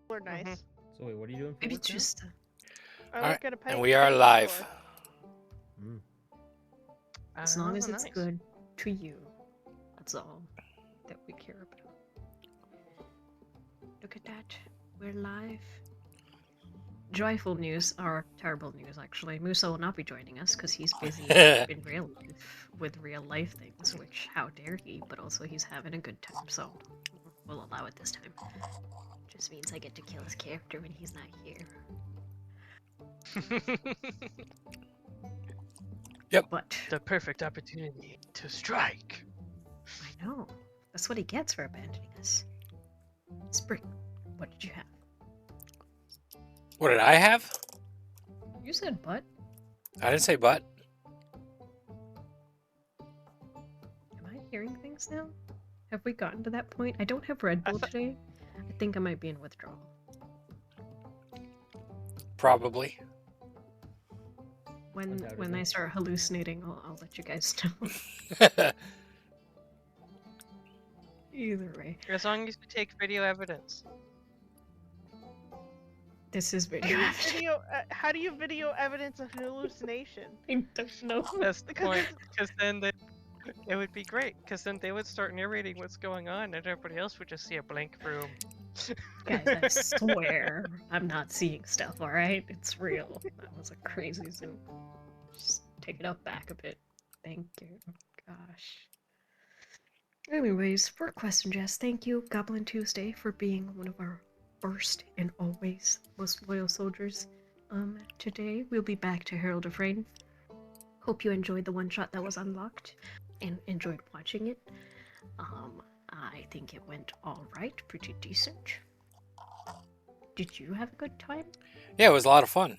Or nice. So wait, what are you doing for Maybe work now? just I work at a And we are live. store. as long as it's nice. good to you. That's all that we care about. Look at that. We're live. Joyful news, or terrible news actually. Musa will not be joining us because he's busy in real life with real life things, which how dare he, but also he's having a good time, so we'll allow it this time. Just means I get to kill his character when he's not here. Yep. But The perfect opportunity to strike. I know. That's what he gets for abandoning us. Spring, what did you have? What did I have? You said butt. I didn't say butt. Am I hearing things now? Have we gotten to that point? I don't have Red Bull today. I think I might be in withdrawal. Probably. When I start hallucinating, I'll let you guys know. Either way, As long as you take video evidence. this is video. How do you video evidence of hallucination? I don't know. That's the point. Because then it would be great. Because then they would start narrating what's going on, and everybody else would just see a blank room. Guys, I swear I'm not seeing stuff, alright? It's real. That was a crazy zoom. Just take it up back a bit. Thank you. Gosh. Anyways, for Question Jess, thank you, Goblin Tuesday, for being one of our first and always most loyal soldiers. Today we'll be back to Herald of Rain. Hope you enjoyed the one shot that was unlocked and enjoyed watching it. I think it went alright, pretty decent. Did you have a good time? Yeah, it was a lot of fun.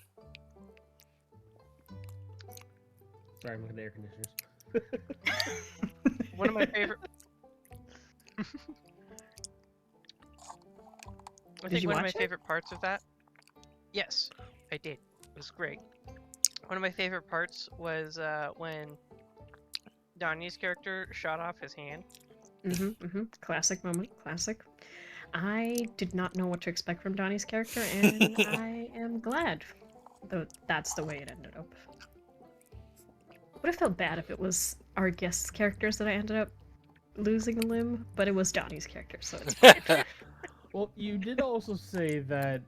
Sorry, I'm looking at the air conditioners. One of my favorite. I think you one of my watch it? favorite parts of that. Yes, I did. It was great. One of my favorite parts was when Donnie's character shot off his hand. Classic moment. Classic. I did not know what to expect from Donnie's character, and I am glad. Though that's the way it ended up. Would have felt bad if it was our guest characters that I ended up losing a limb, but it was Donnie's character, so it's fine. Well, you did also say that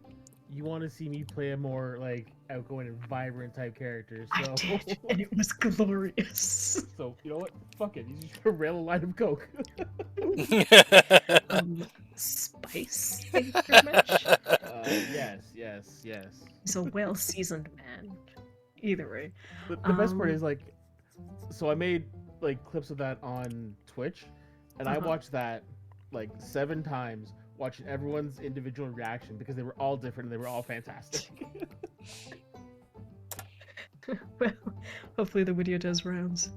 you want to see me play a more like outgoing and vibrant type character. So I did, and it was glorious. So you know what? Fuck it. You just rail a line of coke. Spice, thank you very much. Yes. He's a well-seasoned man. Either way. The best part is like, so I made like clips of that on Twitch, and I watched that like 7 times, watching everyone's individual reaction because they were all different and they were all fantastic. Well, hopefully the video does rounds.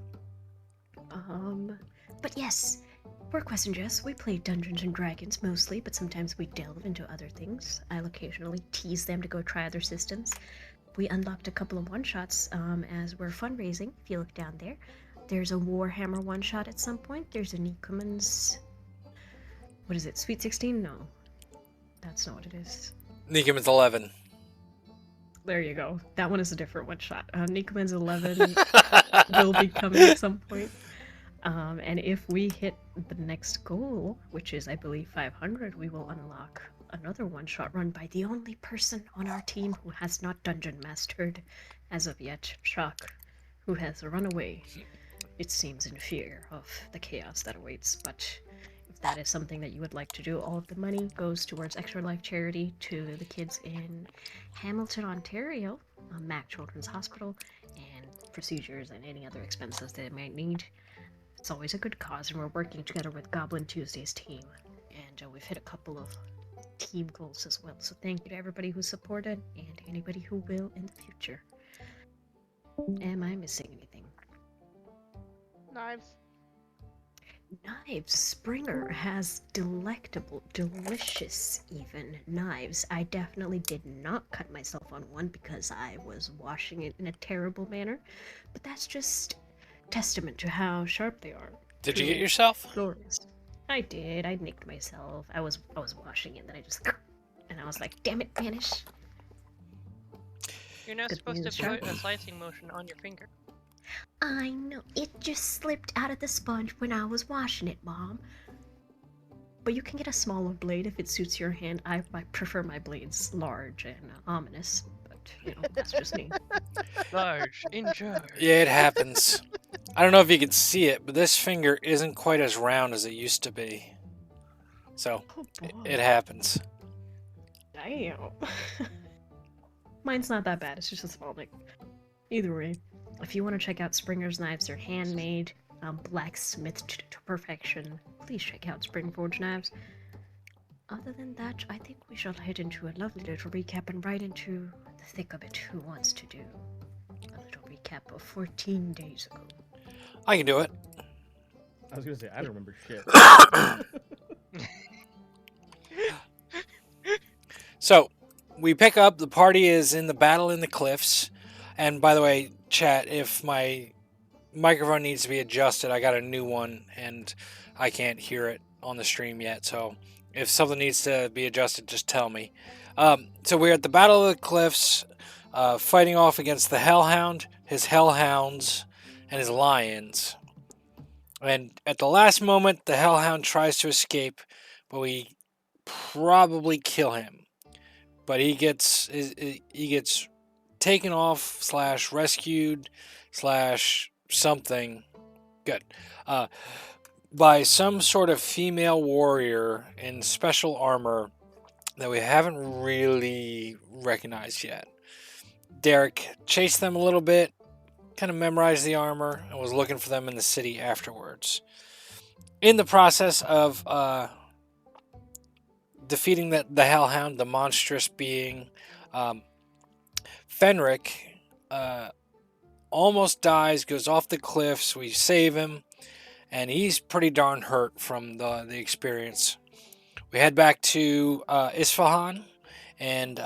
But yes, for Question Jess, we play Dungeons and Dragons mostly, but sometimes we delve into other things. I'll occasionally tease them to go try other systems. We unlocked a couple of one-shots as we're fundraising. If you look down there, there's a Warhammer one-shot at some point. There's a Nikuman's... What is it? Sweet 16? No. That's not what it is. Nikuman's 11. There you go. That one is a different one-shot. Nikuman's 11 will be coming at some point. And if we hit the next goal, which is, I believe, 500, we will unlock another one-shot run by the only person on our team who has not dungeon mastered as of yet, Shock, who has run away, it seems, in fear of the chaos that awaits. But if that is something that you would like to do, all of the money goes towards Extra Life Charity to the kids in Hamilton, Ontario, Mac Children's Hospital, and procedures and any other expenses they might need. It's always a good cause, and we're working together with Goblin Tuesday's team, and we've hit a couple of team goals as well. So thank you to everybody who supported and anybody who will in the future. Am I missing anything? Knives. Knives. Springer has delectable, delicious even knives. I definitely did not cut myself on one because I was washing it in a terrible manner, but that's just testament to how sharp they are. Did you get yourself? Glorious. I did. I nicked myself. I was washing it, then I just and I was like, damn it, vanish. You're not Good supposed news, to put a Shark. slicing motion on your finger. I know, it just slipped out of the sponge when I was washing it, Mom. But you can get a smaller blade if it suits your hand. I prefer my blades large and ominous, but that's just me. Large, in charge. Yeah, it happens. I don't know if you can see it, but this finger isn't quite as round as it used to be. So, Oh boy. it happens. Damn. Mine's not that bad, it's just a small nick. Either way, if you want to check out Springer's knives, they're handmade, blacksmithed to perfection. Please check out Springforge knives. Other than that, I think we shall head into a lovely little recap and right into the thick of it. Who wants to do a little recap of 14 days ago? I can do it. I was gonna say I don't remember shit. So, we pick up, the party is in the battle in the cliffs. And by the way, chat, if my microphone needs to be adjusted, I got a new one and I can't hear it on the stream yet. So, if something needs to be adjusted, just tell me. So, we're at the battle of the cliffs, fighting off against the Hellhound, his Hellhounds, and his Lions. And at the last moment, the Hellhound tries to escape, but we probably kill him. But he gets taken off / rescued / something good by some sort of female warrior in special armor that we haven't really recognized yet. Derek chased them a little bit, kind of memorized the armor, and was looking for them in the city afterwards. In the process of defeating the Hellhound, the monstrous being, Fenric almost dies, goes off the cliffs. We save him, and he's pretty darn hurt from the experience. We head back to Isfahan, and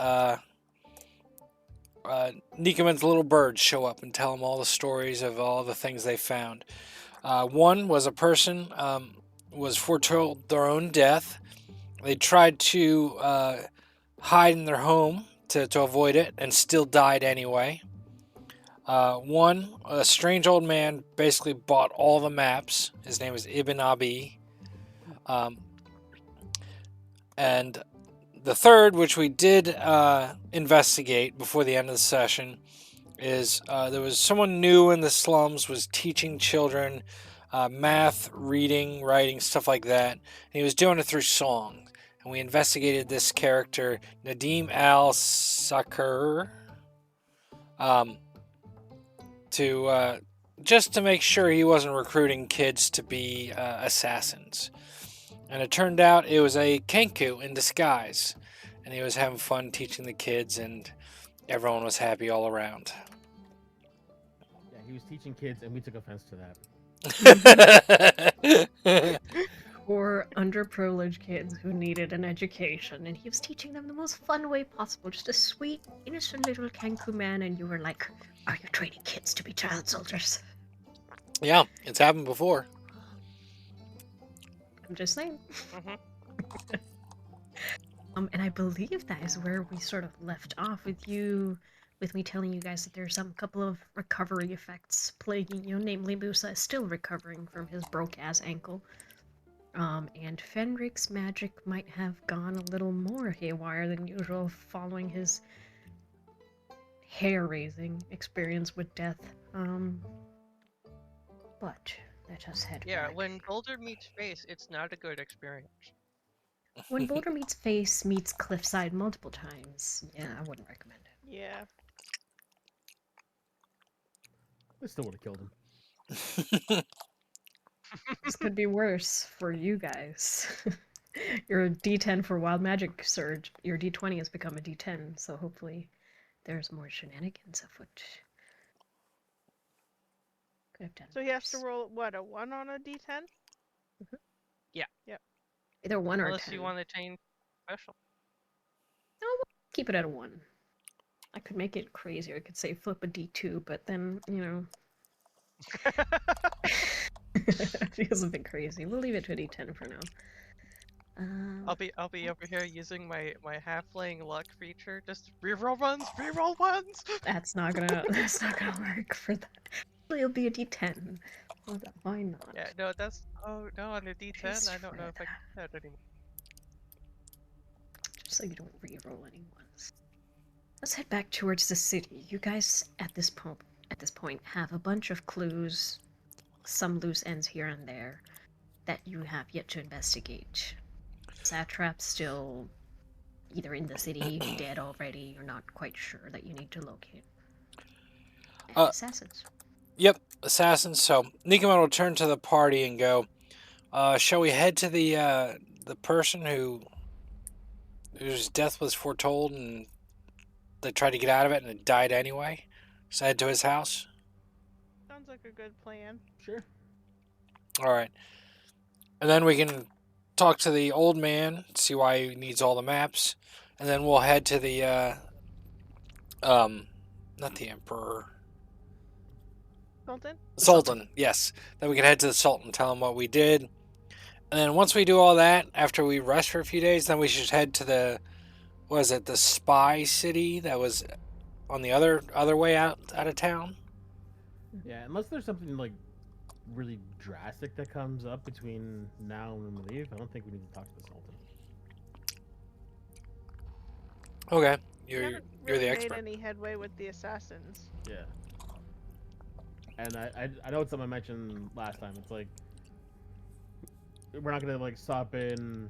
Nikomen's little birds show up and tell him all the stories of all the things they found. One was a person was foretold their own death. They tried to hide in their home to avoid it and still died anyway. One, a strange old man, basically bought all the maps. His name is Ibn Abi. And the third, which we did investigate before the end of the session, is there was someone new in the slums, was teaching children math, reading, writing, stuff like that. And he was doing it through song. And we investigated this character, Nadim al-Sakr, to just to make sure he wasn't recruiting kids to be assassins. And it turned out it was a Kenku in disguise. And he was having fun teaching the kids, and everyone was happy all around. Yeah, he was teaching kids, and we took offense to that. Or underprivileged kids who needed an education, and he was teaching them the most fun way possible. Just a sweet, innocent little Kenku man, and you were like, are you training kids to be child soldiers? Yeah, it's happened before. I'm just saying. Mm-hmm. And I believe that is where we sort of left off with me telling you guys that there's a couple of recovery effects plaguing you, namely Musa is still recovering from his broke-ass ankle. And Fenric's magic might have gone a little more haywire than usual following his hair-raising experience with death. But let us head Yeah, back. when Boulder meets face, it's not a good experience. When Boulder meets face meets Cliffside multiple times, yeah, I wouldn't recommend it. Yeah. I still would have killed him. This could be worse for you guys. You're a D10 for Wild Magic Surge. Your D20 has become a D10, so hopefully there's more shenanigans afoot. Could have done So he has to worse. roll, what, a 1 on a d10? Either 1 or Unless 10. you want to change special. No, we'll keep it at a 1. I could make it crazier. I could say flip a D2, but then, it feels a bit crazy. We'll leave it to a D10 for now. I'll be over here using my halfling luck feature. Just reroll ones. That's not gonna work for that. It'll be a D10. Why not? Yeah, no, that's no on the D10. Just I don't know for if I can do that anymore. Just so you don't re-roll any ones. Let's head back towards the city. You guys, at this point, have a bunch of clues, some loose ends here and there, that you have yet to investigate. Satrap's still either in the city, dead already, you're not quite sure that you need to locate. And assassins. Yep, assassins. So Nikoman will turn to the party and go, shall we head to the person whose death was foretold and they tried to get out of it and it died anyway? So head to his house? Sounds like a good plan. Sure. Alright. And then we can talk to the old man, see why he needs all the maps, and then we'll head to the, not the Emperor. Sultan? Sultan, yes. Then we can head to the Sultan, tell him what we did. And then once we do all that, after we rest for a few days, then we should head to the spy city that was on the other way out of town? Yeah, unless there's something like really drastic that comes up between now and when we leave, I don't think we need to talk to the Sultan. Okay, We you're haven't the really expert. made any headway with the assassins. Yeah. And I know it's something I mentioned last time. It's like we're not gonna like stop in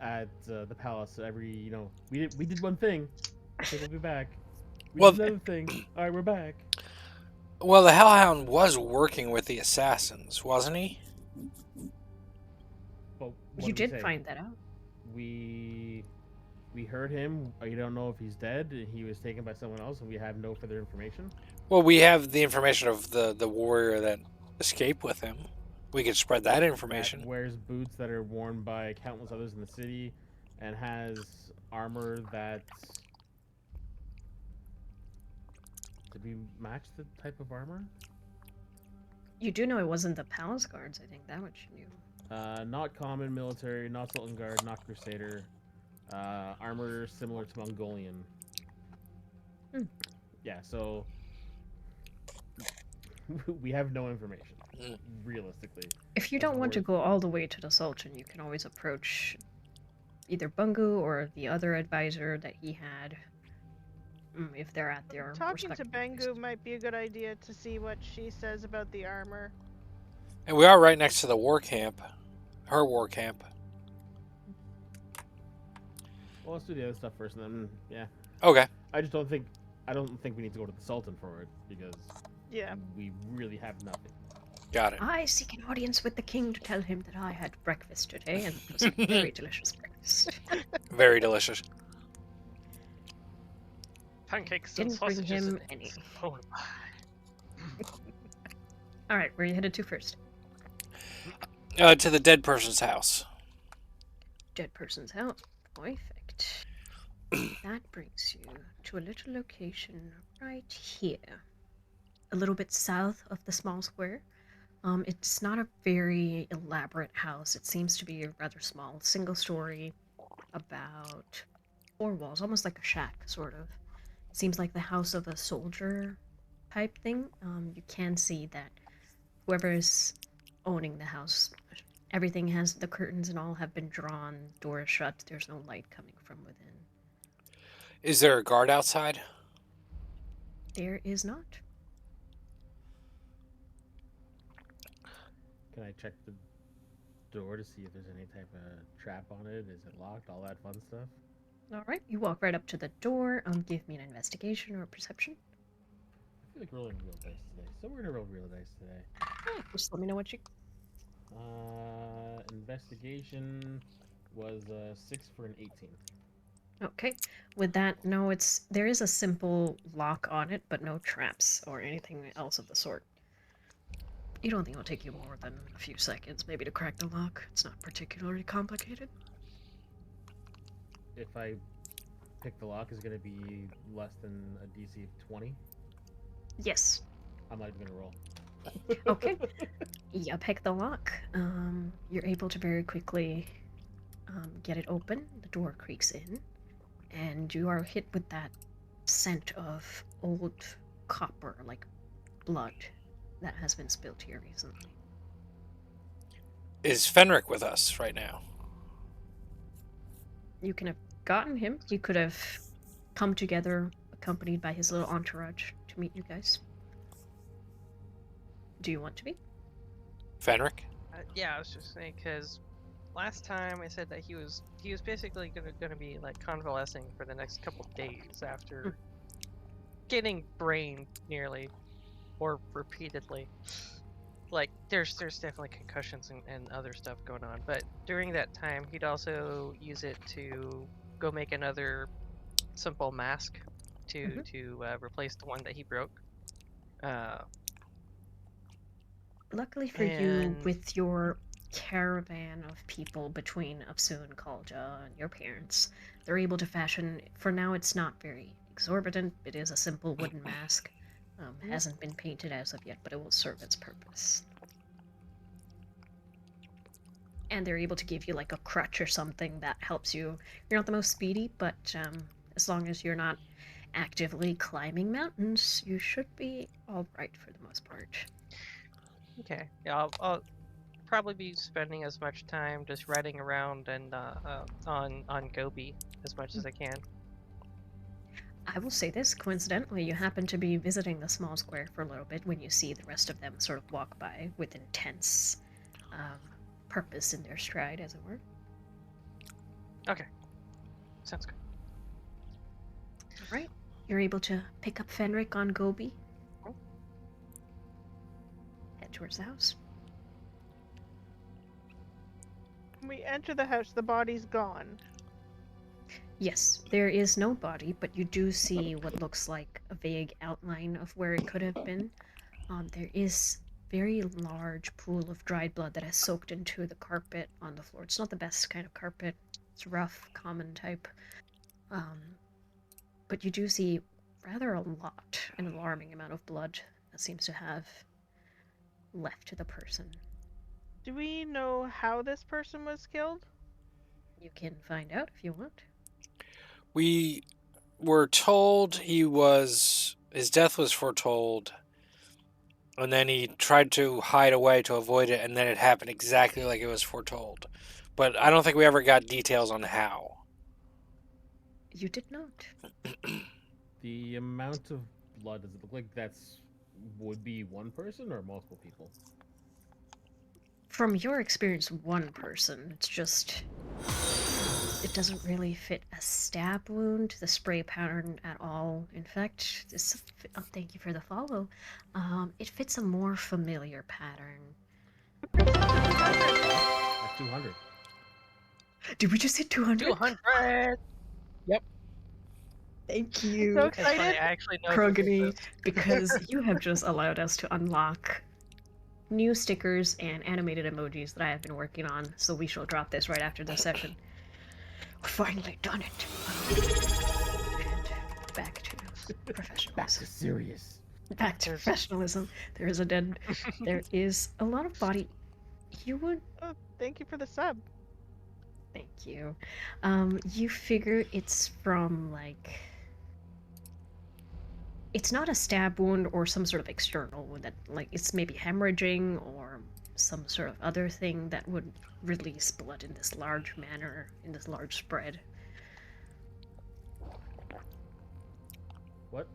at the palace every we did one thing. Okay, we'll be back. We Well, did another thing. All right, we're back. Well, the Hellhound was working with the assassins, wasn't he? Well, what You did we did say? find that out. We heard him. You don't know if he's dead. He was taken by someone else, and we have no further information. Well, we have the information of the warrior that escaped with him. We could spread that information. That wears boots that are worn by countless others in the city, and has armor that. Did we match the type of armor? You do know it wasn't the palace guards, I think that much you knew. Not common military, not Sultan Guard, not Crusader. Armor similar to Mongolian. Hmm. Yeah, so we have no information, Mm. realistically. If you Of don't want to course. go all the way to the Sultan, you can always approach either Bungu or the other advisor that he had, if they're at their Talking to respective Bangu places. might be a good idea to see what she says about the armor. And we are right next to the war camp. Her war camp. Well, let's do the other stuff first, and then yeah. Okay. I don't think we need to go to the Sultan for it because Yeah. we really have nothing. Got it. I seek an audience with the king to tell him that I had breakfast today, and it was a very delicious breakfast. Very delicious. Pancakes and Didn't bring sausages. him and any. eggs. Oh my. Alright, where are you headed to first? To the dead person's house. Dead person's house. Perfect. That brings you to a little location right here. A little bit south of the small square. It's not a very elaborate house. It seems to be a rather small, single story, about 4 walls, almost like a shack, sort of. Seems like the house of a soldier type thing. You can see that whoever is owning the house, everything has, the curtains and all have been drawn, doors shut, there's no light coming from within. Is there a guard outside? There is not. Can I check the door to see if there's any type of trap on it? Is it locked? All that fun stuff. Alright, you walk right up to the door. Give me an investigation or a perception. I feel like rolling real dice today, so we're gonna roll real dice today. Yeah, just let me know what you... Investigation was 6 for an 18. Okay. With that, no, there is a simple lock on it, but no traps or anything else of the sort. You don't think it'll take you more than a few seconds, maybe, to crack the lock? It's not particularly complicated. If I pick the lock, is it gonna be less than a DC of 20? Yes. I'm not even gonna roll. Okay. You pick the lock. You're able to very quickly get it open, the door creaks in, and you are hit with that scent of old copper, like blood, that has been spilled here recently. Is Fenric with us right now? You can have gotten him. He could have come together, accompanied by his little entourage, to meet you guys. Do you want to be? Fenric? Yeah, I was just saying because last time I said that he was basically gonna be like convalescing for the next couple days after getting brained nearly or repeatedly. Like there's definitely concussions and other stuff going on, but during that time he'd also use it to go make another simple mask to replace the one that he broke. Luckily for you, And with your caravan of people between Apsu and Kalja and your parents, they're able to fashion, for now it's not very exorbitant, it is a simple wooden mask. Hasn't been painted as of yet, but it will serve its purpose. And they're able to give you like a crutch or something that helps you. You're not the most speedy, but as long as you're not actively climbing mountains, you should be alright for the most part. okay, yeah, I'll probably be spending as much time just riding around and on Gobi as much as I can. I will say this, coincidentally, you happen to be visiting the small square for a little bit when you see the rest of them sort of walk by with intense purpose in their stride, as it were. Okay, sounds good. Alright, you're able to pick up Fenric on Gobi. Head towards the house. When we enter the house, the body's gone. Yes, there is no body, but you do see what looks like a vague outline of where it could have been. There is very large pool of dried blood that has soaked into the carpet on the floor. It's not the best kind of carpet. It's rough, common type. But you do see rather a lot, an alarming amount of blood that seems to have left to the person. Do we know how this person was killed? You can find out if you want. We were told his death was foretold, and then he tried to hide away to avoid it, and then it happened exactly like it was foretold. But I don't think we ever got details on how. You did not. The amount of blood, does it look like would be one person or multiple people? From your experience, one person. It's just... It doesn't really fit a stab wound, the spray pattern at all. In fact, thank you for the follow. It fits a more familiar pattern. That's 200. Did we just hit 200? 200. Thank you, So It's funny, I excited. actually know Krogany, because you have just allowed us to unlock new stickers and animated emojis that I have been working on, so we shall drop this right after this session. We're finally done it. And back to professionalism. Back to serious. Back to professionalism. There is a lot of body. You would... Oh, thank you for the sub. Thank you. You figure it's from, like... It's not a stab wound or some sort of external wound that, like, it's maybe hemorrhaging or some sort of other thing that would release blood in this large manner, in this large spread. What?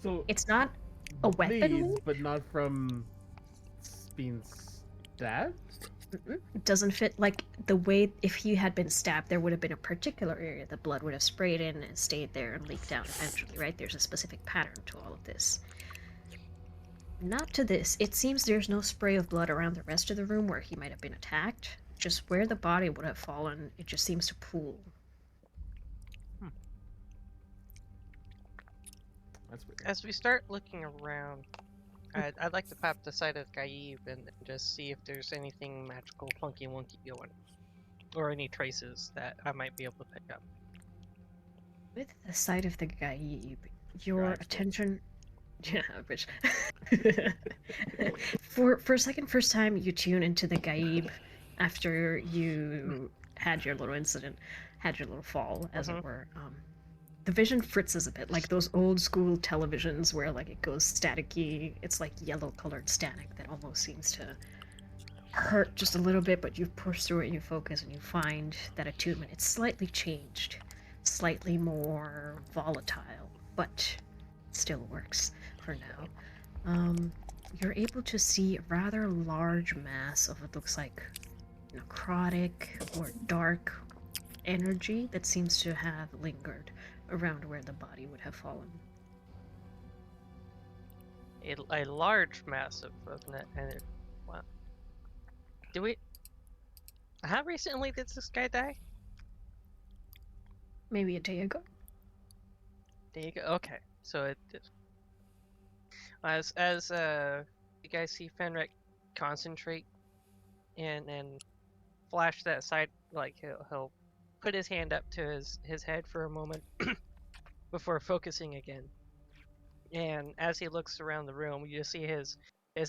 So It's not a weapon bleeds, wound? but not from being stabbed? It doesn't fit, like, the way if he had been stabbed, there would have been a particular area that blood would have sprayed in and stayed there and leaked out eventually, right? There's a specific pattern to all of this. Not to this. It seems there's no spray of blood around the rest of the room where he might have been attacked. Just where the body would have fallen, it just seems to pool. That's weird. As we start looking around, I'd like to pop the side of Gaib and just see if there's anything magical, funky wonky going, or any traces that I might be able to pick up. With the sight of the Gaib, your Right, attention... Yeah, Rich. For a second, first time you tune into the Gaib, after you had your little incident, had your little fall, as it were, the vision fritzes a bit, like those old school televisions where like it goes staticky. It's like yellow colored static that almost seems to hurt just a little bit, but you push through it, you focus, and you find that attunement. It's slightly changed, slightly more volatile, but still works for now. You're able to see a rather large mass of what looks like necrotic or dark energy that seems to have lingered around where the body would have fallen. A large mass of net energy. Wow. Do we? How recently did this guy die? Maybe a day ago. There you go. Okay, so it. As you guys see Fenric concentrate and flash that side, like he'll put his hand up to his head for a moment before focusing again. And as he looks around the room, you see his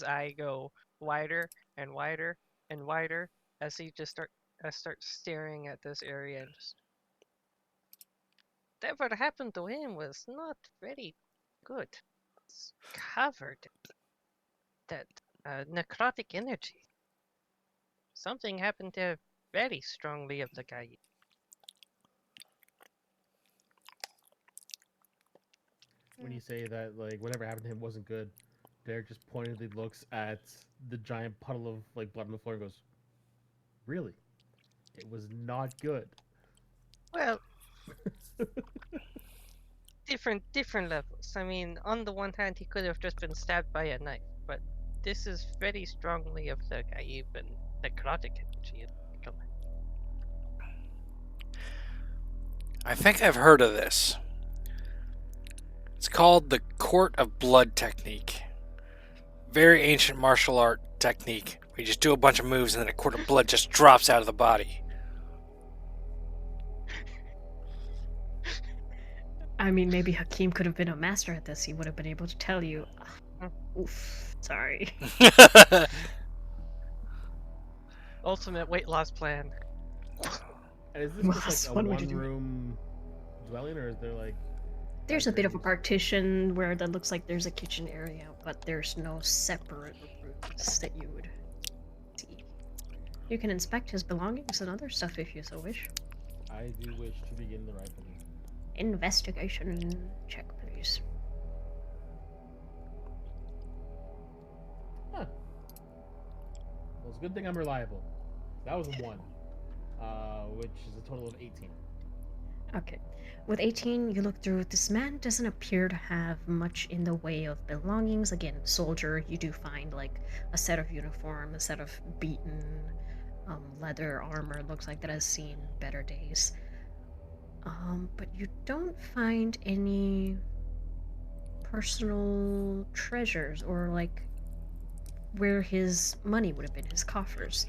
eye go wider and wider and wider as he just starts staring at this area and just. Whatever happened to him was not very good. It's covered that necrotic energy. Something happened there very strongly of the guy. When you say that, like, whatever happened to him wasn't good, Derek just pointedly looks at the giant puddle of like blood on the floor and goes, "Really? It was not good." Well, different levels. I mean, on the one hand, he could have just been stabbed by a knife, but this is very strongly of the guy and necrotic energy. I think I've heard of this. It's called the Court of Blood technique. Very ancient martial art technique. We just do a bunch of moves and then a court of blood just drops out of the body. I mean, maybe Hakim could have been a master at this. He would have been able to tell you. Oof, sorry. Ultimate weight loss plan. And is this just like a one-room dwelling, or is there like? There's a bit of a partition where that looks like there's a kitchen area, but there's no separate rooms that you would see. You can inspect his belongings and other stuff if you so wish. I do wish to begin the rifling. Investigation check, please. Huh. Well, it's a good thing I'm reliable. That was a 1, which is a total of 18. Okay. With 18, you look through. This man doesn't appear to have much in the way of belongings. Again, soldier, you do find like a set of uniform, a set of beaten leather armor. Looks like that has seen better days. But you don't find any personal treasures or like where his money would have been, his coffers.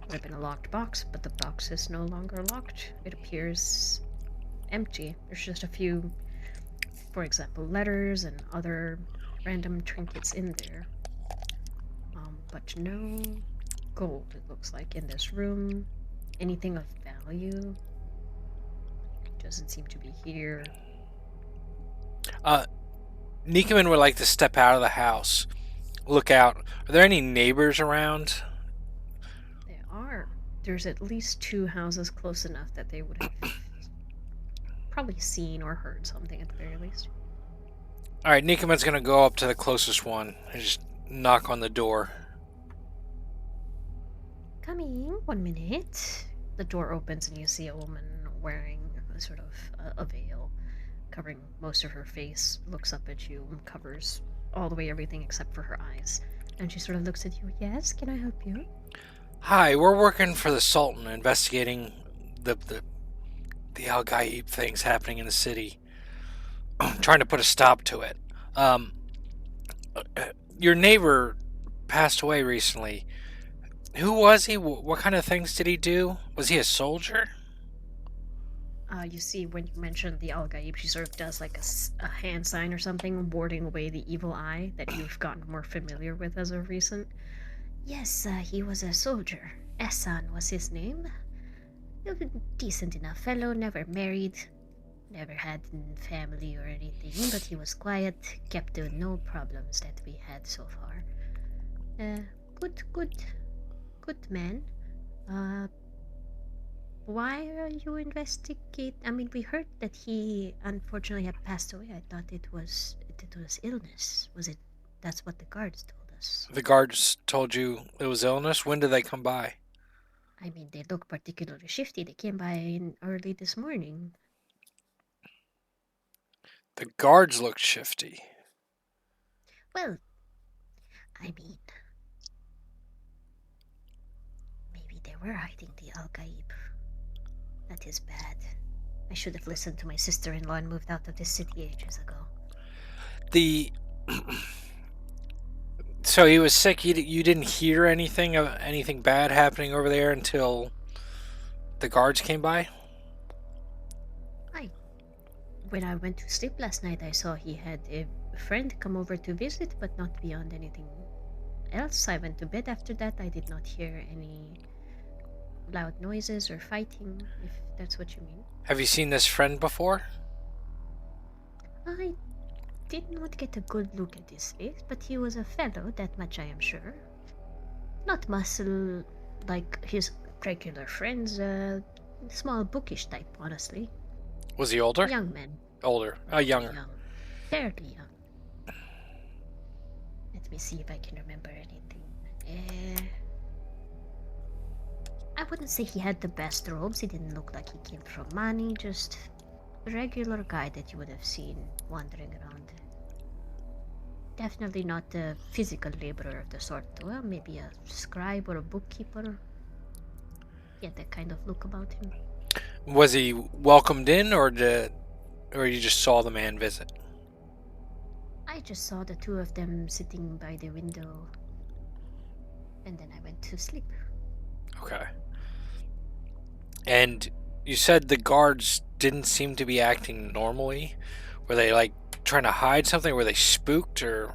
Would have been a locked box, but the box is no longer locked. It appears empty. There's just a few, for example, letters and other random trinkets in there. But no gold, it looks like, in this room. Anything of value doesn't seem to be here. Nikoman would like to step out of the house, look out. Are there any neighbors around? There are. There's at least 2 houses close enough that they would have probably seen or heard something at the very least. Alright, Nikoman's gonna go up to the closest one and just knock on the door. Coming, 1 minute. The door opens and you see a woman wearing a sort of a veil, covering most of her face, looks up at you and covers all the way everything except for her eyes. And she sort of looks at you. Yes, can I help you? Hi, we're working for the Sultan, investigating the Al Ghaib things happening in the city. Trying to put a stop to it. Your neighbor passed away recently. Who was he? What kind of things did he do? Was he a soldier? You see, when you mentioned the Al Ghaib, she sort of does like a hand sign or something, warding away the evil eye that you've gotten more familiar with as of recent. Yes, he was a soldier. Ehsan was his name. He was a decent enough fellow, never married, never had a family or anything, but he was quiet, kept to no problems that we had so far. Good man. Why are you investigate? I mean, we heard that he unfortunately had passed away. I thought it was illness. Was it? That's what the guards told us. The guards told you it was illness? When did they come by? I mean, they look particularly shifty. They came by in early this morning. The guards looked shifty. Well, I mean, maybe they were hiding the Al-Gaib. That is bad. I should have listened to my sister-in-law and moved out of this city ages ago. So he was sick. You didn't hear anything bad happening over there until the guards came by? When I went to sleep last night, I saw he had a friend come over to visit, but not beyond anything else. I went to bed after that. I did not hear any loud noises or fighting, if that's what you mean. Have you seen this friend before? I did not get a good look at his face, but he was a fellow, that much I am sure. Not muscle like his regular friends, small bookish type, honestly. Was he older? Young man. Older. Younger. Young. Fairly young. Let me see if I can remember anything. I wouldn't say he had the best robes. He didn't look like he came from money. Just a regular guy that you would have seen wandering around. Definitely not a physical laborer of the sort. Well, maybe a scribe or a bookkeeper. He had that kind of look about him. Was he welcomed in, or you just saw the man visit? I just saw the two of them sitting by the window, and then I went to sleep. Okay. And you said the guards didn't seem to be acting normally. Were they like trying to hide something? Were they spooked, or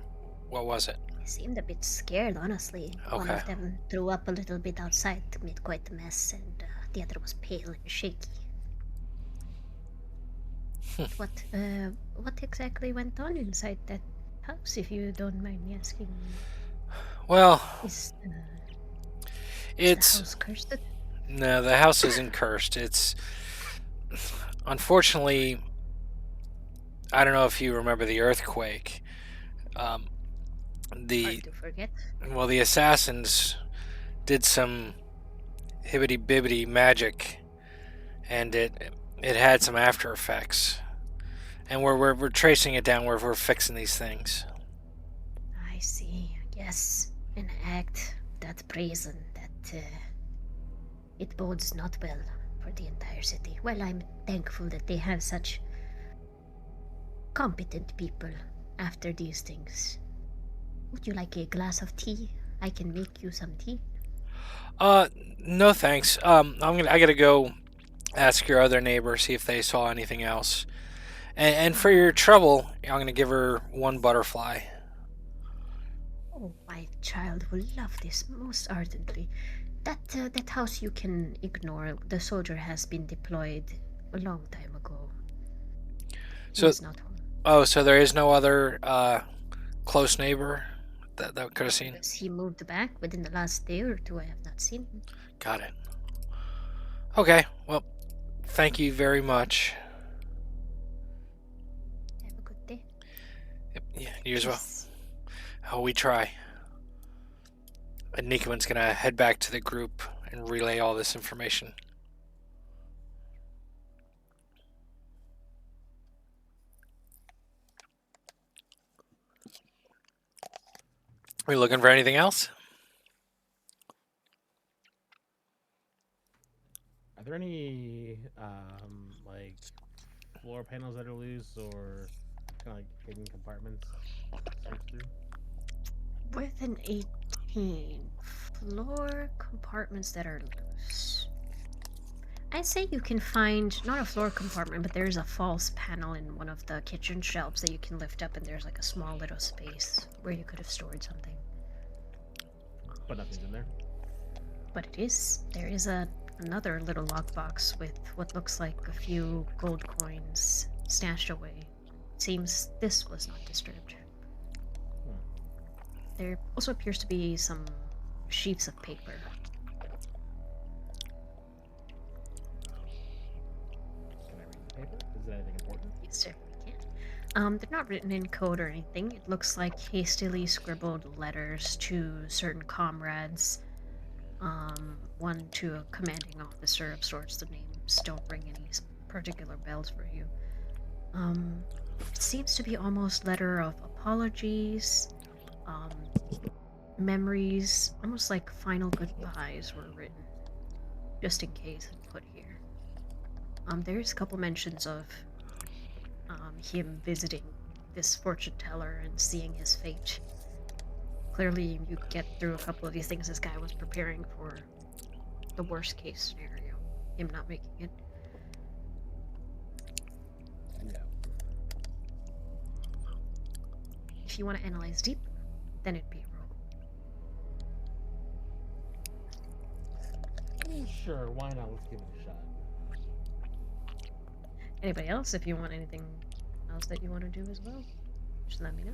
what was it? They seemed a bit scared, honestly. Okay. One of them threw up a little bit outside, made quite a mess, and the other was pale and shaky. What exactly went on inside that house, if you don't mind me asking? Well, Is it's the house cursed? no, the house isn't cursed. It's unfortunately, I don't know if you remember the earthquake. Hard to forget. Well, the assassins did some hibbity-bibbity magic, and it had some after effects. And we're tracing it down. We're fixing these things. I see. Yes, an act that brazen, that it bodes not well for the entire city. Well, I'm thankful that they have such competent people after these things. Would you like a glass of tea? I can make you some tea. No thanks. I gotta go ask your other neighbor, see if they saw anything else. And for your trouble, I'm gonna give her one butterfly. Oh, my child will love this most ardently. That house you can ignore. The soldier has been deployed a long time ago. So, He's not home. oh, so there is no other close neighbor that could have seen. Yes, he moved back within the last day or two. I have not seen him. Got it. Okay. Well, thank you very much. Have a good day. Yep, yeah, you as well. Yes. Oh, we try. And Nikoman's gonna head back to the group and relay all this information. Are you looking for anything else? Are there any like floor panels that are loose or kind of like hidden compartments? to search through? With an 18, floor compartments that are loose. I'd say you can find, not a floor compartment, but there's a false panel in one of the kitchen shelves that you can lift up, and there's like a small little space where you could have stored something. But nothing's in there. But there is another little lockbox with what looks like a few gold coins stashed away. Seems this was not disturbed. There also appears to be some sheets of paper. Can I read the paper? Is it anything important? You certainly can. They're not written in code or anything. It looks like hastily scribbled letters to certain comrades. One to a commanding officer of sorts. The names don't ring any particular bells for you. It seems to be almost letter of apologies, memories, almost like final goodbyes were written, just in case and put here. There's a couple mentions of him visiting this fortune teller and seeing his fate. Clearly, you get through a couple of these things. This guy was preparing for the worst case scenario, him not making it. Yeah. If you want to analyze deep, then it'd be a roll. Sure, why not? Let's give it a shot. Anybody else, if you want anything else that you want to do as well, just let me know.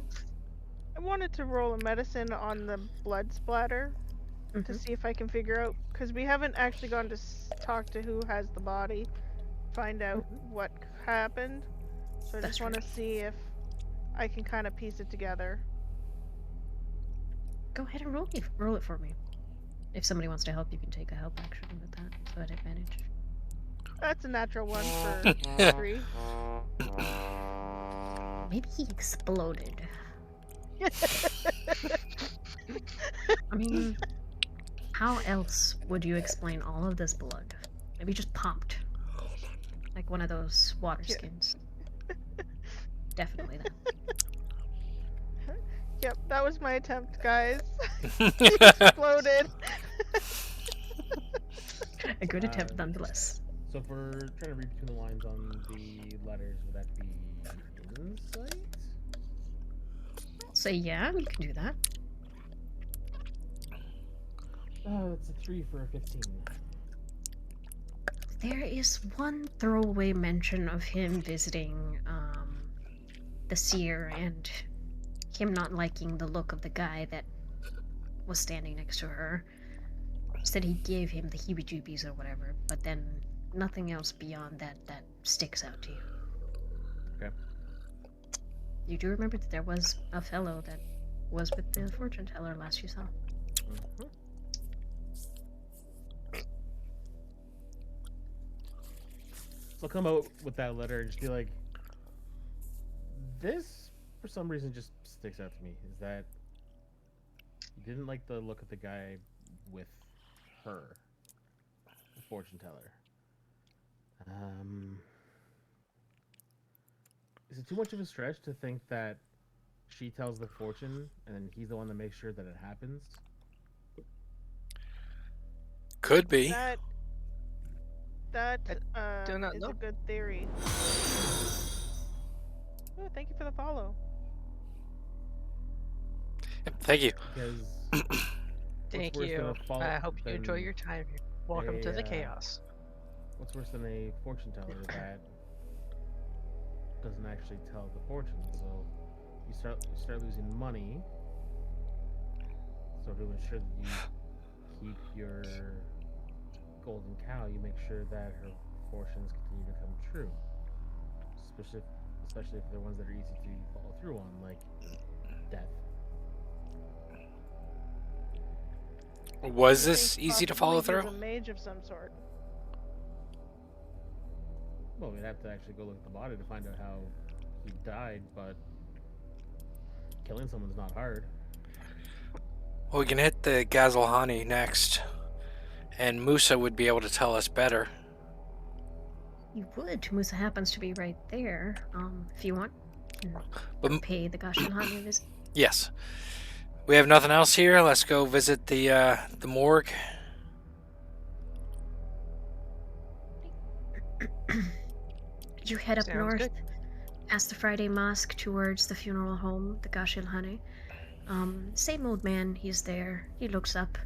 I wanted to roll a medicine on the blood splatter to see if I can figure out, because we haven't actually gone to talk to who has the body, find out what happened. So I That's just want to see if I can kind of piece it together. Go ahead and roll it for me. If somebody wants to help, you can take a help action with that, so at advantage. That's a natural one for 3. Maybe he exploded. I mean, how else would you explain all of this blood? Maybe just popped. Like one of those water skins. Definitely that. Yep, that was my attempt, guys. He exploded. A good attempt nonetheless. So if we're trying to read between the lines on the letters, would that be insight? So yeah, you can do that. Oh, it's a 3 for a 15. There is one throwaway mention of him visiting the seer and him not liking the look of the guy that was standing next to her. Said he gave him the heebie-jeebies or whatever, but then nothing else beyond that sticks out to you. Okay. You do remember that there was a fellow that was with the fortune teller last you saw. Mm-hmm. So I'll come out with that letter and just be like, this, for some reason, just sticks out to me. Is that you didn't like the look of the guy with her, the fortune teller. Is it too much of a stretch to think that she tells the fortune and then he's the one that makes sure that it happens? Could be. That do not is know. a good theory. Oh, thank you for the follow. Thank you. Because Thank worse than you. a fault I hope you enjoy than your time here. Welcome to the a, chaos. what's worse than a fortune teller that doesn't actually tell the fortune? So you start losing money. So to ensure that you keep your golden cow, you make sure that her fortunes continue to come true. Especially if they're ones that are easy to follow through on, like death. Was I this think easy to possibly follow he's through? a mage of some sort. Well, we'd have to actually go look at the body to find out how he died, but killing someone's not hard. Well, we can hit the Gazalhani next, and Musa would be able to tell us better. You would. Musa happens to be right there. If you want, But pay the Gashanhani a visit. yes, we have nothing else here. Let's go visit the morgue. You head up Sounds north, good. past the Friday Mosque towards the funeral home, the Gashilhane. Same old man, he's there. He looks up,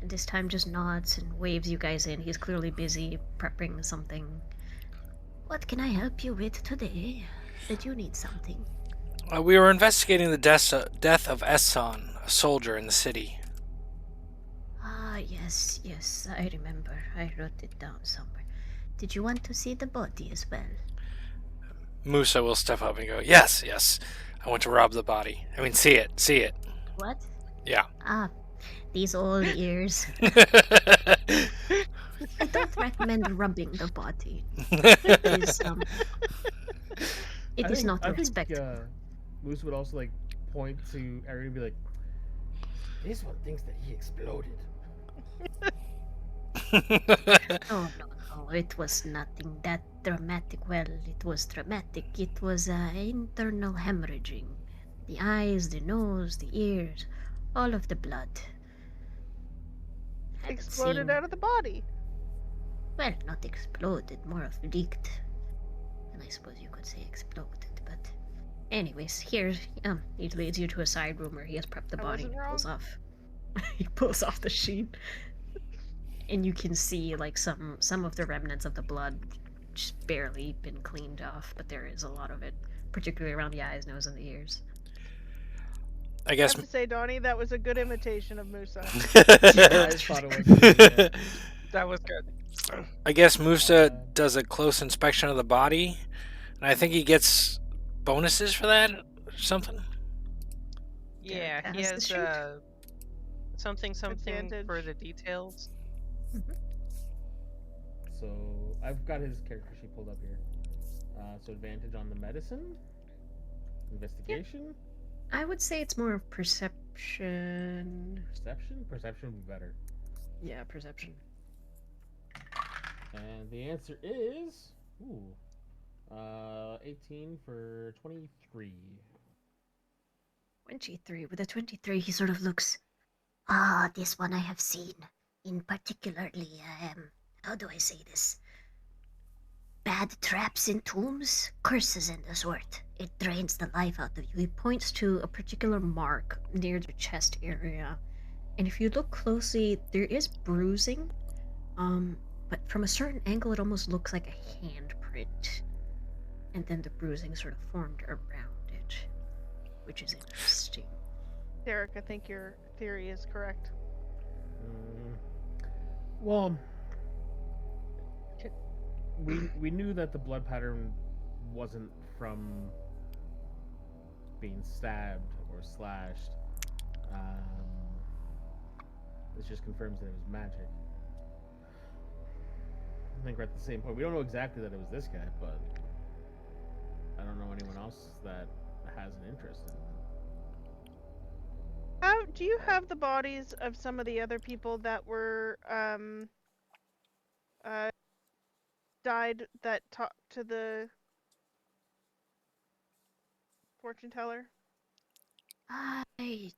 And this time just nods and waves you guys in. He's clearly busy prepping something. What can I help you with today? Said you need something. We were investigating the death of Esson, a soldier in the city. Ah, yes, I remember. I wrote it down somewhere. Did you want to see the body as well? Musa will step up and go, yes, yes. I want to rob the body. I mean, see it. What? Yeah. Ah, these old ears. I don't recommend rubbing the body. It is, it is not I think respectable. Moose would also like point to Ari and be like, "This one thinks that he exploded." Oh, no, it was nothing that dramatic. Well, it was dramatic. It was internal hemorrhaging. The eyes, the nose, the ears, all of the blood. Hadn't Exploded seen, out of the body. well, not exploded, more of leaked. And I suppose you could say exploded, but anyways, here, he leads you to a side room where he has prepped the I body wasn't and wrong. pulls off. He pulls off the sheet, and you can see like some of the remnants of the blood just barely been cleaned off, but there is a lot of it, particularly around the eyes, nose, and the ears. I I guess. have to say, Donnie, that was a good imitation of Musa. I thought it was. Yeah. That was good. I guess Musa Uh, does a close inspection of the body, and I think he gets bonuses for that or something. Yeah, Derek he has the has sheet. something for Advantage. the details. So I've got his character sheet pulled up here. So advantage on the medicine, investigation, I would say it's more of perception. perception. Perception would be better. Yeah, perception. And the answer is 18 for 23. 23. With a 23, he sort of looks. Ah, this one I have seen. In particularly, how do I say this? Bad traps in tombs, curses and the sort. It drains the life out of you. He points to a particular mark near the chest area, and if you look closely, there is bruising. But from a certain angle, it almost looks like a handprint, and then the bruising sort of formed around it, which is interesting. Derek, I think your theory is correct. Well, we knew that the blood pattern wasn't from being stabbed or slashed. This just confirms that it was magic. I think we're at the same point. We don't know exactly that it was this guy, but I don't know anyone else that has an interest in it. Do you have the bodies of some of the other people that were died that talked to the fortune teller? I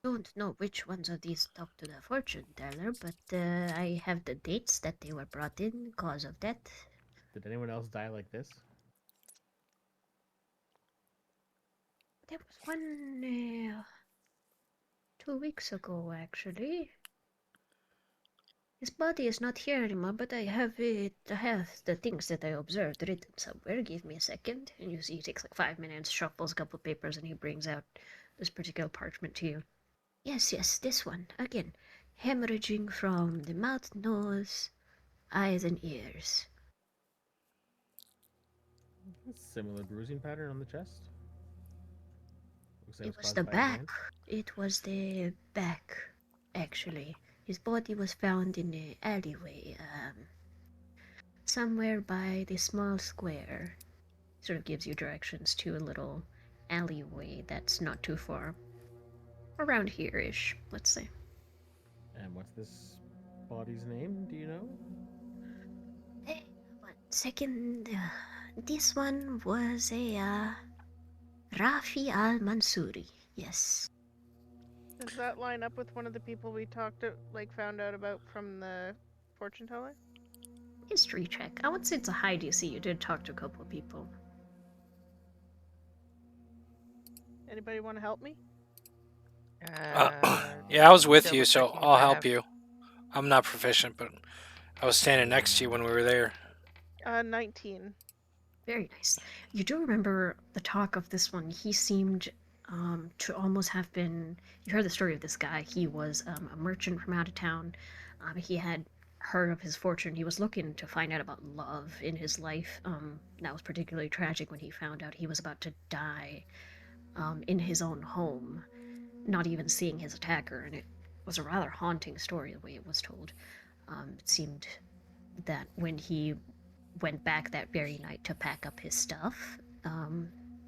don't know which ones of these talk to the fortune teller, but I have the dates that they were brought in, cause of death. Did anyone else die like this? There was one 2 weeks ago, actually. His body is not here anymore, but I have it. I have the things that I observed written somewhere. Give me a second. And you see he takes like 5 minutes, shuffles a couple of papers, and he brings out this particular parchment to you. Yes, this one. Again, hemorrhaging from the mouth, nose, eyes, and ears. Similar bruising pattern on the chest. Looks like It was caused the by a back. hand. It was the back, actually. His body was found in the alleyway, somewhere by the small square. Sort of gives you directions to a little alleyway that's not too far. Around here-ish, let's say. And what's this body's name? Do you know? Hey, 1 second. This one was a Rafi Al Mansuri. Yes. Does that line up with one of the people we found out about from the fortune teller? History check. I would say it's a high DC. You did talk to a couple of people. Anybody want to help me? Yeah, I was with double you, so checking if I'll I help have- you. I'm not proficient, but I was standing next to you when we were there. 19. Very nice. You do remember the talk of this one. He seemed to almost have been. You heard the story of this guy. He was a merchant from out of town. He had heard of his fortune. He was looking to find out about love in his life. That was particularly tragic when he found out he was about to die in his own home, not even seeing his attacker. And it was a rather haunting story the way it was told. It seemed that when he went back that very night to pack up his stuff.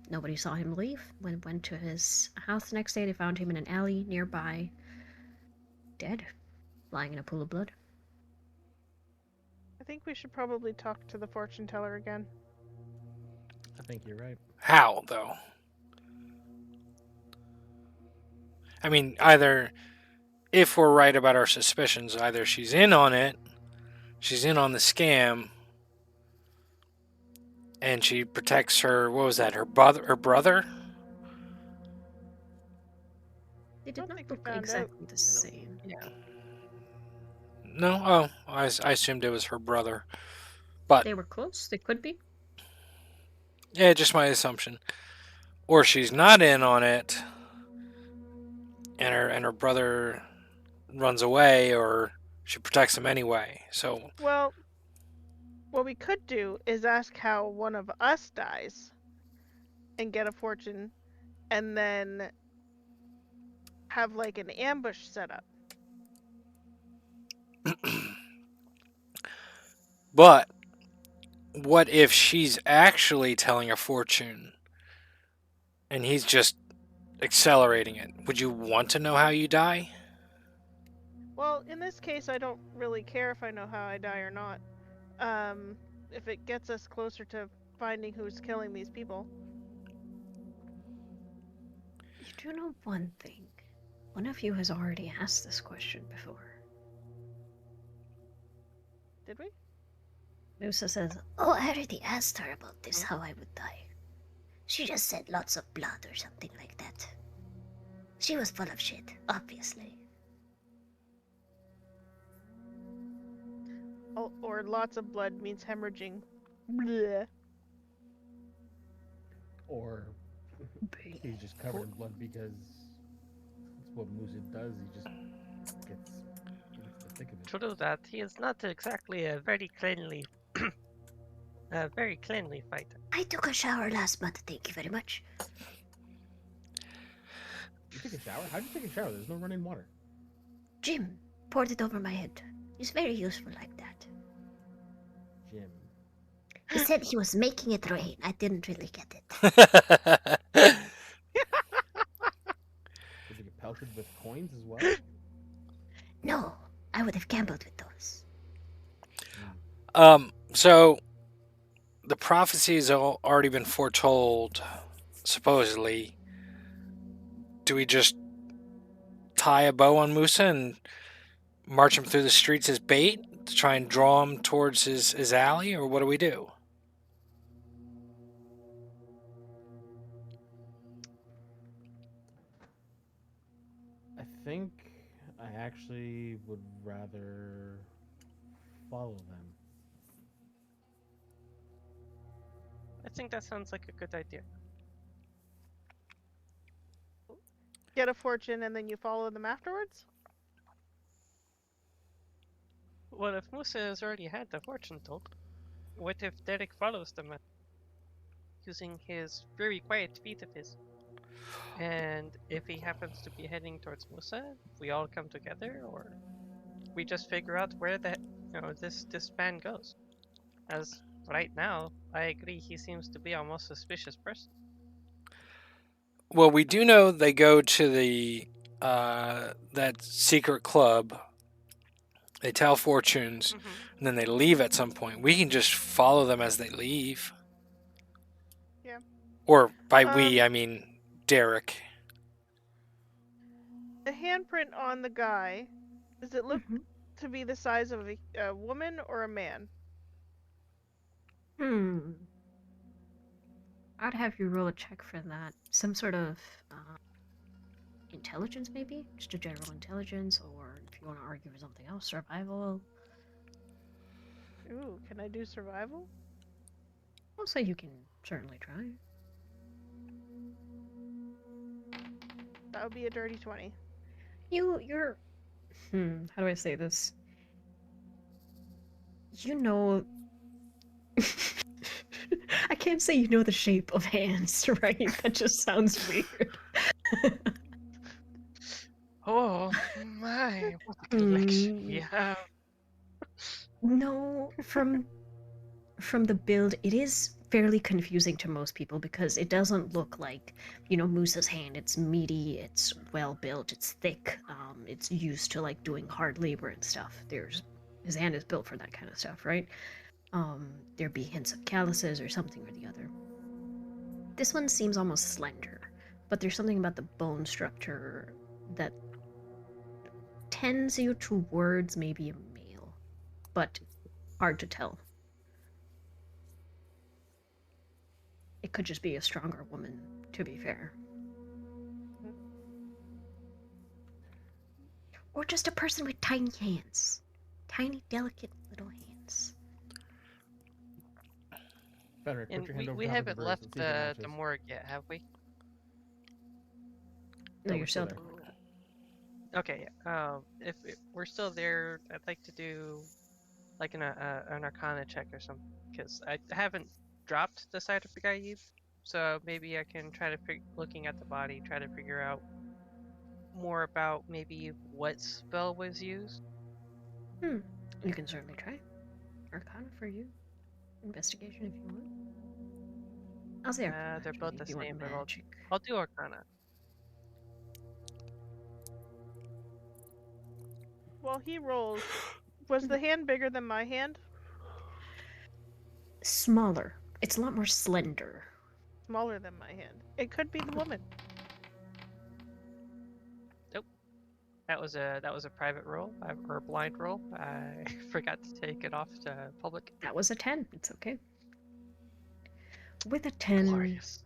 Nobody saw him leave. When went to his house the next day, they found him in an alley nearby, dead, lying in a pool of blood. I think we should probably talk to the fortune teller again. I think you're right. How, though? I mean, either, if we're right about our suspicions, either she's in on it, she's in on the scam, and she protects her, what was that, her brother? They I did don't not think we look found out. exactly the same. Yeah. No? Oh, I assumed it was her brother. But, They were close. They could be. yeah, just my assumption. Or she's not in on it, and her brother runs away, or she protects him anyway. So, Well, what we could do is ask how one of us dies and get a fortune, and then have like an ambush set up. but what if she's actually telling a fortune and he's just accelerating it? Would you want to know how you die? Well, in this case, I don't really care if I know how I die or not. If it gets us closer to finding who's killing these people. You do know one thing. One of you has already asked this question before. Did we? Musa says, Oh, I already asked her about this, how I would die. She just said lots of blood or something like that. She was full of shit, obviously. Oh, or lots of blood means hemorrhaging. Bleh. Or he's just covered in blood because that's what Musa does. He just gets the thick of it. True that he is not exactly a very cleanly, fighter. I took a shower last month, thank you very much. You take a shower? How'd you take a shower? There's no running water. Jim poured it over my head. He's very useful like that. Jim. He said he was making it rain. I didn't really get it. Did you get pelted with coins as well? No, I would have gambled with those. So the prophecies have already been foretold, supposedly. Do we just tie a bow on Musa and march him through the streets as bait to try and draw him towards his alley, or what do we do? I think I actually would rather follow them. I think that sounds like a good idea. Get a fortune and then you follow them afterwards? What if Musa has already had the fortune told? What if Derek follows them using his very quiet feet of his? And if he happens to be heading towards Musa, we all come together, or we just figure out where this man goes. As right now, I agree he seems to be our most suspicious person. Well, we do know they go to the that secret club. They tell fortunes, and then they leave at some point. We can just follow them as they leave. Yeah. Or by we, I mean Derek. The handprint on the guy, does it look to be the size of a woman or a man? I'd have you roll a check for that. Some sort of intelligence, maybe? Just a general intelligence, or if you want to argue for something else, survival. Ooh, can I do survival? I'll say you can certainly try. That would be a dirty 20. You're how do I say this? You know I can't say you know the shape of hands, right? That just sounds weird. Oh my, what a collection we Mm, have. no, from the build, it is fairly confusing to most people because it doesn't look like, Moose's hand. It's meaty, it's well built, it's thick, it's used to like doing hard labor and stuff. His hand is built for that kind of stuff, right? There'd be hints of calluses or something or the other. This one seems almost slender, but there's something about the bone structure that tends you towards maybe a male, but hard to tell. It could just be a stronger woman, to be fair. Or just a person with tiny hands. Tiny, delicate little hands. Fenric, put And your hand over we top of the haven't bruise. left Let's see if it the matches. morgue yet, have we? No, we're you're still still there. Okay, if we're still there, I'd like to do like an Arcana check or something, because I haven't dropped the side of the guy, so maybe I can try to looking at the body, try to figure out more about maybe what spell was used. You can certainly try. Arcana for you. Investigation if you want. I'll say Arcana, They're both actually, the if you want same, but magic. I'll do Arcana. While he rolls, was the hand bigger than my hand? Smaller. It's a lot more slender. Smaller than my hand. It could be the woman. That was a private roll or a blind roll. I forgot to take it off to public. That was a 10. It's okay. With a 10, Glorious.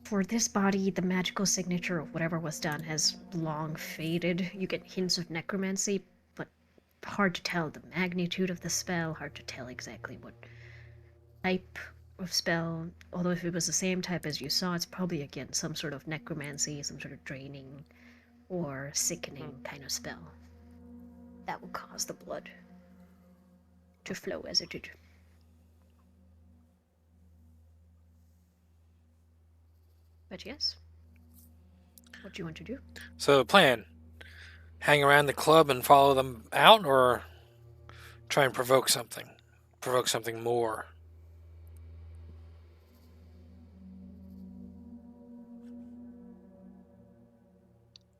for this body, the magical signature of whatever was done has long faded. You get hints of necromancy, but hard to tell the magnitude of the spell, hard to tell exactly what type of spell. Although if it was the same type as you saw, it's probably again some sort of necromancy, some sort of draining or sickening kind of spell that will cause the blood to flow as it did. But yes, what do you want to do? So the plan: hang around the club and follow them out, or try and provoke something more.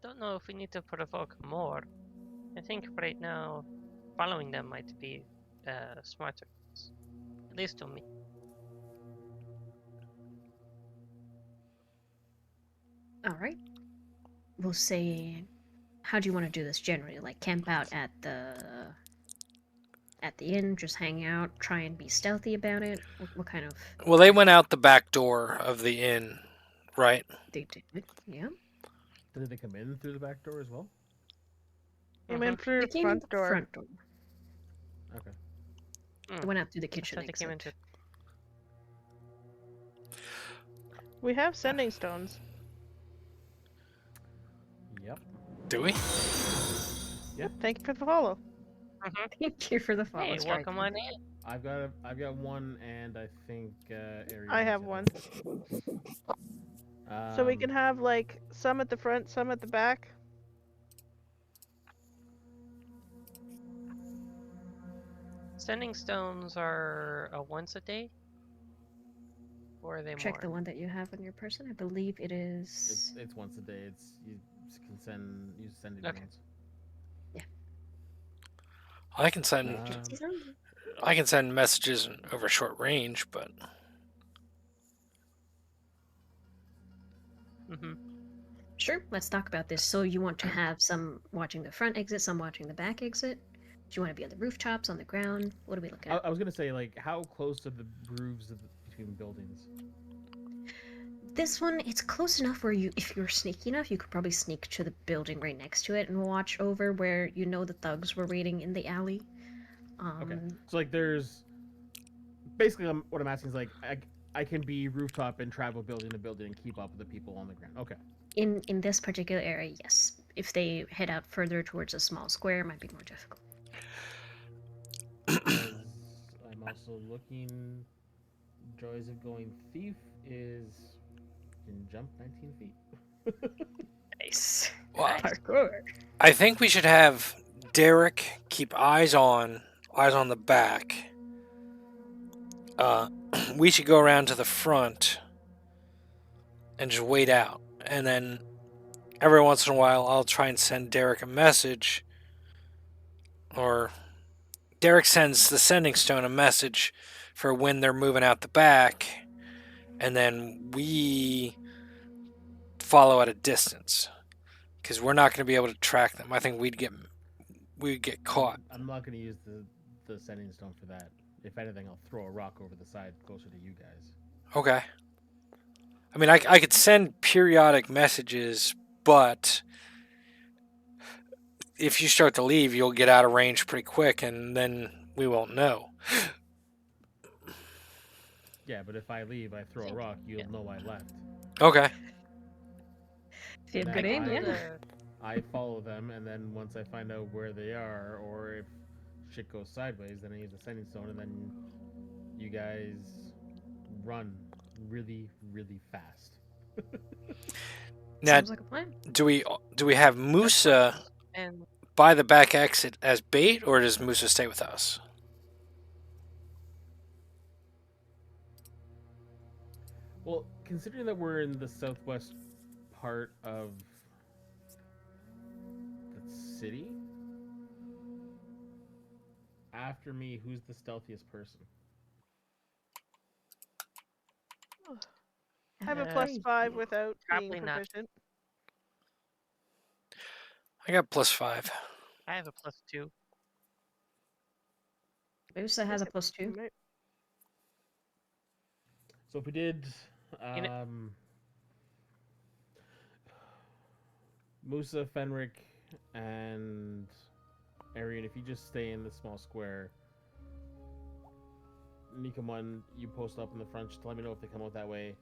Don't know if we need to provoke more. I think right now, following them might be smarter, at least to me. All right. We'll say, how do you want to do this generally? Like camp out at the inn, just hang out, try and be stealthy about it. What kind of? Well, they went out the back door of the inn, right? They did, yeah. Did they come in through the back door as well? Came in through They the came in front the door. front door. Okay. They went out through the kitchen So they came exit. We have sending stones. Yep. Do we? Yep. Thank you for the follow. Thank you for the follow. Hey, welcome on in. I've got one, and I think Ariel I needs have it. one. So we can have like some at the front, some at the back. Sending stones are once a day? Or are they Check more? the one that you have on your person. I believe it is. It's once a day. It's you can use sending Okay. ones. I can send messages over short range, but Sure, let's talk about this. So you want to have some watching the front exit, some watching the back exit? Do you want to be on the rooftops, on the ground? What are we looking at? I was gonna say, like, how close are the roofs between buildings? This one, it's close enough where if you're sneaky enough, you could probably sneak to the building right next to it and watch over where you know the thugs were waiting in the alley. Okay. So like, there's basically what I'm asking is like, I can be rooftop and travel building to building and keep up with the people on the ground. Okay. In this particular area, yes. If they head out further towards a small square, it might be more difficult. Because I'm also looking. Joys of Going Thief is you can jump 19 feet. Nice. Well, Parkour. I think we should have Derek keep eyes on the back. We should go around to the front and just wait out, and then every once in a while I'll try and send Derek a message, or Derek sends the sending stone a message for when they're moving out the back, and then we follow at a distance because we're not going to be able to track them. I think we'd get caught. I'm not going to use the sending stone for that. If anything, I'll throw a rock over the side closer to you guys. Okay. I mean, I could send periodic messages, but if you start to leave, you'll get out of range pretty quick, and then we won't know. Yeah, but if I leave, I throw a rock, you'll know I left. Okay. If you have Then good aim, yeah. I follow them, and then once I find out where they are, or if shit goes sideways, then I use the sending stone, and then you guys run really, really fast. Now, Sounds like a plan. do we have Musa And by the back exit as bait, or does Musa stay with us? Well, considering that we're in the southwest part of the city, after me, who's the stealthiest person? I have a Uh, +5 without being probably not. proficient. I got +5. I have a +2. Musa has a +2. Might- So if we did, You Musa, Fenric, and Arian, if you just stay in the small square, Nikamon, you post up in the front, just let me know if they come out that way.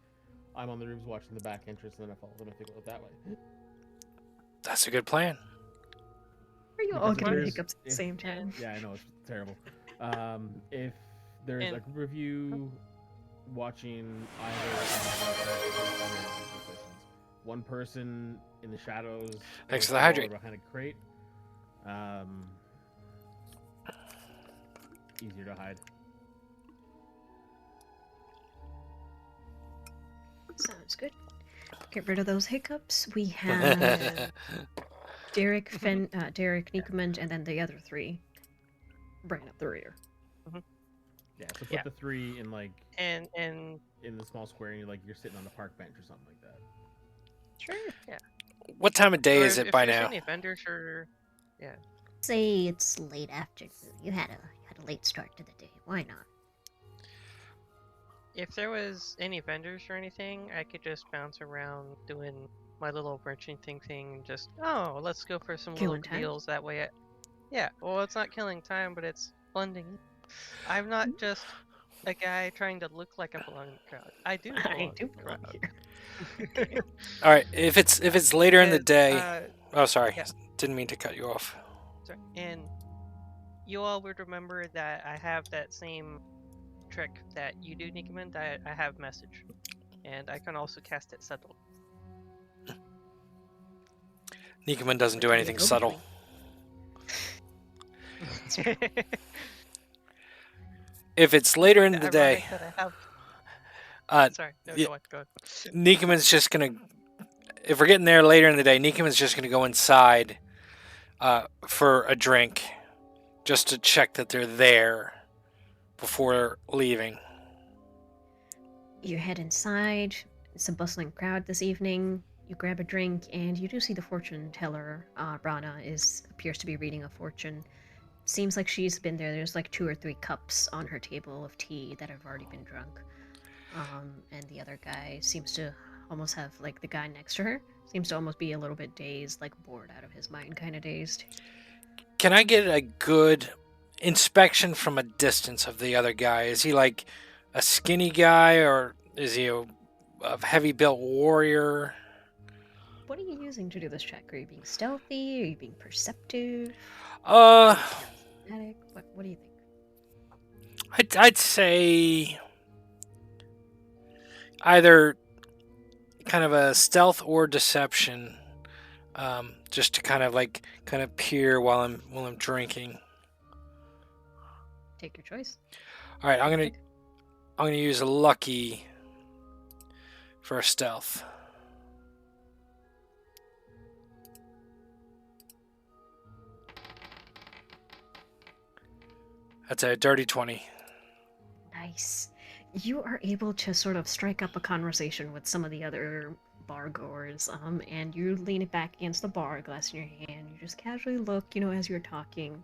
I'm on the roofs watching the back entrance, and then I follow them if they go out that way. That's a good plan. Are you Because all if getting there's- hiccups at the if- same time? Yeah, I know, it's terrible. If there's And- a group of you watching either one person in the shadows, Thanks for or the hydrate. behind a crate, easier to hide. Sounds good. Get rid of those hiccups. We have Derek, Nikomend, and then the other three bring up the rear. Yeah, so put Yeah. the three in like And in the small square, and you're sitting on the park bench or something like that. Sure. What time of day or is if it by there's now? any vendors or Say it's late afternoon. You had a late start to the day. Why not? if there was any vendors or anything, I could just bounce around doing my little merchanting thing and just let's go for some Killing little time? deals that way. Yeah, well, it's not killing time, but it's blending in. I'm not just a guy trying to look like I belong in the crowd. I do. I belong do in the belong crowd. here. All right. If it's later in the Because, day. Oh, sorry. yeah. Didn't mean to cut you off. sorry, and you all would remember that I have that same trick that you do, Nicoman. I have message, and I can also cast it subtle. Nikoman doesn't do Like anything the subtle. If it's later in the day, Ironic that I have. uh, Sorry, no, yeah. go on. Nikoman's just gonna. If we're getting there later in the day, Nikoman's just gonna go inside for a drink, just to check that they're there before leaving. You head inside. It's a bustling crowd this evening. You grab a drink, and you do see the fortune teller. Rana appears to be reading a fortune. Seems like she's been there. There's like 2 or 3 cups on her table of tea that have already been drunk. And the other guy seems to almost have like the guy next to her seems to almost be a little bit dazed, like bored out of his mind, kind of dazed. Can I get a good inspection from a distance of the other guy? Is he like a skinny guy, or is he a heavy built warrior? What are you using to do this check? Are you being stealthy? Are you being perceptive? Uh, Charismatic? What do you think? I'd say either kind of a stealth or deception, just to kind of peer while I'm drinking. Take your choice. All right, I'm gonna use a lucky for a stealth. That's a dirty 20. Nice. You are able to sort of strike up a conversation with some of the other bar goers, and you lean it back against the bar, glass in your hand. You just casually look, as you're talking.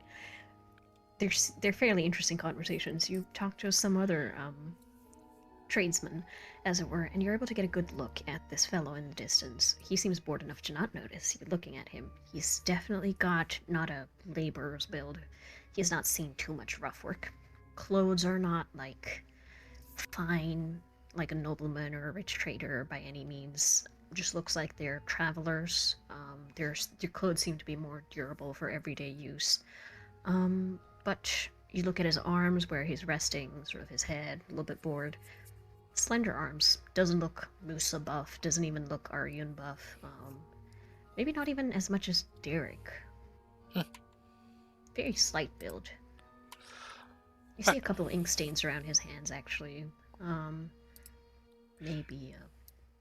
They're fairly interesting conversations. You talk to some other tradesman, as it were, and you're able to get a good look at this fellow in the distance. He seems bored enough to not notice you looking at him. He's definitely got not a laborer's build. He's not seen too much rough work. Clothes are not like fine, like a nobleman or a rich trader by any means. Just looks like they're travelers. Their clothes seem to be more durable for everyday use. But you look at his arms where he's resting, sort of his head, a little bit bored. Slender arms. Doesn't look Musa buff. Doesn't even look Aryun buff. Maybe not even as much as Derek. Very slight build. You see a couple ink stains around his hands, actually. Maybe a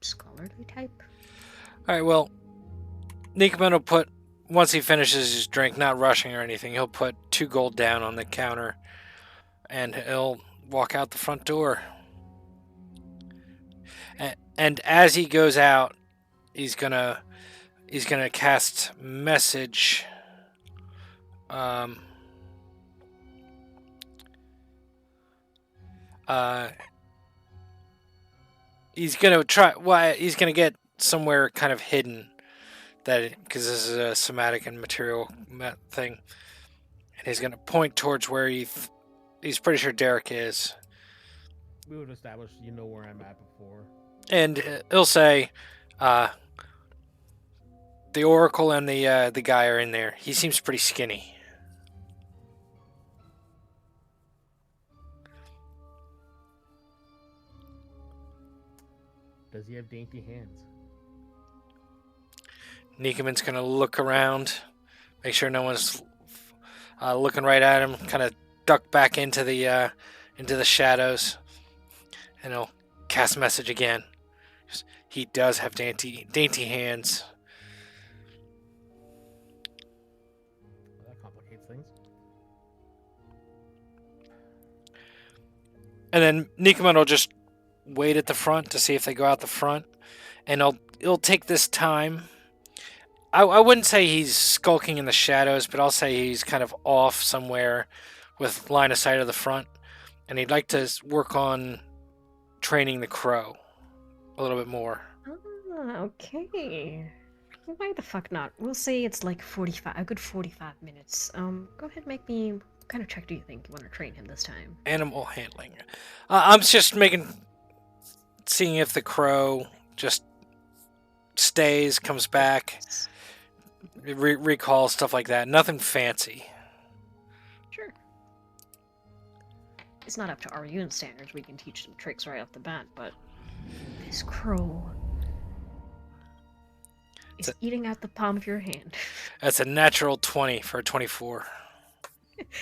scholarly type? All right, well, Nikoman will put, once he finishes his drink, not rushing or anything, he'll put 2 gold down on the counter, and he'll walk out the front door. And as he goes out, he's gonna cast message. He's gonna try. Well, he's gonna get somewhere kind of hidden, because this is a somatic and material thing, and he's gonna point towards where he's pretty sure Derek is. We would establish you know where I'm at before. And he'll say, the Oracle and the guy are in there. He seems pretty skinny. Does he have dainty hands? Nikoman's gonna look around, make sure no one's looking right at him. Kind of duck back into the shadows, and he'll cast message again. He does have dainty hands. Well, that complicates things. And then Nikoman will just wait at the front to see if they go out the front, and he'll take this time. I wouldn't say he's skulking in the shadows, but I'll say he's kind of off somewhere with line of sight of the front, and he'd like to work on training the crow a little bit more. Okay. Why the fuck not? We'll say it's like a good 45 minutes. Go ahead and make me... What kind of check do you think you want to train him this time? Animal handling. I'm just seeing if the crow just stays, comes back, recalls, stuff like that. Nothing fancy. Sure. It's not up to our unit standards. We can teach them tricks right off the bat, but this crow is eating out the palm of your hand. That's a natural 20 for a 24.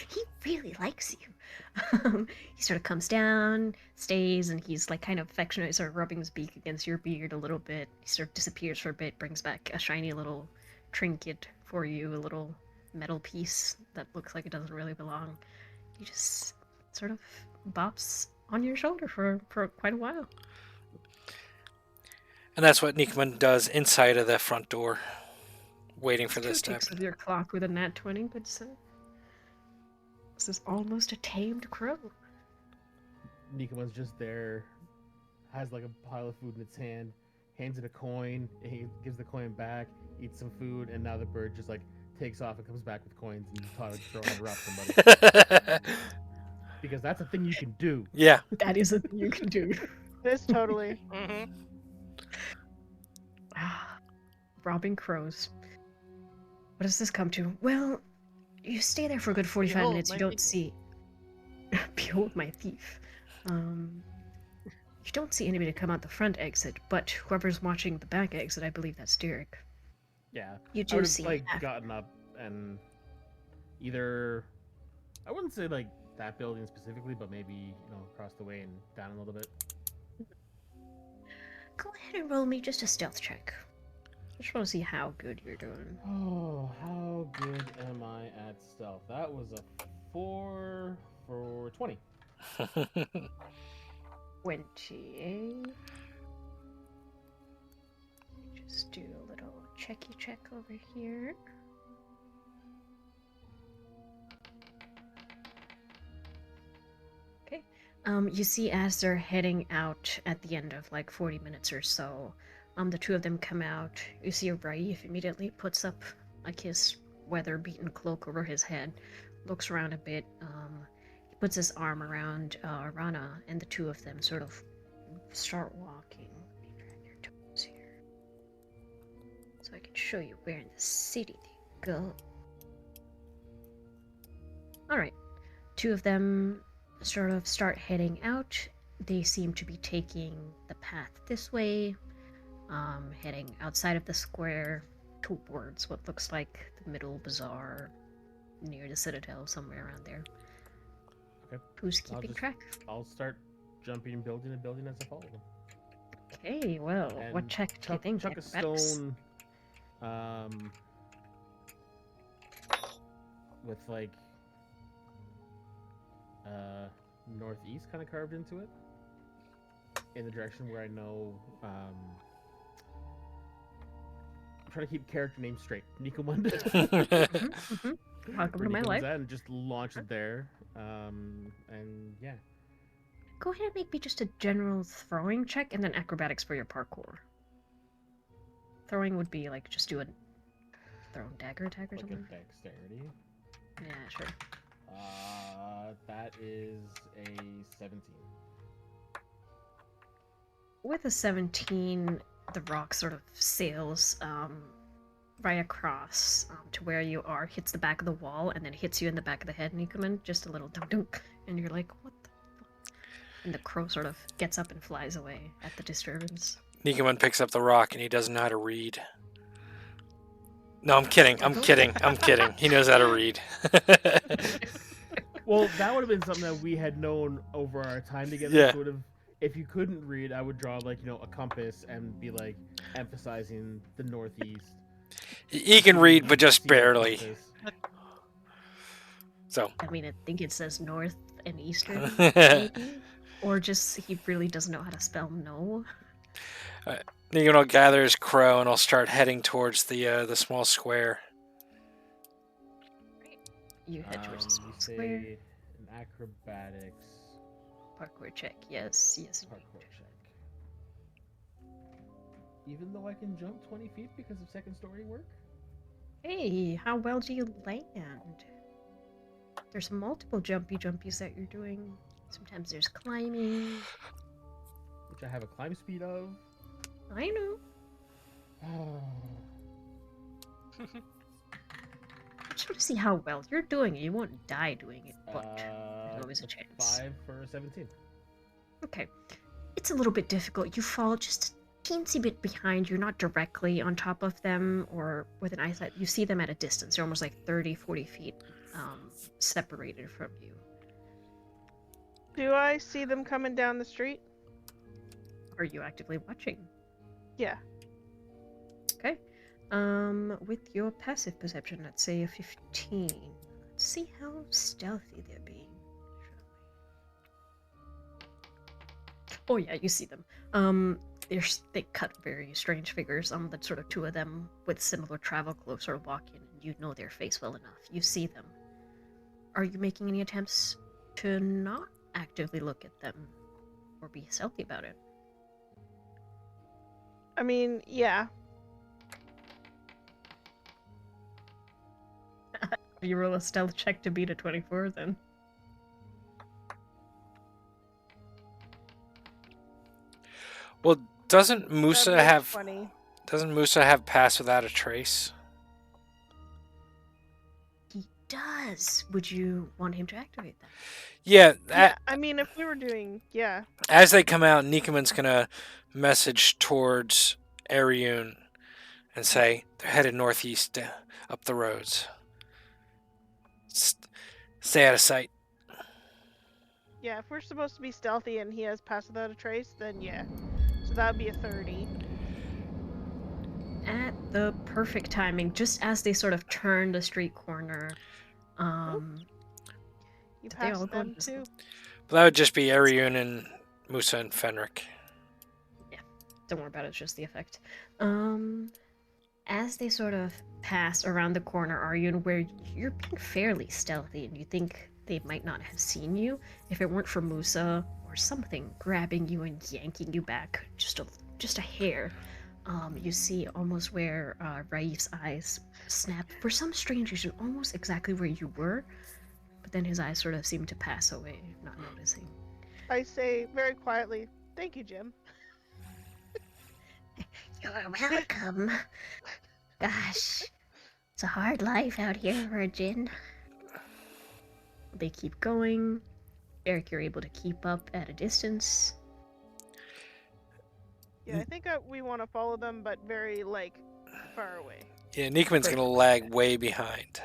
He really likes you. He sort of comes down, stays, and he's like kind of affectionate, sort of rubbing his beak against your beard a little bit. He sort of disappears for a bit, brings back a shiny little trinket for you, a little metal piece that looks like it doesn't really belong. He just sort of bops on your shoulder for quite a while. And that's what Nikoman does inside of the front door, waiting for this to Ticks happen. of your clock with a nat 20, good sir. This is almost a tamed crow. Nikoman's just there, has like a pile of food in its hand, hands it a coin. He gives the coin back, eats some food, and now the bird just like takes off and comes back with coins and trying to rob somebody. Because that's a thing you can do. Yeah. That is a thing you can do. This totally. Mm-hmm. Robbing crows. What does this come to? Well, you stay there for a good 45 Behold minutes. You my don't thief. see. Behold my thief. You don't see anybody come out the front exit, but whoever's watching the back exit, I believe that's Derek. Yeah. You I do would have see. like gotten up and either I wouldn't say like that building specifically, but maybe across the way and down a little bit. Go ahead and roll me just a stealth check. I just want to see how good you're doing. Oh, how good am I at stealth? That was a 4 for 20. 28. Just do a little checky check over here. Okay. You see as they're heading out at the end of like 40 minutes or so, the two of them come out. You see Raif immediately puts up like his weather-beaten cloak over his head, looks around a bit. He puts his arm around Rana, and the two of them sort of start walking. Let me drag your toes here, so I can show you where in the city they go. Alright, two of them sort of start heading out. They seem to be taking the path this way, heading outside of the square towards what looks like the middle bazaar near the Citadel, somewhere around there. Okay. Who's keeping track? I'll start jumping building to building as I follow them. Okay, well, And what check do you think? Chuck a Acrobatics? stone with like northeast kind of carved into it in the direction where I know I'm trying to keep character names straight. Nikomund. Welcome to my life. And just launch it there. And yeah. Go ahead and make me just a general throwing check and then acrobatics for your parkour. Throwing would be like just do a thrown dagger attack or Like something. a dexterity. Yeah, sure. That is a 17. With a 17, the rock sort of sails right across to where you are, hits the back of the wall, and then hits you in the back of the head, Nikuman. Just a little dunk, and you're like, what the fuck? And the crow sort of gets up and flies away at the disturbance. Nikomund picks up the rock and he doesn't know how to read. No, I'm kidding. I'm kidding. I'm kidding. He knows how to read. Well, that would have been something that we had known over our time together. Yeah. Sort of, if you couldn't read, I would draw like a compass and be like emphasizing the northeast. He can read, but just See the barely. compass. So. I mean, I think it says north and eastern, maybe? Or just he really doesn't know how to spell no. Nikomund will gather his crow and I'll start heading towards the small square. You head towards the small You square. say an acrobatics Parkour check, yes, yes. parkour check. Even though I can jump 20 feet because of second story work? Hey, how well do you land? There's multiple jumpies that you're doing. Sometimes there's climbing. Which I have a climb speed of. I know. I just want to see how well you're doing it. You won't die doing it, but there's always a chance. 5 for 17. Okay. It's a little bit difficult. You fall just a teensy bit behind. You're not directly on top of them or with an eyesight. You see them at a distance. They're almost like 30, 40 feet separated from you. Do I see them coming down the street? Are you actively watching? Yeah. Okay. With your passive perception, let's say a 15. Let's see how stealthy they're being. Oh yeah, you see them. They cut very strange figures. The sort of two of them with similar travel clothes sort of walk in, and you know their face well enough. You see them. Are you making any attempts to not actively look at them or be stealthy about it? I mean, yeah. If you roll a stealth check to beat a 24, then Well, doesn't That'd Musa be a have 20. pass without a trace? He does. would you want him to activate that? Yeah. Yeah, I mean, if we were doing, yeah. As they come out, Nikuman's gonna message towards Ariun and say they're headed northeast up the roads. Stay out of sight. Yeah, if we're supposed to be stealthy and he has pass without a trace, then yeah. So that would be a 30. At the perfect timing, just as they sort of turn the street corner, You did they all passed go them into too. But that would just be Ariun and Musa and Fenric. Don't worry about it, it's just the effect. As they sort of pass around the corner, are you where you're being fairly stealthy and you think they might not have seen you if it weren't for Musa or something grabbing you and yanking you back just a hair. You see almost where Raif's eyes snap. For some strange reason, almost exactly where you were, but then his eyes sort of seem to pass away, not noticing. I say very quietly, thank you, Jim. You're welcome. Gosh, it's a hard life out here for a djinn. They keep going. Eric, you're able to keep up at a distance. Yeah, I think we want to follow them, but very, like, far away. Yeah, Nikuman's gonna lag way behind.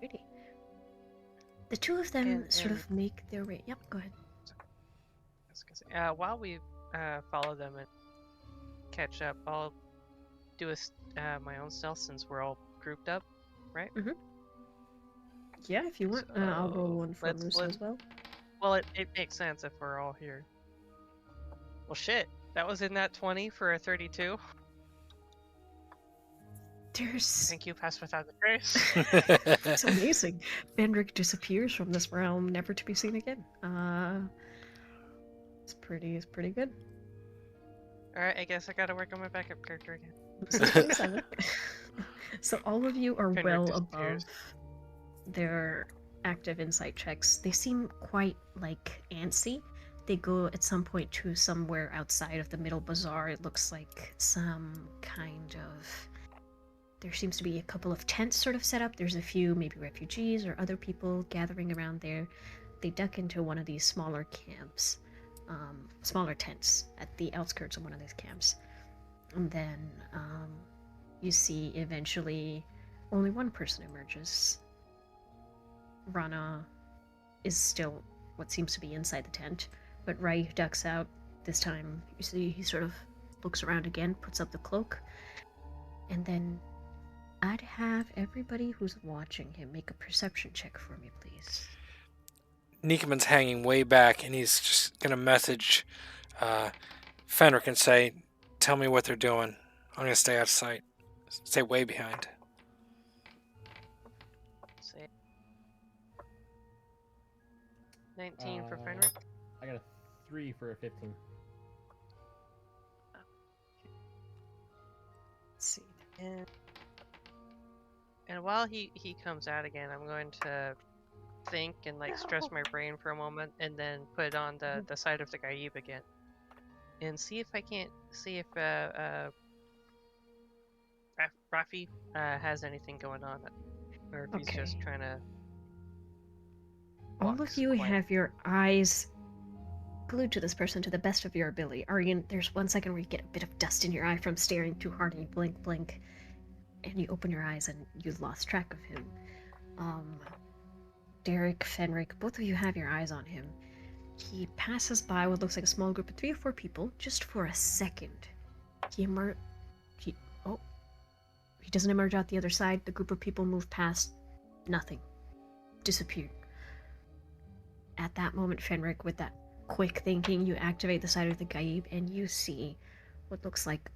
Pretty. The two of them And- sort and- of make their way. Yep, go ahead. I was gonna say, while we follow them and catch up, I'll do my own stealth since we're all grouped up, right? Yeah, if you want, I'll roll one for let's- Musa let's- as well. Well, it makes sense if we're all here. Well, shit. That was in that 20 for a 32. There's... Thank you, pass without the trace. It's amazing. Fenric disappears from this realm, never to be seen again. It's pretty good. Alright, I guess I gotta work on my backup character again. This is 27. So all of you are Fenric well above disappears. their active insight checks. They seem quite, like, antsy. They go at some point to somewhere outside of the middle bazaar. It looks like some kind of... There seems to be a couple of tents sort of set up. There's a few, maybe refugees or other people gathering around there. They duck into one of these smaller camps, smaller tents at the outskirts of one of these camps. And then you see eventually only one person emerges. Rana is still what seems to be inside the tent, but Rai ducks out. This time, you see he sort of looks around again, puts up the cloak, and then I'd have everybody who's watching him make a perception check for me, please. Nikuman's hanging way back, and he's just gonna message Fenric and say, "Tell me what they're doing. I'm gonna stay out of sight. Stay way behind." See. 19 for Fenric. I got a 3 for a 15. Let's see. And while he comes out again, I'm going to think and like stress my brain for a moment, and then put on the side of the Gaib again, and see if I can't see if Rafi has anything going on, or if he's just Okay. trying to. All walk of you quiet. have your eyes glued to this person to the best of your ability. Aryan, there's 1 second where you get a bit of dust in your eye from staring too hard and you blink, and you open your eyes and you lost track of him. Derek, Fenric, both of you have your eyes on him. He passes by what looks like a small group of 3 or 4 people just for a second. He doesn't emerge out the other side. The group of people move past. Nothing. Disappeared. At that moment, Fenric, with that quick thinking, you activate the side of the Gaib and you see what looks like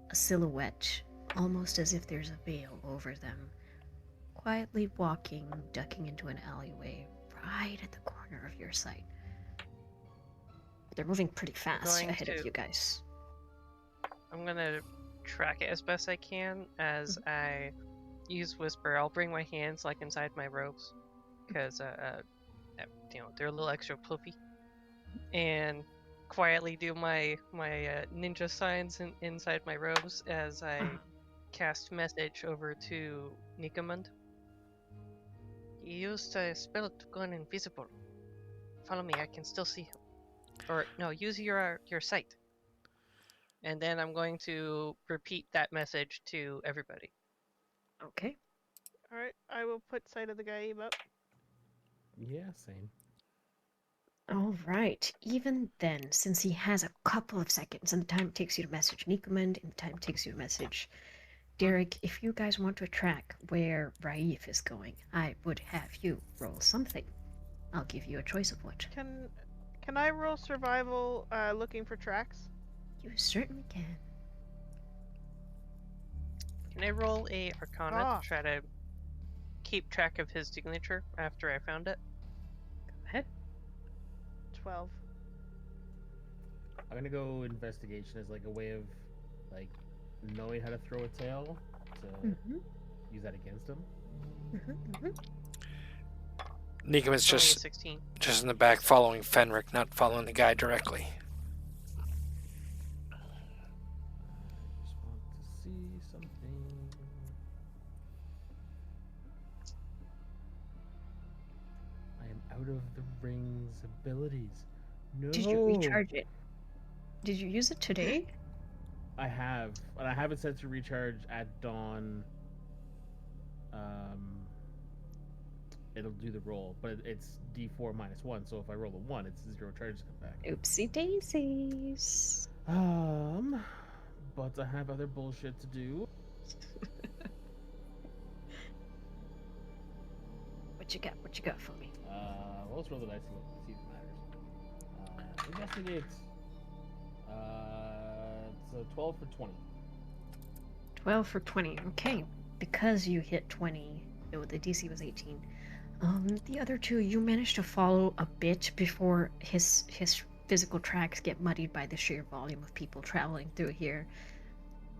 a silhouette, almost as if there's a veil over them, quietly walking, ducking into an alleyway right at the corner of your sight. They're moving pretty fast Going ahead to- of you guys. I'm gonna track it as best I can as I use Whisper. I'll bring my hands like inside my robes, because they're a little extra fluffy, and quietly do my ninja signs inside my robes as I cast message over to Nikamund. He used a spell to go invisible. Follow me, I can still see him. Or no, use your sight. And then I'm going to repeat that message to everybody. Okay. Alright, I will put sight of the Gaib up. Yeah, same. All right. Even then, since he has a couple of seconds, and the time it takes you to message Nikomand, and the time it takes you to message Derek, if you guys want to track where Raif is going, I would have you roll something. I'll give you a choice of what. Can I roll survival looking for tracks? You certainly can. Can I roll a Arcana Ah. to try to keep track of his signature after I found it? Go ahead. 12. I'm gonna go investigation as like a way of like knowing how to throw a tail to use that against him. Nikam's Only a just 16. in the back following Fenric, not following the guy directly. Just want to see something. I am out of the ring's abilities. No. Did you recharge it? Did you use it today? I have, and I have it set to recharge at dawn. It'll do the roll, but it's D4 -1. So if I roll a 1, it's 0 charges come back. Oopsie daisies. But I have other bullshit to do. What you got? What you got for me? Well, let's roll the dice. See if it matters. Investigate. It's a 12 for 20. 12 for 20. Okay. Because you hit 20, the DC was 18. The other two, you managed to follow a bit before his physical tracks get muddied by the sheer volume of people traveling through here.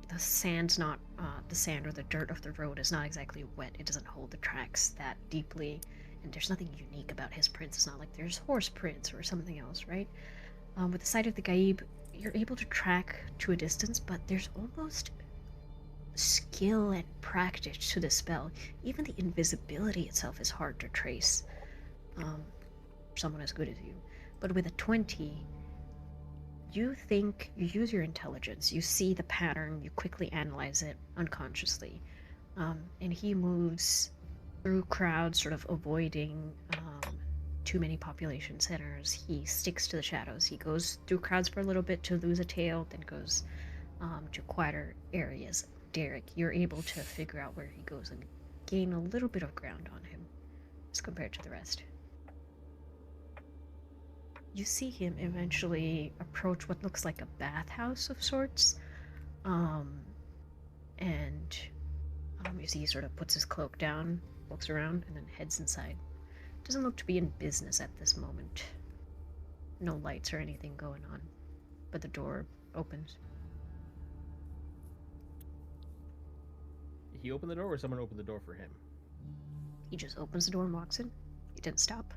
The sand's not, the sand or the dirt of the road is not exactly wet. It doesn't hold the tracks that deeply, and there's nothing unique about his prints. It's not like there's horse prints or something else, right? With the sight of the Gaib, you're able to track to a distance, but there's almost skill and practice to the spell. Even the invisibility itself is hard to trace. Someone as good as you. But with a 20, you think, you use your intelligence, you see the pattern, you quickly analyze it unconsciously. And he moves through crowds, sort of avoiding too many population centers. He sticks to the shadows. He goes through crowds for a little bit to lose a tail, then goes to quieter areas. Derek, you're able to figure out where he goes and gain a little bit of ground on him as compared to the rest. You see him eventually approach what looks like a bathhouse of sorts, and you see he sort of puts his cloak down, looks around, and then heads inside. Doesn't look to be in business at this moment. No lights or anything going on, but the door opens. He opened the door, or someone opened the door for him? He just opens the door and walks in. He didn't stop.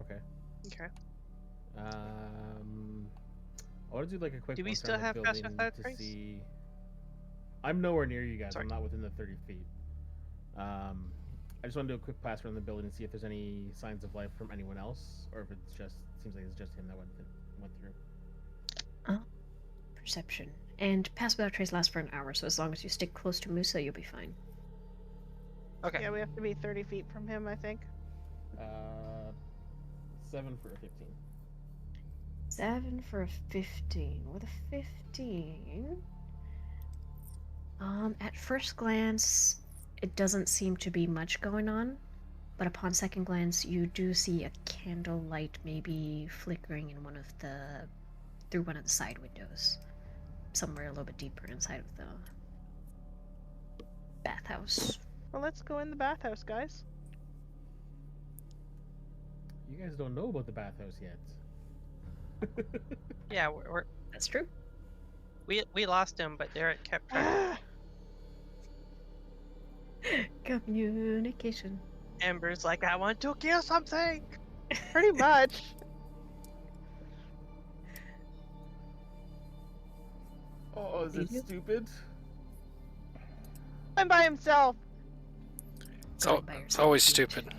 Okay. Okay. I want to do like a quick. Do we look still around the have Pass building Without to Trace? see. I'm nowhere near you guys. Sorry. I'm not within the 30 feet. I just want to do a quick pass around the building and see if there's any signs of life from anyone else, or if it's just seems like it's just him that went through. Perception. And Pass Without Trace lasts for an hour, so as long as you stick close to Musa, you'll be fine. Okay. Yeah, we have to be 30 feet from him, I think. 7 for a 15. 7 for a 15. With a 15... at first glance, it doesn't seem to be much going on, but upon second glance, you do see a candlelight maybe flickering in through one of the side windows, somewhere a little bit deeper inside of the bathhouse. Well, let's go in the bathhouse, guys. You guys don't know about the bathhouse yet. Yeah, we're That's true. We lost him, but Derek kept track. Communication. Amber's like, I want to kill something. Pretty much. Oh, is it Idiot. stupid? I'm by himself. Oh, By it's yourself, always dude. stupid.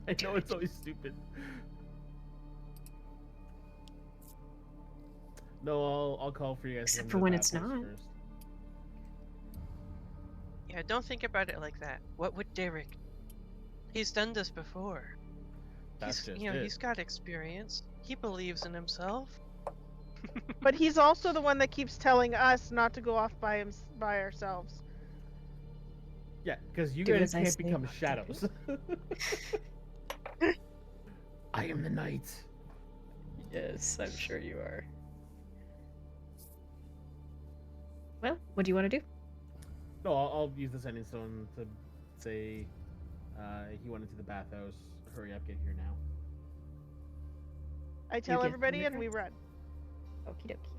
I know it's always stupid. No, I'll call for you guys. Except to for come to when the it's bathhouse not. first. Yeah, don't think about it like that. What would Derek? He's done this before. That's He's, just you know, it. he's got experience. He believes in himself. But he's also the one that keeps telling us not to go off by ourselves. Yeah, because you Do guys as I can't say, become not do. shadows. I am the knight. Yes, I'm sure you are. Well, what do you want to do? No, I'll use the sending stone to say he went into the bathhouse. Hurry up, get here now. I tell get everybody under and we run. Okie dokie.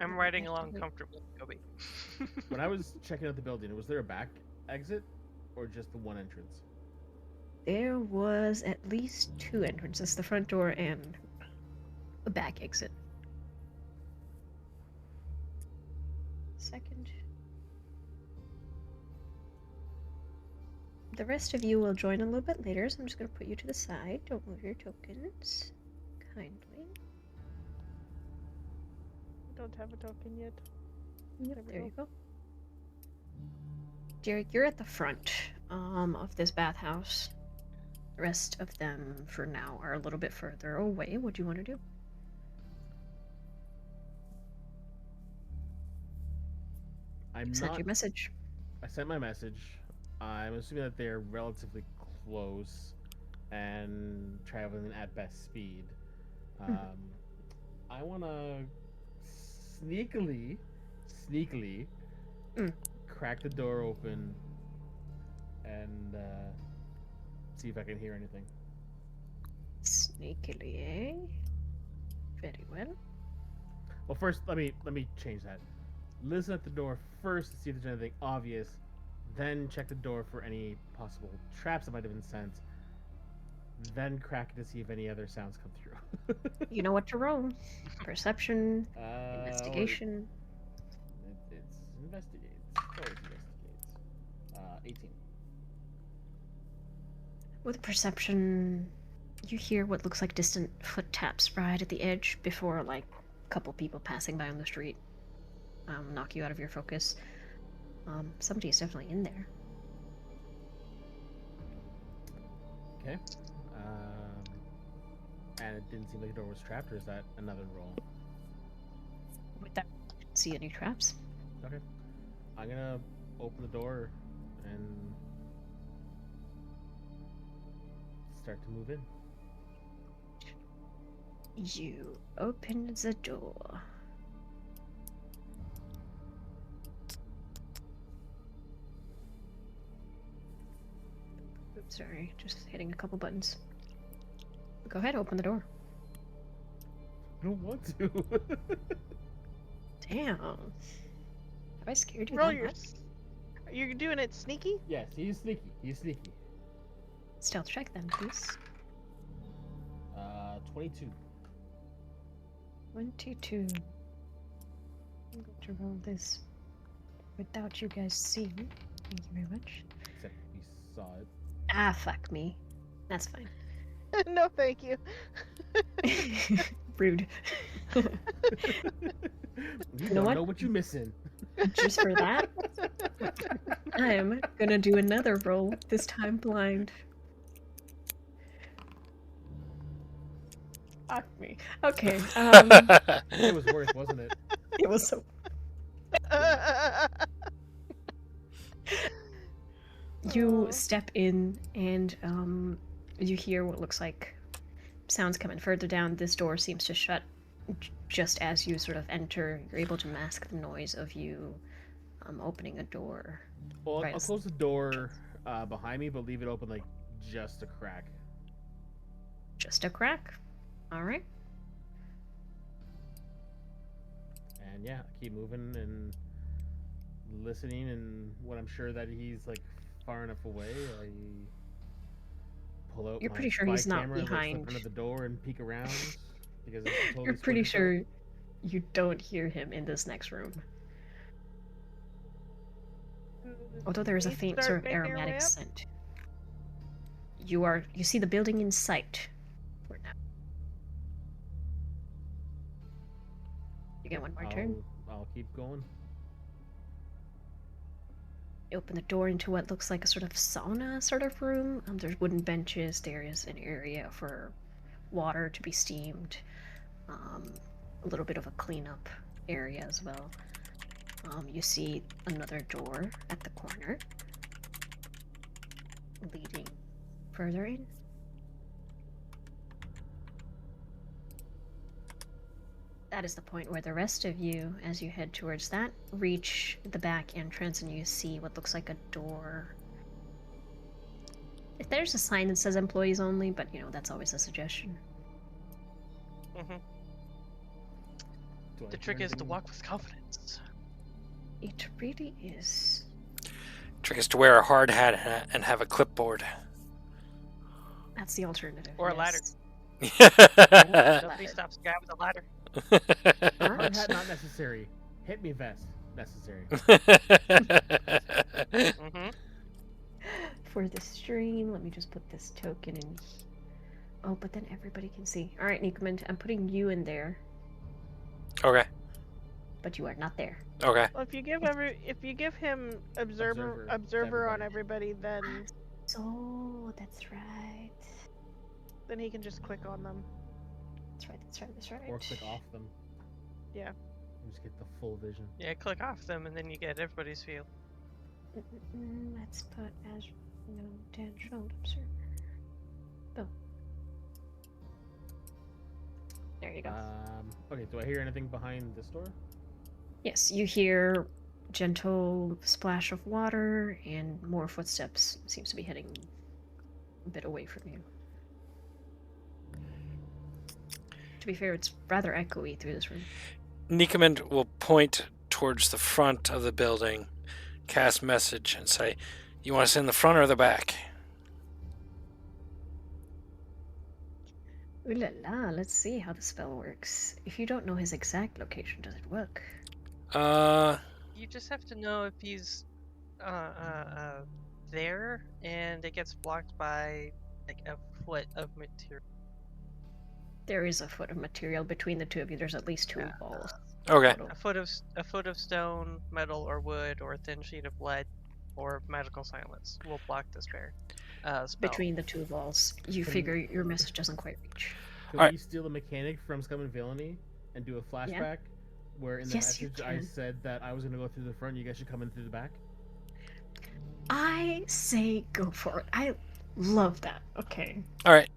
I'm riding along comfortably, Kobe. When I was checking out the building, was there a back exit or just the one entrance? There was at least 2 entrances, the front door and a back exit. Second. The rest of you will join a little bit later, so I'm just going to put you to the side. Don't move your tokens. Kindly. Don't have a token yet. Yep, we there go. you go. Derek, you're at the front of this bathhouse. The rest of them, for now, are a little bit further away. What do you want to do? I'm Send not. your message. I sent my message. I'm assuming that they're relatively close and traveling at best speed. I want to sneakily Mm. crack the door open and see if I can hear anything. Sneakily, eh? Very well. Well, first let me change that. Listen at the door first to see if there's anything obvious, then check the door for any possible traps that might have been sent, then crack it to see if any other sounds come through. You know what to roll. Perception, Or investigation. it's investigates. Always investigates. 18. With perception, you hear what looks like distant foot taps right at the edge before, like, a couple people passing by on the street knock you out of your focus. Somebody is definitely in there. Okay. And it didn't seem like the door was trapped, or is that another roll? With that, see any traps? Okay. I'm gonna open the door and start to move in. You open the door. Oops, sorry, just hitting a couple buttons. Go ahead, open the door. I don't want to. Damn. Have I scared you Roll that your. much? You're doing it sneaky? Yes, he's sneaky. He's sneaky. Stealth check then, please. 22. 22. I'm going to roll this without you guys seeing. Thank you very much. Except we saw it. Ah, fuck me. That's fine. No, thank you. Rude. You know don't what? know what you're missing. Just for that, I'm gonna do another roll, this time blind. Fuck me. Okay, It was worth, wasn't it? it was so... You step in and you hear what looks like sounds coming further down. This door seems to shut just as you sort of enter. You're able to mask the noise of you opening a door. Well, Right. I'll close the door behind me, but leave it open like just a crack. Just a crack. All right. And yeah, keep moving and listening. And when I'm sure that he's like far enough away, I pull out You're my pretty sure spy he's not camera and like slip behind. under the door and peek around because I can totally You're pretty squint into it. sure you don't hear him in this next room. Although there is a We faint start sort of making our way aromatic up? scent. You see the building in sight. For now. You get one more turn. I'll keep going. You open the door into what looks like a sort of sauna sort of room. There's wooden benches. There is an area for water to be steamed. A little bit of a cleanup area as well. You see another door at the corner, leading further in. That is the point where the rest of you, as you head towards that, reach the back entrance and you see what looks like a door. If there's a sign that says employees only, but that's always a suggestion. Hmm. Do I The hear trick is to anything? walk with confidence. It really is. Trick is to wear a hard hat and have a clipboard. That's the alternative. Or a ladder. Mm-hmm. Nobody stops a guy with a ladder. Hard hat not necessary. Hit me vest necessary. Hmm. For the stream, let me just put this token in. Oh, but then everybody can see. All right, Nikuman, I'm putting you in there, Okay. but you are not there. Okay. Well, if you give him observer Observer on to everybody, then So that's right. he can just click on them. That's right. Or click off them. Yeah. And just get the full vision. Yeah, click off them and then you get everybody's view. Let's put as no potential observer. Boom. There you go. Okay, do I hear anything behind this door? Yes, you hear gentle splash of water and more footsteps. Seems to be heading a bit away from you. To be fair, it's rather echoey through this room. Nikoman will point towards the front of the building, cast message, and say, "You want us in the front or the back?" Ooh la la, let's see how the spell works. If you don't know his exact location, does it work? You just have to know if he's there and it gets blocked by like a foot of material. There is a foot of material between the two of you. There's at least two Yeah. walls. Okay. total. A foot of stone, metal, or wood, or a thin sheet of lead, or magical silence will block the spell. Between the two walls. You Can- figure your message doesn't quite reach. Could Alright. we steal a mechanic from Scum and Villainy and do a flashback where in the Yes, you message I can. said that I was going to go through the front, you guys should come in through the back? I say go for it. I love that. Okay. All right.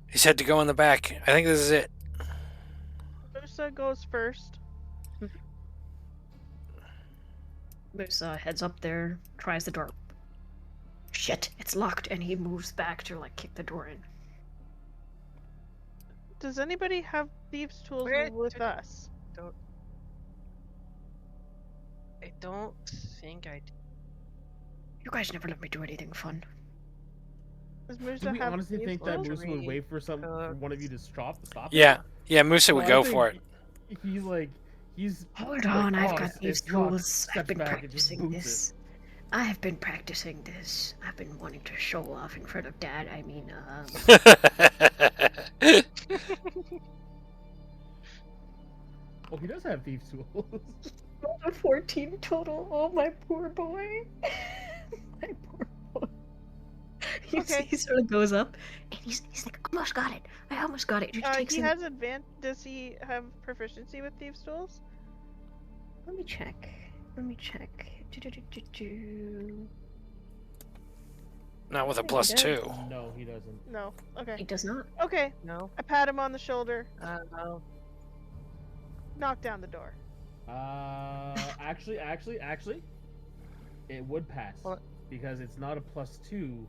He said to go in the back. I think this is it. Musa goes first. Musa heads up there, tries the door. Shit, it's locked, and he moves back to kick the door in. Does anybody have thieves' tools Wait, with us? I don't think I do. You guys never let me do anything fun. Does Do Musa we have honestly thieves' think that tools? Musa would Three, wait for one of you to stop it? Yeah. Yeah, Musa would Well, I go for it. think he's Hold like, on, I've "Oh, got it's these locked," tools. steps I've been back and just practicing boots this. I have been practicing this. I've been wanting to show off in front of Dad. I mean, Oh, he does have thieves' tools. 14 total. Oh, my poor boy. My poor boy. Okay. He sort of goes up, and he's like, almost got it. I almost got it. It takes He him... has Does he have proficiency with thieves' tools? Let me check. Do-do-do-do-do. Not with a He plus does. 2. No, he doesn't. No. Okay. He does not. Okay. No. I pat him on the shoulder. No. Knock down the door. Actually, it would pass What? because it's not a +2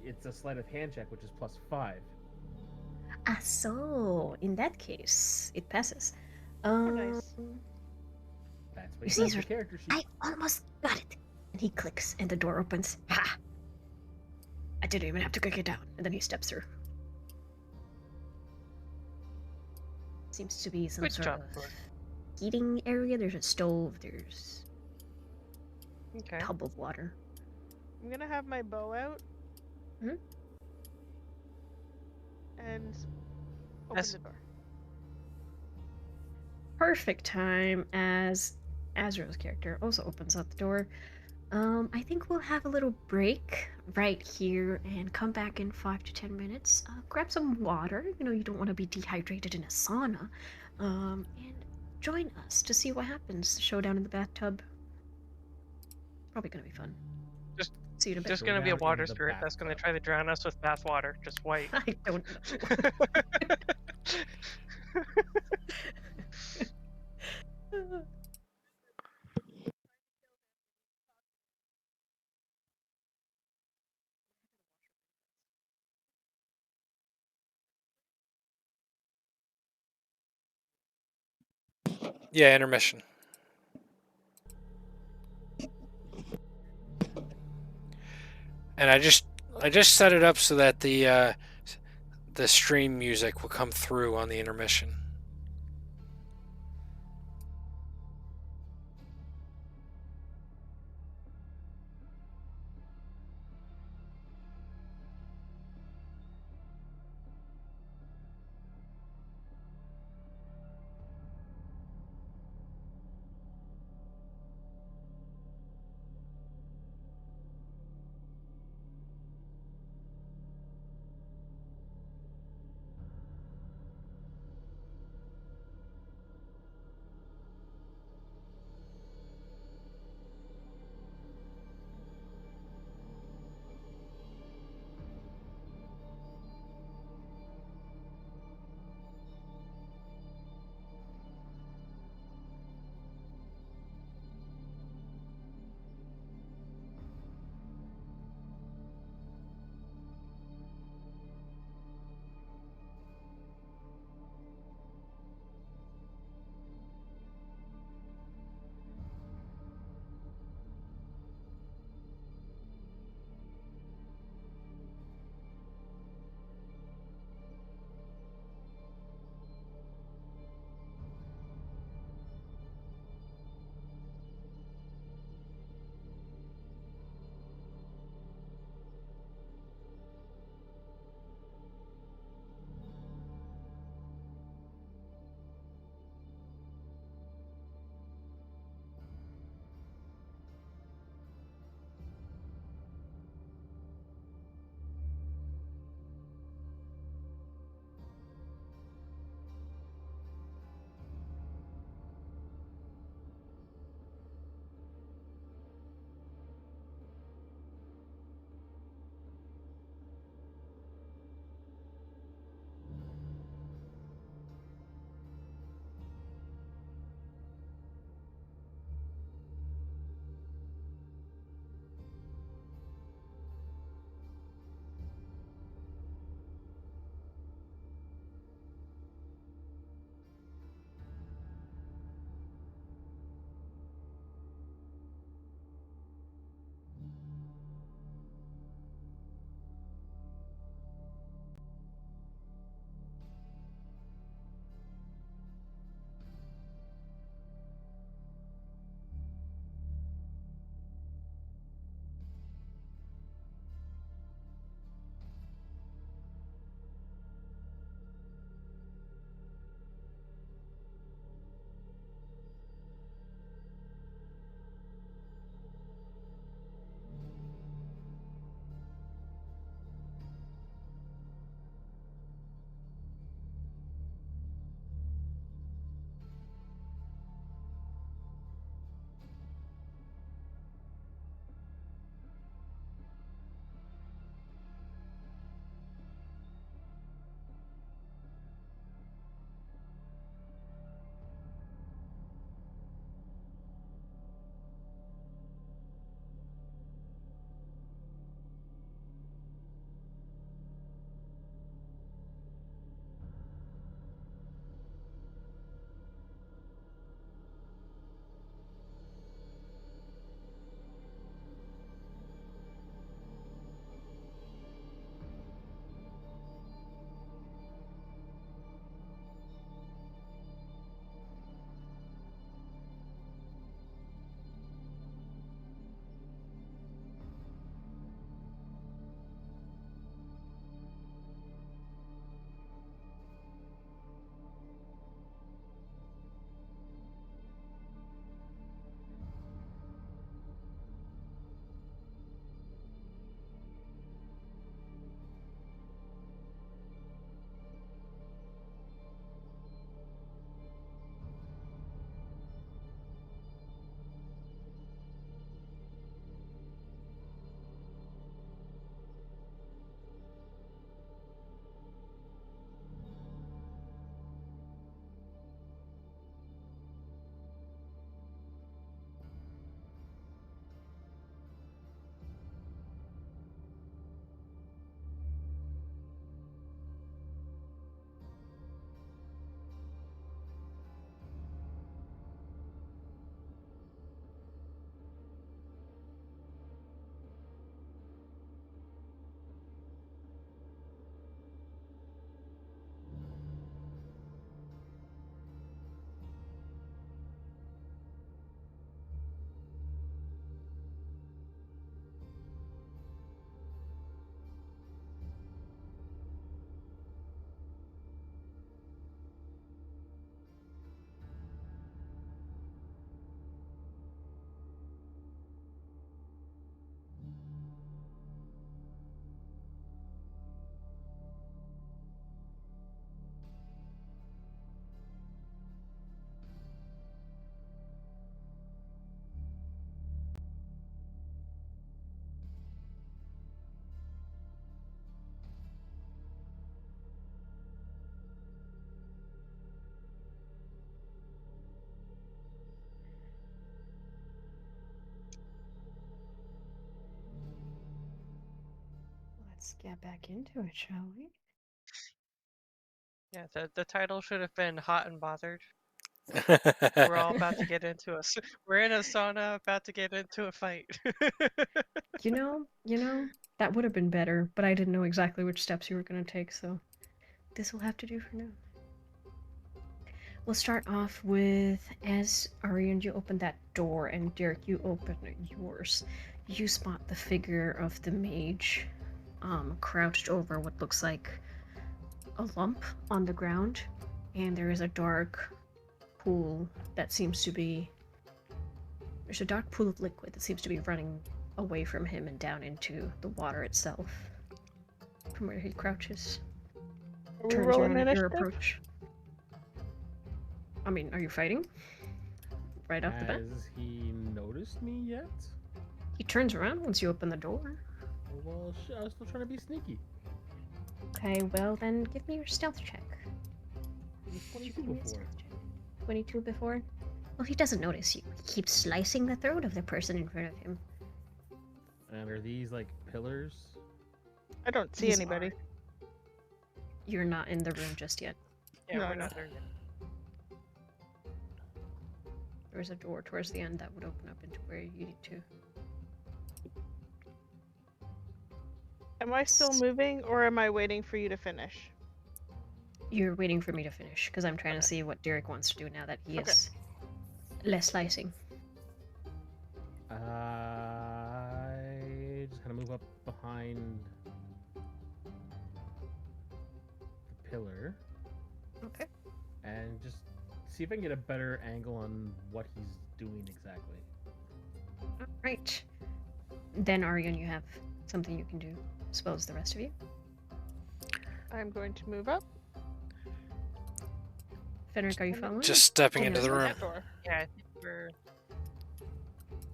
it's a sleight of hand check, which is +5. Ah, so in that case, it passes. Oh, nice. That's what You you see, said, sir, the character sheet. I almost got it. And he clicks, and the door opens. Ha! I didn't even have to kick it down. And then he steps through. Seems to be some Good sort job, of Thor. heating area. There's a stove. There's Okay. a tub of water. I'm gonna have my bow out. Mhm. And open Yes. the door. Perfect time as Azrael's character also opens up the door. I think we'll have a little break right here and come back in 5 to 10 minutes. Grab some water. You don't want to be dehydrated in a sauna. And join us to see what happens. The showdown in the bathtub. Probably gonna be fun. Just- see you in a bit. Just gonna be a Showdown in water the spirit that's gonna bathtub. try to drown us with bath water. Just wait. I don't know. Yeah, intermission. And I just set it up so that the stream music will come through on the intermission. Let's get back into it, shall we? Yeah, the title should have been Hot and Bothered. We're all about to get into we're in a sauna about to get into a fight. You know, that would have been better, but I didn't know exactly which steps you were going to take, so this will have to do for now. We'll start off with, as Arian, you open that door, and Derek, you open yours. You spot the figure of the mage, crouched over what looks like a lump on the ground, and there is a dark pool that seems to be... There's a dark pool of liquid that seems to be running away from him and down into the water itself, from where he crouches. Are we Turns rolling around at your initiative? approach. I mean, are you fighting? Right off the bat? Has he noticed me yet? He turns around once you open the door. Well, I was still trying to be sneaky. Okay, well then give me your stealth check. It was 22 Give me a before. stealth check. 22 before? Well, he doesn't notice you. He keeps slicing the throat of the person in front of him. And are these like pillars? I don't see These anybody. You're not in the room just yet. Yeah, No, we're no. not there yet. There's a door towards the end that would open up into where you need to. Am I still moving, or am I waiting for you to finish? You're waiting for me to finish, because I'm trying to Okay. see what Derek wants to do now that he Okay. is less slicing. I just kind of move up behind the pillar Okay. and just see if I can get a better angle on what he's doing exactly. Alright. Then, Arian, you have something you can do. Suppose the rest of you. I'm going to move up. Fenric, are you following? Just stepping Oh, into the Open room. that door. Yeah, I think we're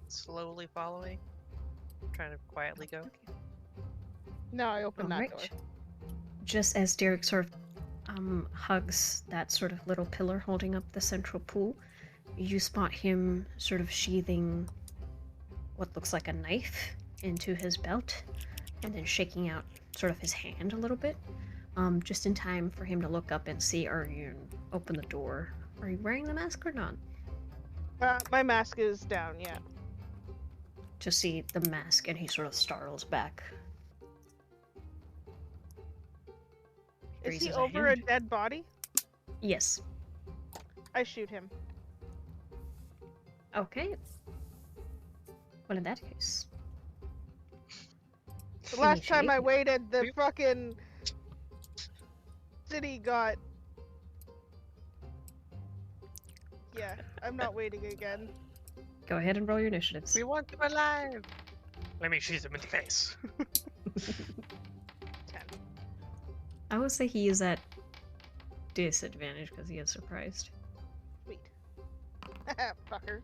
slowly following. Trying to quietly go. Okay. No, I opened that door. Alright. Just as Derek sort of hugs that sort of little pillar holding up the central pool, you spot him sort of sheathing what looks like a knife into his belt and then shaking out sort of his hand a little bit, just in time for him to look up and see Arian open the door. Are you wearing the mask or not? My mask is down, yeah. To see the mask, and he sort of startles back. Is he Raises a over a hand. dead body? Yes. I shoot him. Okay. Well, in that case, The last time I Initiate. waited, the fucking city got... Yeah, I'm not waiting again. go ahead and roll your initiatives. We want them alive! Let me shoot him in the face. 10. I would say he is at disadvantage because he is surprised. Sweet. Fucker.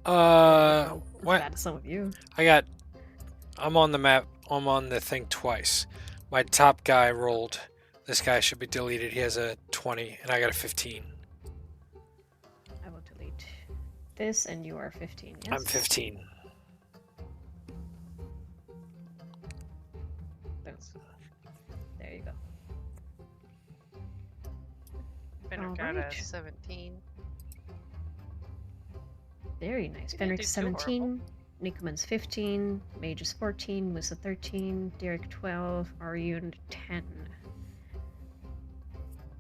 As What? bad as some of you. I'm on the map. I'm on the thing twice. My top guy rolled. This guy should be deleted. He has a 20, and I got a 15. I will delete this, and you are 15, yes? I'm 15. That's... There you go. Fenrir got a Alright. 17. Very nice. You didn't Fenric's do too 17, Nikoman's 15, Mage is 14, Wissa 13, Derek 12, Ariun 10.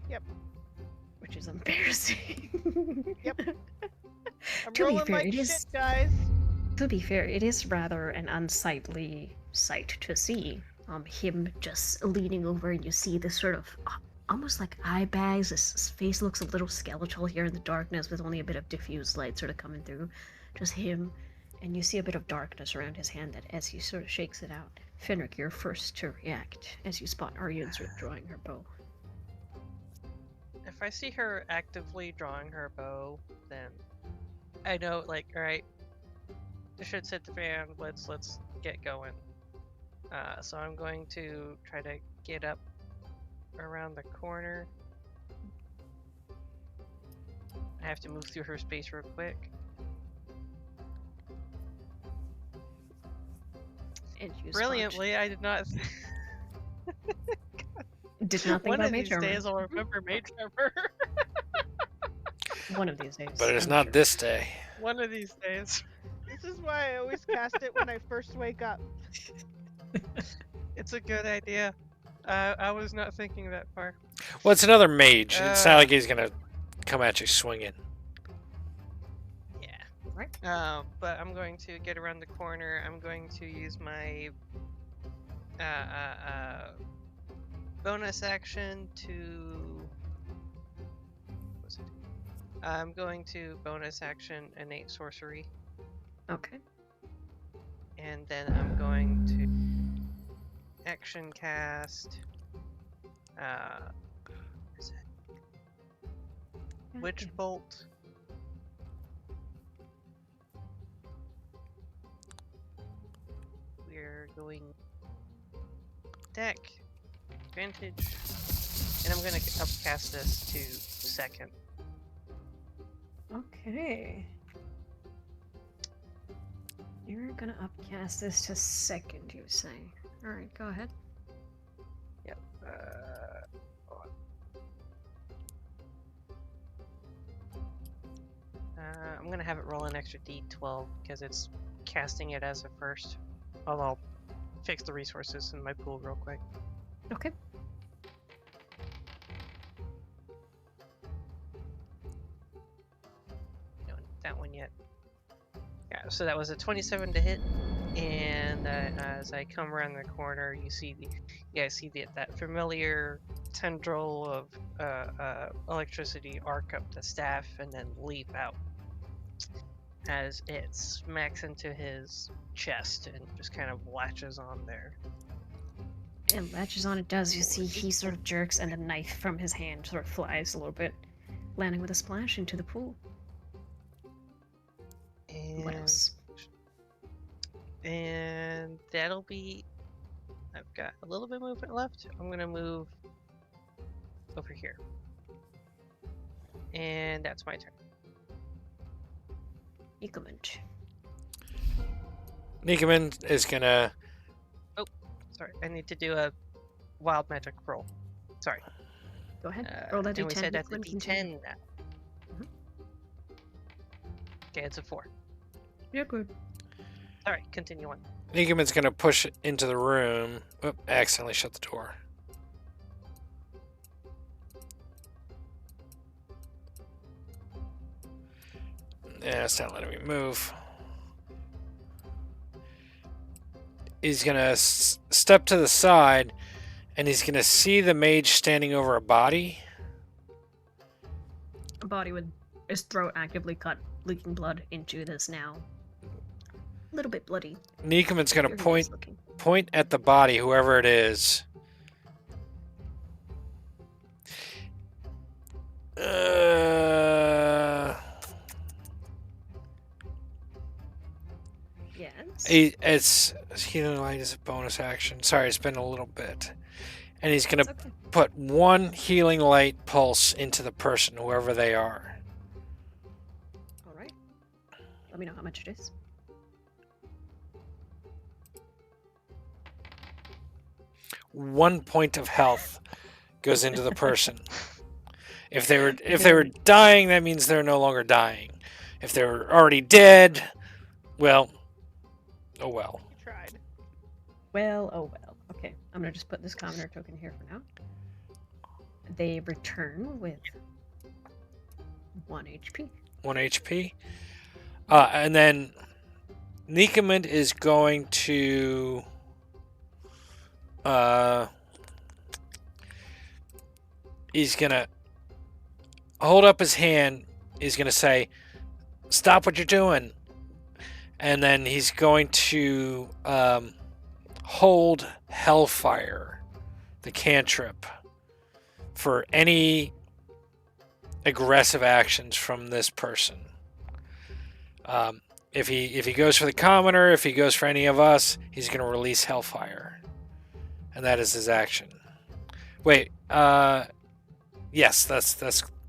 Yep. Which is embarrassing. Yep. I'm To be rolling fair, like it shit, is- guys. To be fair, it is rather an unsightly sight to see. Him just leaning over, and you see this sort of almost like eye bags. His face looks a little skeletal here in the darkness, with only a bit of diffused light sort of coming through. Just him, and you see a bit of darkness around his hand that as he sort of shakes it out. Fenric, you're first to react as you spot Arian sort of drawing her bow. If I see her actively drawing her bow, then I know, like, alright, the shit's hit the fan, let's get going. So I'm going to try to get up around the corner. I have to move through her space real quick. And use Brilliantly, I did not. Did not think One about of Mage these Armor. days I'll remember Mage Armor. One of these days. But it's I'm not sure. this day. One of these days. This is why I always cast it when I first wake up. It's a good idea. I was not thinking that far. Well, it's another mage. It's not Uh, like he's gonna come at you swinging. Yeah. Right. But I'm going to get around the corner. I'm going to use my bonus action to. What's it? I'm going to bonus action innate sorcery, Okay. and then I'm going to action cast. What is it? Witch bolt. We're going deck advantage, and I'm gonna upcast this to second. Okay. You're gonna upcast this to second, you say. Alright, go ahead. Yep. I'm gonna have it roll an extra d12 because it's casting it as a first. Although I'll fix the resources in my pool real quick. Okay. Don't need that one yet. Yeah, so that was a 27 to hit, and as I come around the corner, you guys see that familiar tendril of electricity arc up the staff and then leap out as it smacks into his chest and just kind of latches on there. And latches on it does. You see he sort of jerks and a knife from his hand sort of flies a little bit, landing with a splash into the pool. And, What else? And that'll be. I've got a little bit of movement left. I'm gonna move over here, and that's my turn. Equipment. Nikoman is gonna. Sorry, I need to do a wild magic roll. Sorry. Go ahead. Roll that and d10. we said that's a Equipment, continue. D10 now. Mhm. Okay, it's a 4. You're good. Alright, continue on. Nikoman's gonna push into the room. Oop, accidentally shut the door. Yeah, it's not letting me move. He's gonna step to the side, and he's gonna see the mage standing over a body. A body with his throat actively cut, leaking blood into this now. A little bit bloody. Nikoman's gonna Very point nice looking. at the body, whoever it is. Yes. It's healing light is a bonus action. Sorry, it's been a little bit. And he's gonna It's okay. put one healing light pulse into the person, whoever they are. Alright. Let me know how much it is. One point of health goes into the person. If they were dying, that means they're no longer dying. If they were already dead, well, oh well. You tried. Well, oh well. Okay, I'm gonna just put this commoner token here for now. They return with 1 HP. 1 HP. And then Nikoman is going to he's gonna hold up his hand. He's gonna say, "Stop what you're doing," and then he's going to hold Hellfire, the cantrip, for any aggressive actions from this person. If he goes for the commoner, if he goes for any of us, he's going to release Hellfire, and that is his action. Wait, yes, that's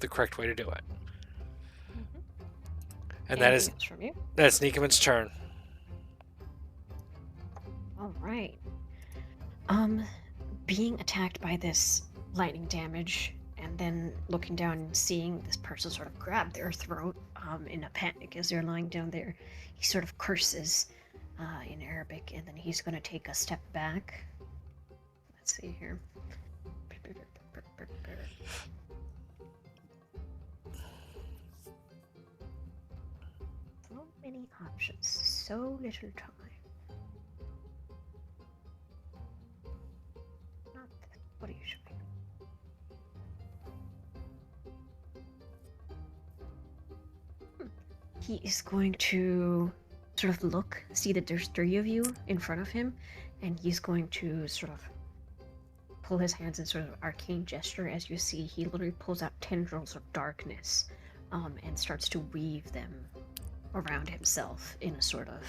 the correct way to do it. And that is Anything else from you? that's Nikoman's turn. All right. Being attacked by this lightning damage, and then looking down and seeing this person sort of grab their throat, in a panic as they're lying down there, he sort of curses, in Arabic, and then he's going to take a step back. Let's see here. So many options, so little time. Not this. What are you showing? He is going to sort of look, see that there's 3 of you in front of him, and he's going to sort of pull his hands in sort of arcane gesture. As you see, he literally pulls out tendrils of darkness, and starts to weave them around himself in a sort of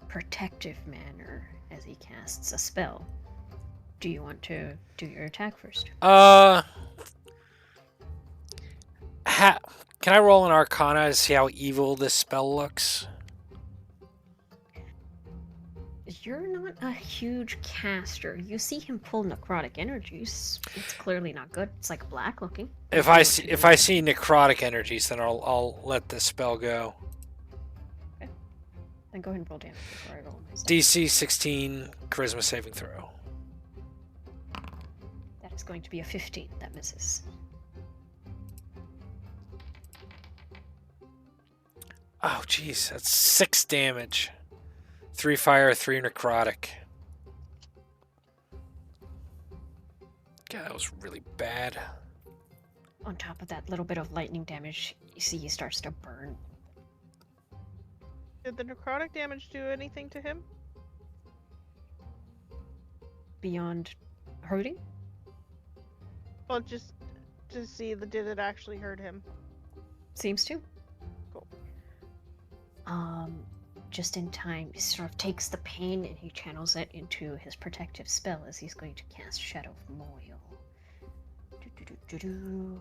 protective manner as he casts a spell. Do you want to do your attack first? Can I roll an Arcana to see how evil this spell looks? You're not a huge caster. You see him pull necrotic energies. It's clearly not good. It's like black looking. If I see necrotic energies, then I'll let the spell go. Okay. Then go ahead and roll damage before I roll my stuff. DC 16 Charisma saving throw. That is going to be a 15. That misses. Oh, jeez, that's 6 damage. 3 fire, 3 necrotic. God, that was really bad. On top of that little bit of lightning damage, you see he starts to burn. Did the necrotic damage do anything to him? Beyond hurting? Well, just to see did it actually hurt him? Seems to. Cool. Just in time, he sort of takes the pain and he channels it into his protective spell as he's going to cast Shadow of Moil. Do-do-do-do-do.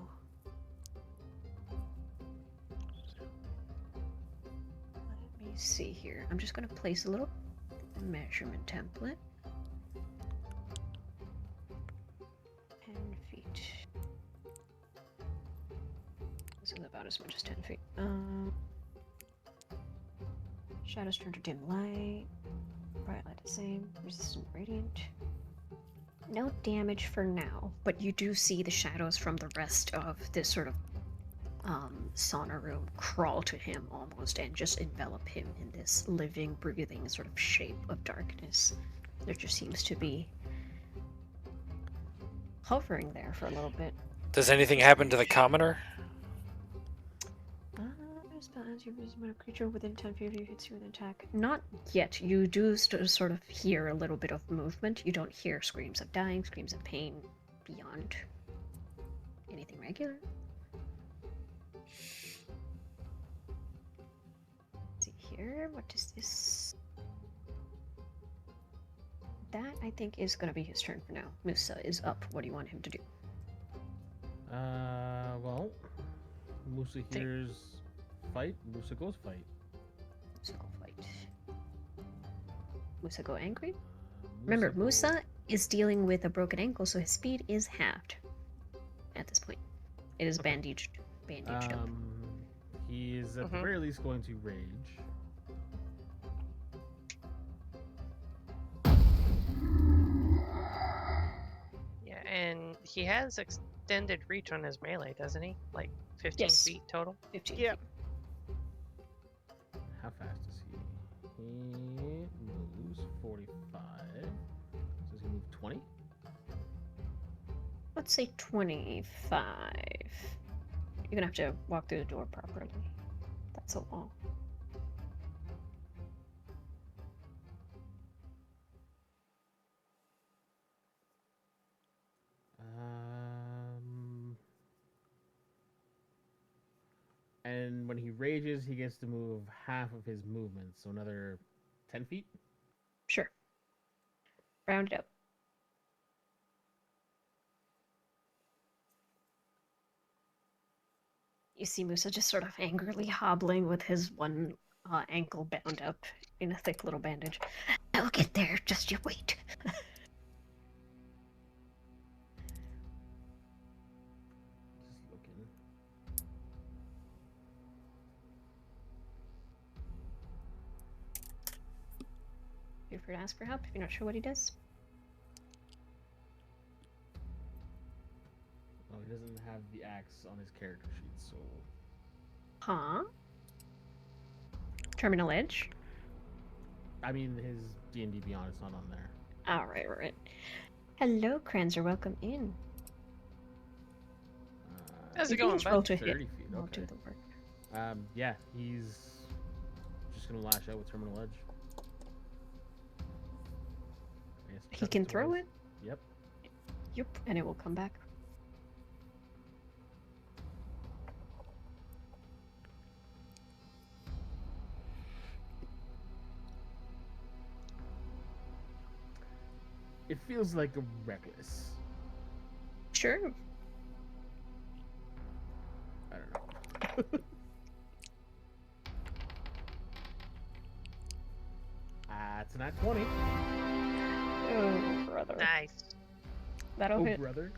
Let me see here. I'm just going to place a little measurement template. 10 feet. This is about as much as 10 feet. Shadows turn to dim light. Bright light the same. Resistant radiant. No damage for now, but you do see the shadows from the rest of this sort of sauna room crawl to him almost and just envelop him in this living, breathing sort of shape of darkness. There just seems to be hovering there for a little bit. Does anything happen to the commoner? As you when a creature within 10 feet of you hits you with an attack. Not yet. You do sort of hear a little bit of movement. You don't hear screams of dying, screams of pain beyond anything regular. Let's see here. What is this? That, I think, is going to be his turn for now. Musa is up. What do you want him to do? Well, Musa hears fight. Musa goes fight. Musa go fight. Musa go angry? Remember, Musa is dealing with a broken ankle, so his speed is halved at this point. It is bandaged up. He is at the very least going to rage. Yeah, and he has extended reach on his melee, doesn't he? Like 15 Yes. feet total? 15 Yep. feet. How fast is he? He moves 45. So does he move 20? Let's say 25. You're gonna have to walk through the door properly. That's a long. And when he rages, he gets to move half of his movement, so another 10 feet? Sure. Round it up. You see Musa just sort of angrily hobbling with his one ankle bound up in a thick little bandage. I'll get there. Just you wait. Just looking. Feel free to ask for help if you're not sure what he does. Oh, he doesn't have the axe on his character sheet, so Huh? Terminal Edge? I mean his D&D Beyond is not on there. Alright. Hello, Kranzer, welcome in. How's You it can going, just roll bud? to hit. 30 feet. I'll Okay. do the work. Yeah, he's just gonna lash out with Terminal Edge. I guess He chuck can throw twice. it? Yep. Yep, and it will come back. It feels like a reckless. Sure. I don't know. It's an at 20. Oh, brother. Nice. That'll Oh, hit. brother.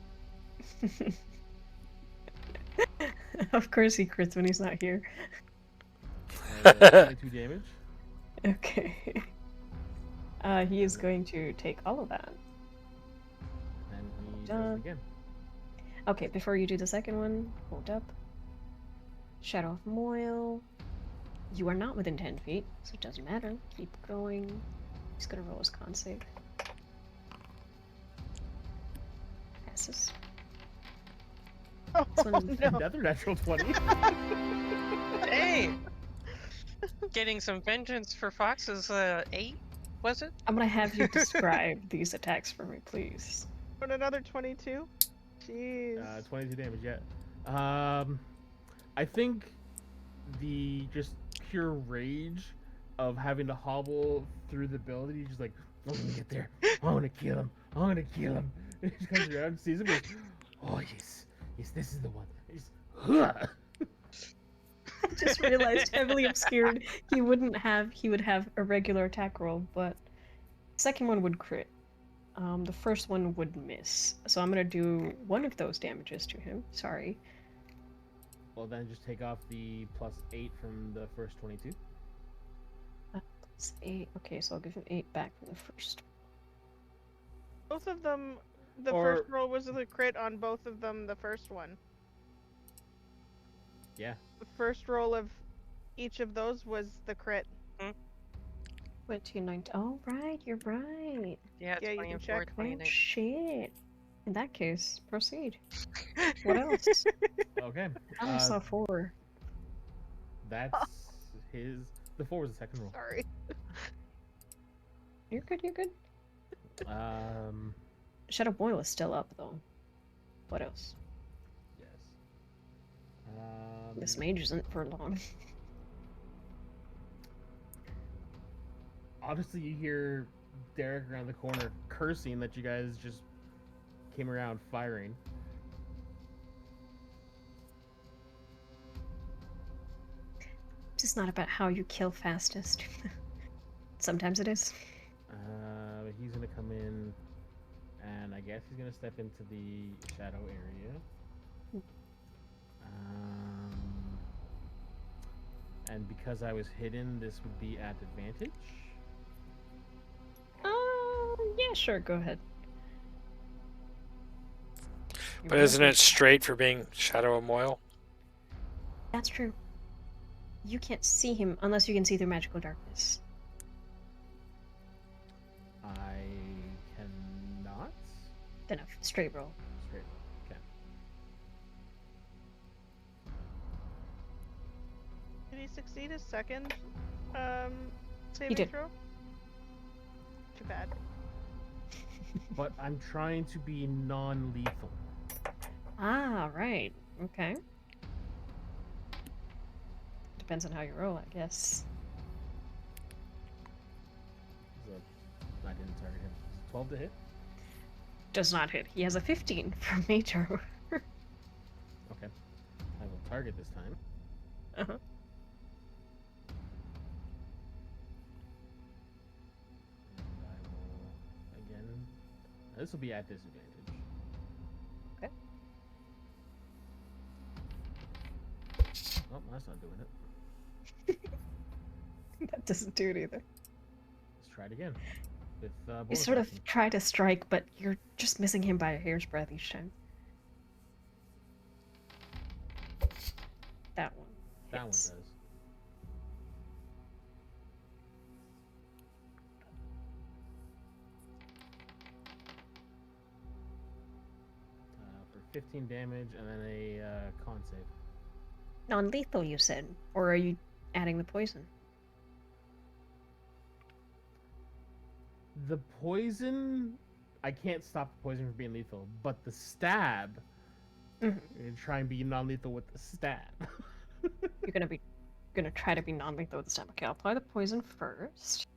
Of course he crits when he's not here. 22 damage. Okay. He is going to take all of that. And he does Done. it again. Okay, before you do the second one, hold up. Shadow of Moil. You are not within 10 feet, so it doesn't matter. Keep going. He's gonna roll his con save. Passes. Oh, This one- no. Another natural 20. Hey! Getting some vengeance for Fox's 8, was it? I'm gonna have you describe these attacks for me, please. And another 22? Jeez. 22 damage, yeah. I think the just pure rage of having to hobble through the building, he's just like, I'm gonna get there. I'm gonna kill him. I'm gonna kill him. And he just comes around, sees him, and goes, oh, yes. Yes, this is the one. He's, huh. I just realized, heavily obscured, he would have a regular attack roll, but the second one would crit. The first one would miss. So I'm gonna do one of those damages to him. Sorry. Well, then just take off the +8 from the first 22. Plus 8. Okay, so I'll give him 8 back from the first. Both of them, the Or- first roll was the crit on both of them, the first one. Yeah. The first roll of each of those was the crit. 20, 19. Oh, right, you're right. Yeah, Yeah, you 20 can and 4, check. 20 Oh, and 8. shit. In that case, proceed. What else? Okay. I only saw 4. That's his. The 4 was the second roll. Sorry. You're good, you're good. Shadow Boil is still up, though. What else? Yes. This mage isn't for long. Honestly, you hear Derek around the corner cursing that you guys just came around firing. It's just not about how you kill fastest. Sometimes it is. He's gonna come in, and I guess he's gonna step into the shadow area. And because I was hidden, this would be at advantage. Yeah, sure, go ahead. But isn't it straight for being Shadow of Moil? That's true. You can't see him unless you can see through magical darkness. I cannot. Then a straight roll. Straight. Okay. Did he succeed his second He saving did. throw? Too bad. But I'm trying to be non-lethal. Ah, right. Okay. Depends on how you roll, I guess. So I didn't target him. 12 to hit. Does not hit. He has a 15 from Major. Okay. I will target this time. Uh-huh. This will be at disadvantage. Okay. Oh, that's not doing it. That doesn't do it either. Let's try it again. With You bonus sort of action. try to strike, but you're just missing him by a hair's breadth each time. That one. That one hits. does. For 15 damage and then a con save. Non-lethal, you said, or are you adding the poison? The poison, I can't stop the poison from being lethal, but the stab, Mhm. I'm gonna try and be non-lethal with the stab. You're gonna try to be non-lethal with the stab. Okay, I'll apply the poison first.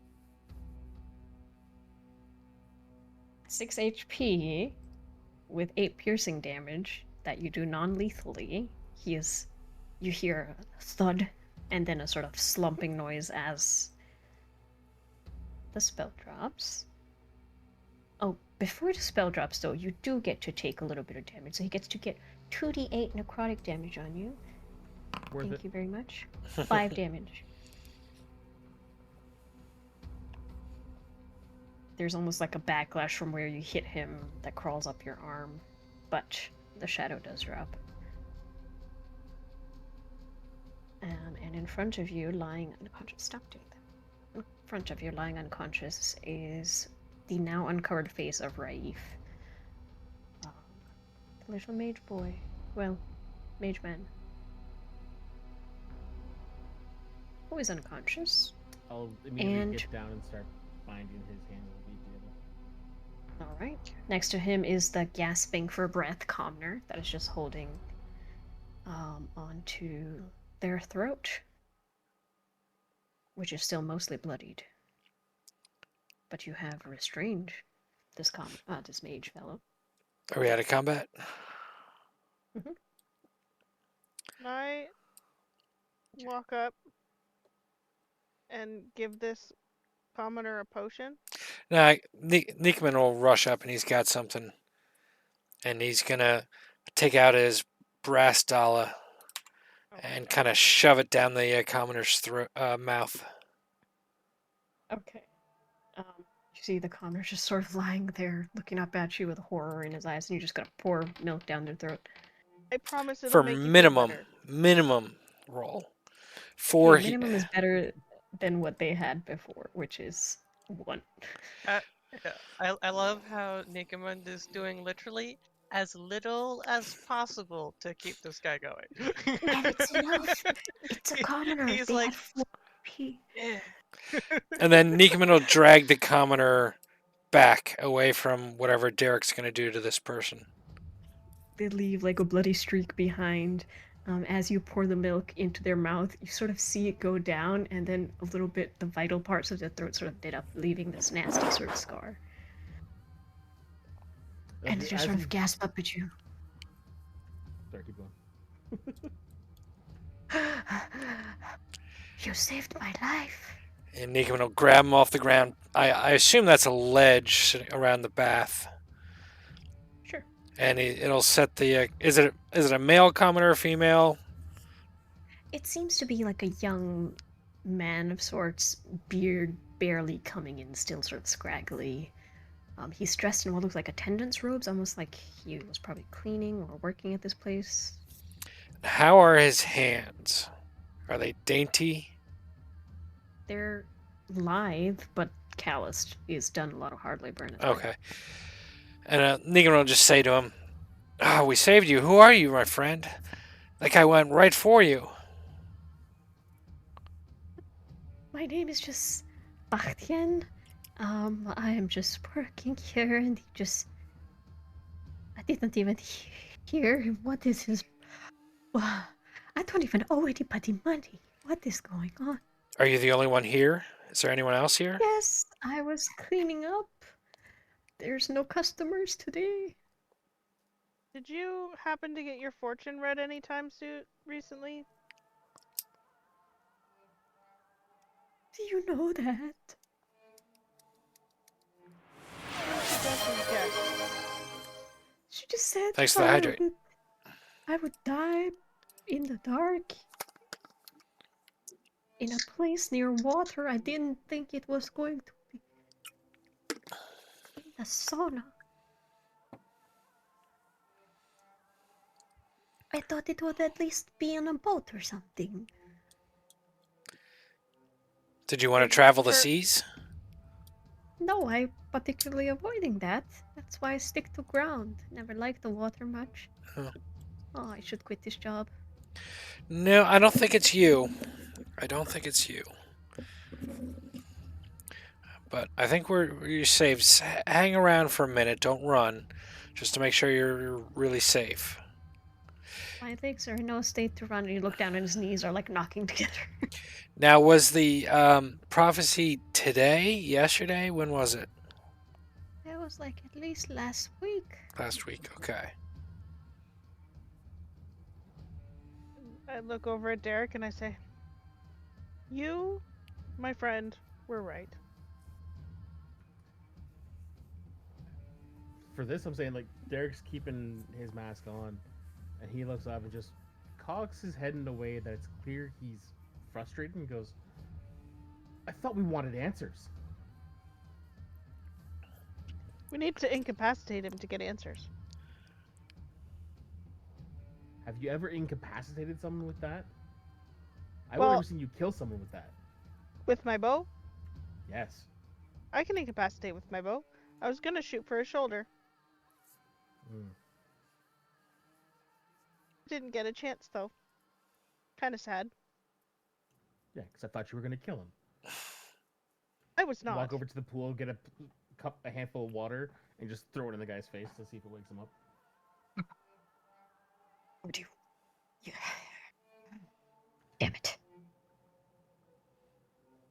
6 HP with 8 piercing damage that you do non-lethally. You hear a thud and then a sort of slumping noise as the spell drops. Oh, before the spell drops though, you do get to take a little bit of damage. So he gets to get 2d8 necrotic damage on you. Worth Thank it. you very much. 5 damage. There's almost like a backlash from where you hit him that crawls up your arm, but the shadow does drop. And in front of you, lying unconscious, stop doing that. In front of you, lying unconscious, is the now uncovered face of Raif. The little mage boy. Well, mage man. Who is unconscious. I'll immediately And- get down and start binding his hands with each other. Alright. Next to him is the gasping for breath commoner that is just holding onto their throat, which is still mostly bloodied. But you have restrained this this mage fellow. Are we out of combat? Can I walk up and give this commoner a potion? No, Nickman will rush up and he's got something. And he's gonna take out his brass dollar and kind of shove it down the commoner's mouth. Okay. You see the commoner just sort of lying there, looking up at you with horror in his eyes, and you just gotta pour milk down their throat. I promise it'll For make you feel minimum better. roll. For Okay, minimum is better than what they had before, which is 1. Yeah, I love how Nikamund is doing literally as little as possible to keep this guy going. And it's enough. It's a commoner. He's They like, had 4 HP. yeah. And then Nickman will drag the commoner back away from whatever Derek's going to do to this person. They leave like a bloody streak behind. As you pour the milk into their mouth, you sort of see it go down, and then a little bit, the vital parts of their throat sort of knit up, leaving this nasty sort of scar. And they just sort of gasp up at you. Sorry, keep going. You saved my life. And Nickman will grab him off the ground. I assume that's a ledge sitting around the bath. Sure. And it'll set the... is it a male commoner or female? It seems to be like a young man of sorts, beard barely coming in, still sort of scraggly. He's dressed in what looks like attendant's robes, almost like he was probably cleaning or working at this place. How are his hands? Are they dainty? They're lithe, but calloused. He's done a lot of hard labor in his life. Okay. And Negan will just say to him, we saved you. Who are you, my friend? That guy went right for you. My name is just Bastian. I am just working here, and I didn't even hear what is his... I don't even owe anybody money. What is going on? Are you the only one here? Is there anyone else here? Yes, I was cleaning up. There's no customers today. Did you happen to get your fortune read anytime soon recently? Do you know that? Yes. just said Thanks for the hydrate. I would die in the dark in a place near water. I didn't think it was going to be in the sauna. I thought it would at least be on a boat or something. Did you want to Is it travel the for- seas? No, I'm particularly avoiding that. That's why I stick to ground. Never liked the water much. Huh. Oh, I should quit this job. No, I don't think it's you. I don't think it's you. But I think you're safe. Hang around for a minute. Don't run, just to make sure you're really safe. My legs are in no state to run, and you look down and his knees are like knocking together. Now, was the prophecy today? Yesterday? When was it? That was like at least last week. Last week. Okay. I look over at Derek and I say, "You, my friend, were right." For this, I'm saying like Derek's keeping his mask on, and he looks up and just cocks his head in a way that it's clear he's frustrated and goes, "I thought we wanted answers." We need to incapacitate him to get answers. Have you ever incapacitated someone with that? I've Well- never seen you kill someone with that. With my bow, Yes. I can incapacitate with my bow. I was gonna shoot for his shoulder. Mm. Didn't get a chance though. Kind of sad. Yeah, because I thought you were gonna kill him. I was not. Walk over to the pool, get a handful of water, and just throw it in the guy's face to see if it wakes him up. Would you? Yeah. Damn it.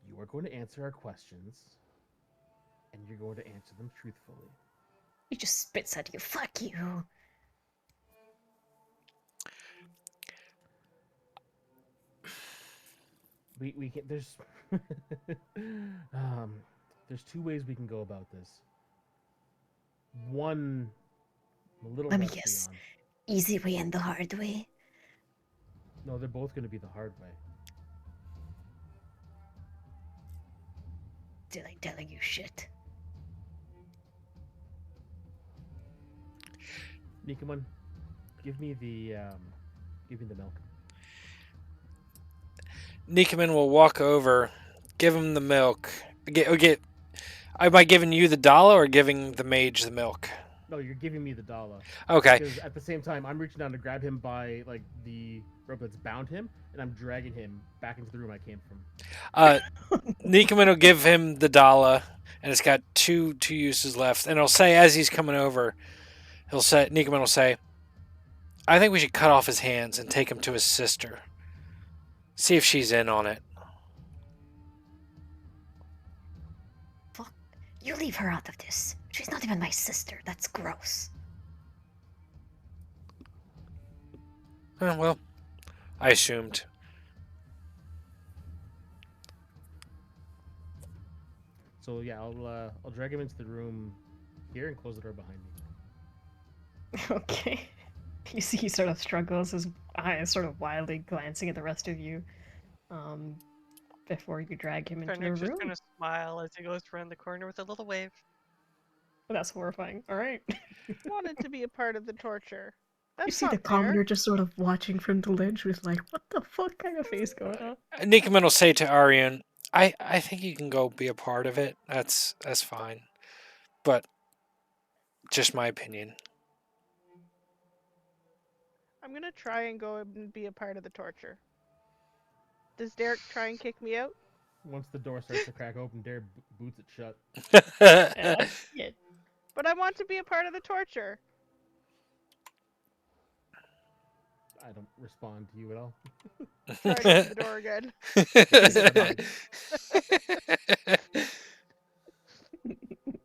You are going to answer our questions, and you're going to answer them truthfully. He just spits at you. Fuck you. We can there's there's two ways we can go about this. One, a little Let me rusty guess. on. Easy way and the hard way. No, they're both going to be the hard way. Did I telling you shit? Nikamun, give me the milk. Nikaman will walk over, give him the milk. Am I giving you the dollar or giving the mage the milk? No, you're giving me the dollar. Okay. Because at the same time, I'm reaching down to grab him by like the rope that's bound him, and I'm dragging him back into the room I came from. Nikaman will give him the dollar, and it's got two uses left. And he'll say, as he's coming over, Nikaman will say, "I think we should cut off his hands and take him to his sister. See if she's in on it." Fuck. You leave her out of this. She's not even my sister. That's gross. Well, I assumed. So yeah, I'll drag him into the room here and close the door behind me. Okay. You see he sort of struggles, his eyes sort of wildly glancing at the rest of you, before you drag him into the Fenric just room. gonna smile as he goes around the corner with a little wave. That's horrifying. Alright. Wanted to be a part of the torture. That's You see not the fair. commoner just sort of watching from the ledge with like, what the fuck kind of face going on? Nikaman will say to Arian, I think you can go be a part of it. That's fine. But just my opinion. I'm gonna try and go and be a part of the torture. Does Derek try and kick me out? Once the door starts to crack open, Derek boots it shut. Yeah. Yeah. But I want to be a part of the torture. I don't respond to you at all. Try to open the door again.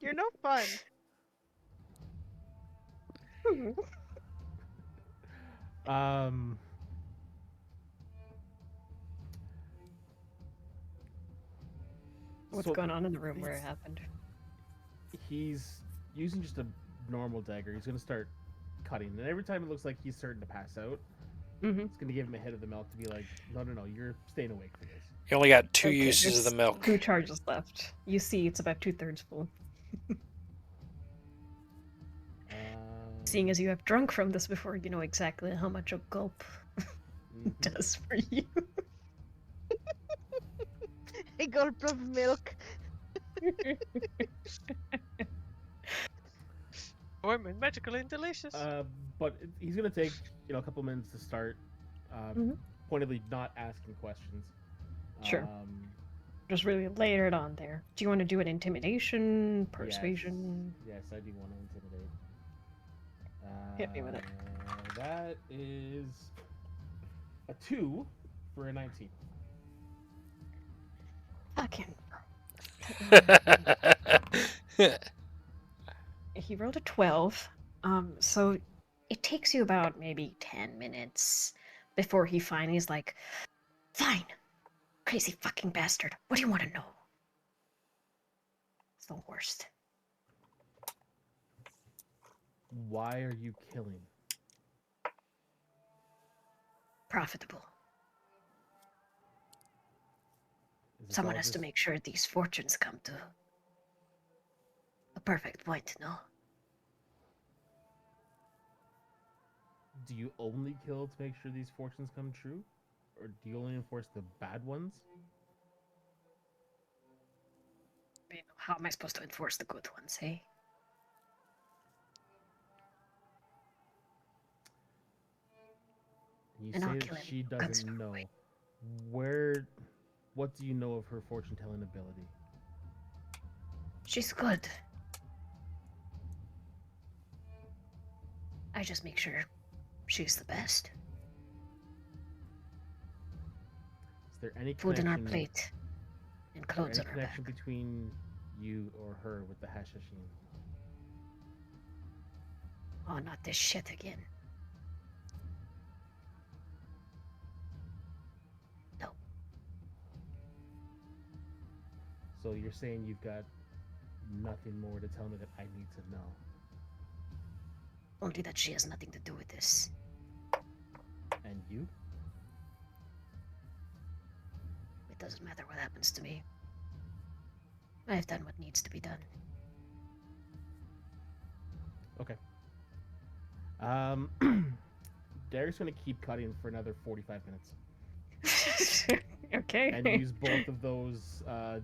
You're no fun. What's So going on in the room where it happened? he's using just a normal dagger. He's gonna start cutting, and every time it looks like he's starting to pass out, Mm-hmm. it's gonna give him a hit of the milk to be like, no, you're staying awake for this. You only got 2 Okay, uses of the there's milk. 2 charges left. You see, it's about 2/3 full. Seeing as you have drunk from this before, you know exactly how much a gulp does for you. A gulp of milk. Warm and magical and delicious. But he's gonna take a couple minutes to start, Mhm. pointedly not asking questions. Sure. Just really layer it on there. Do you want to do an intimidation, persuasion? Yes, I do want to intimidate. Hit me with it. That is a 2 for a 19. Fucking. He rolled a 12. So it takes you about maybe 10 minutes before he finally is like, fine, crazy fucking bastard. What do you want to know? It's the worst. Why are you killing? Profitable. Is this Someone all has to just- make sure these fortunes come to a perfect point, no? Do you only kill to make sure these fortunes come true? Or do you only enforce the bad ones? I mean, how am I supposed to enforce the good ones, hey? You And I'll say kill that him she who comes doesn't my know. way. What do you know of her fortune telling ability? She's good. I just make sure she's the best. Is there any Food on our connection, plate and clothes on any our back. connection between you or her with the Hashashin? Oh, not this shit again. No. So you're saying you've got nothing more to tell me that I need to know? Only that she has nothing to do with this. And you? It doesn't matter what happens to me. I've done what needs to be done. Okay. Derek's gonna keep cutting for another 45 minutes Okay. and use both of those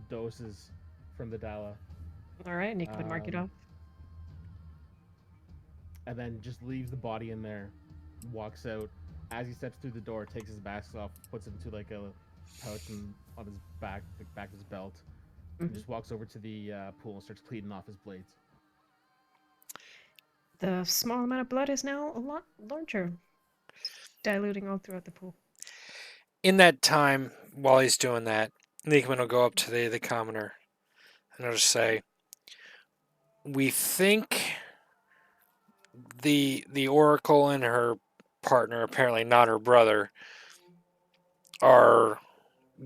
doses from the Dala, Alright, Nick would mark it Um, off. and then just leaves the body in there, walks out. As he steps through the door, takes his mask off, puts it into like a pouch on his back, like back of his belt, and Mhm. just walks over to the pool and starts cleaning off his blades. The small amount of blood is now a lot larger, diluting all throughout the pool. In that time, while he's doing that, Nickman will go up to the commoner and he'll just say, "We think the Oracle and her partner, apparently not her brother, are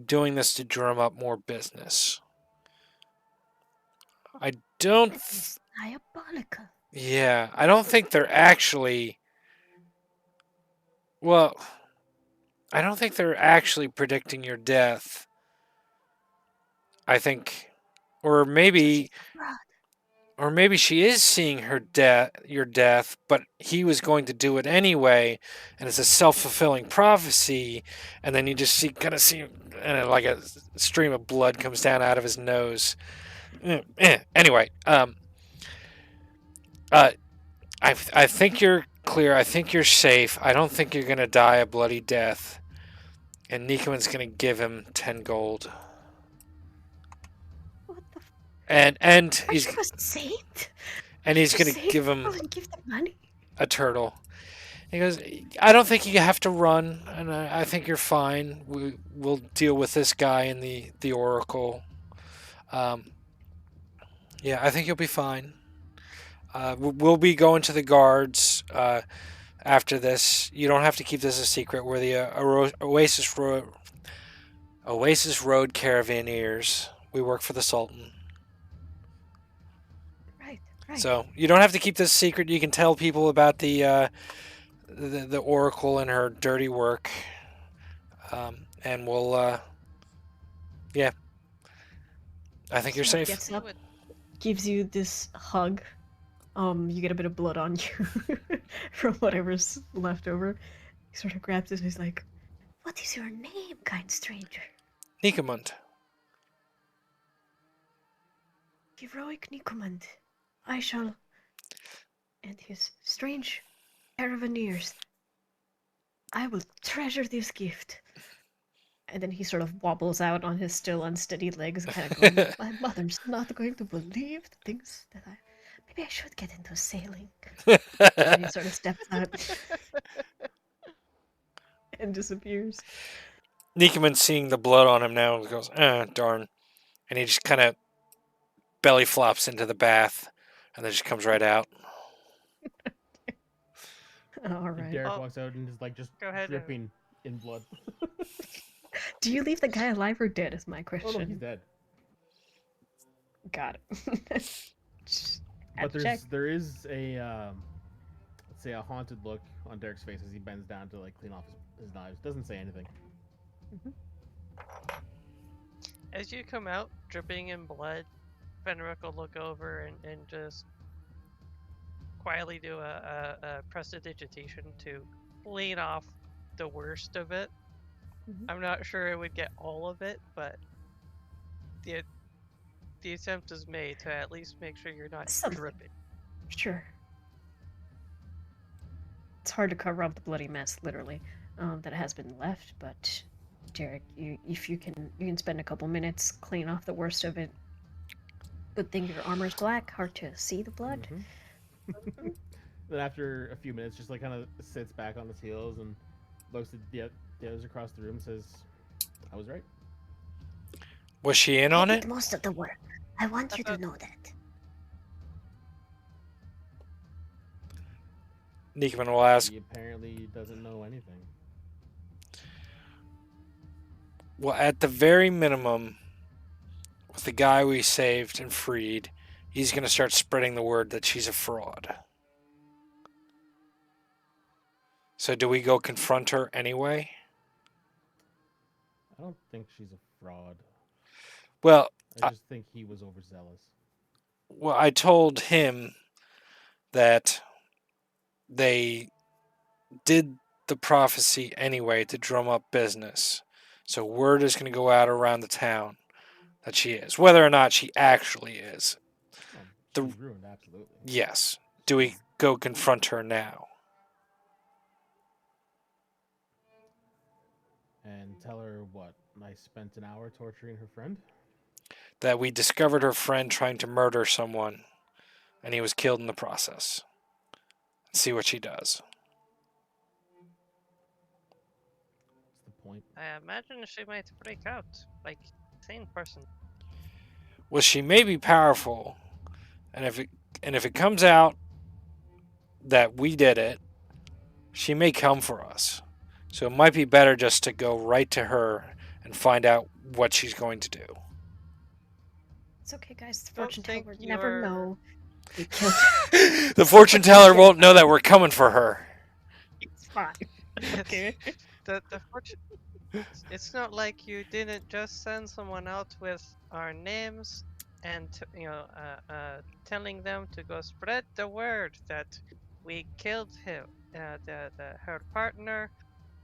doing this to drum up more business. I don't. This is diabolical. Yeah, I don't think they're actually. Well, I don't think they're actually predicting your death. I think, or maybe, Fraud. or maybe she is seeing your death, but he was going to do it anyway, and it's a self-fulfilling prophecy. And then you just kind of see, and like a stream of blood comes down out of his nose. Anyway, I think you're clear. I think you're safe. I don't think you're gonna die a bloody death. And Nikoman's gonna give him 10 gold. What the f- And Are he's you a saint? and Are he's you gonna saving give him people and give them money? a turtle. He goes, I don't think you have to run, and I think you're fine. We'll deal with this guy in the Oracle. Yeah, I think you'll be fine. We'll be going to the guards after this. You don't have to keep this a secret. We're the Oasis Road Caravanneers. We work for the Sultan. Right. Right. So you don't have to keep this secret. You can tell people about the Oracle and her dirty work, and we'll yeah. I think you're Sort of safe. gets You up, would gives you this hug. You get a bit of blood on you from whatever's left over. He sort of grabs it and he's like, What is your name, kind stranger? Nikamund. Heroic Nicomand. I shall. And his strange caravaneers. I will treasure this gift. And then he sort of wobbles out on his still unsteady legs, kind of going, My mother's not going to believe the things that I. Maybe I should get into sailing. And he sort of steps out and disappears. Nikamund, seeing the blood on him now, goes, darn. And he just kind of belly flops into the bath and then just comes right out. All right. Derek Oh. walks out and is like just Go ahead and- dripping in blood. Do you leave the guy alive or dead? Is my Oh question. no, he's dead. Got it. Just had But to check. there is a let's say a haunted look on Derek's face as he bends down to like clean off his knives. Doesn't say anything. As you come out, dripping in blood, Fenric will look over and just quietly do a prestidigitation to clean off the worst of it. Mhm. I'm not sure it would get all of it, but the attempt is made to at least make sure you're not Something. dripping. Sure. It's hard to cover up the bloody mess, literally, that has been left. But Derek, if you can spend a couple minutes clean off the worst of it. Good thing your armor's black, hard to see the blood. Then after a few minutes, just like kind of sits back on his heels and looks at the others across the room, and says, "I was right." Was she in I on did it? most of the work. I want you to know that. Nikamund will ask, He apparently doesn't know anything. well, at the very minimum, with the guy we saved and freed, he's going to start spreading the word that she's a fraud. So do we go confront her anyway? I don't think she's a fraud. Well, I just think he was overzealous. I told him that they did the prophecy anyway to drum up business. So word is going to go out around the town that she is. Whether or not she actually is. Oh, The- she's ruined, absolutely. Yes. Do we go confront her now? And tell her what? I spent an hour torturing her friend? That we discovered her friend trying to murder someone and he was killed in the process. See what she does. What's the point? I imagine she might break out, like sane person. Well, she may be powerful, and if it comes out that we did it, she may come for us. So it might be better just to go right to her and find out what she's going to do. It's okay, guys. The Don't fortune think teller never you're- know. We killed. The fortune teller won't know that we're coming for her. It's fine. Okay. The fortune. It's not like you didn't just send someone out with our names and telling them to go spread the word that we killed him, her partner,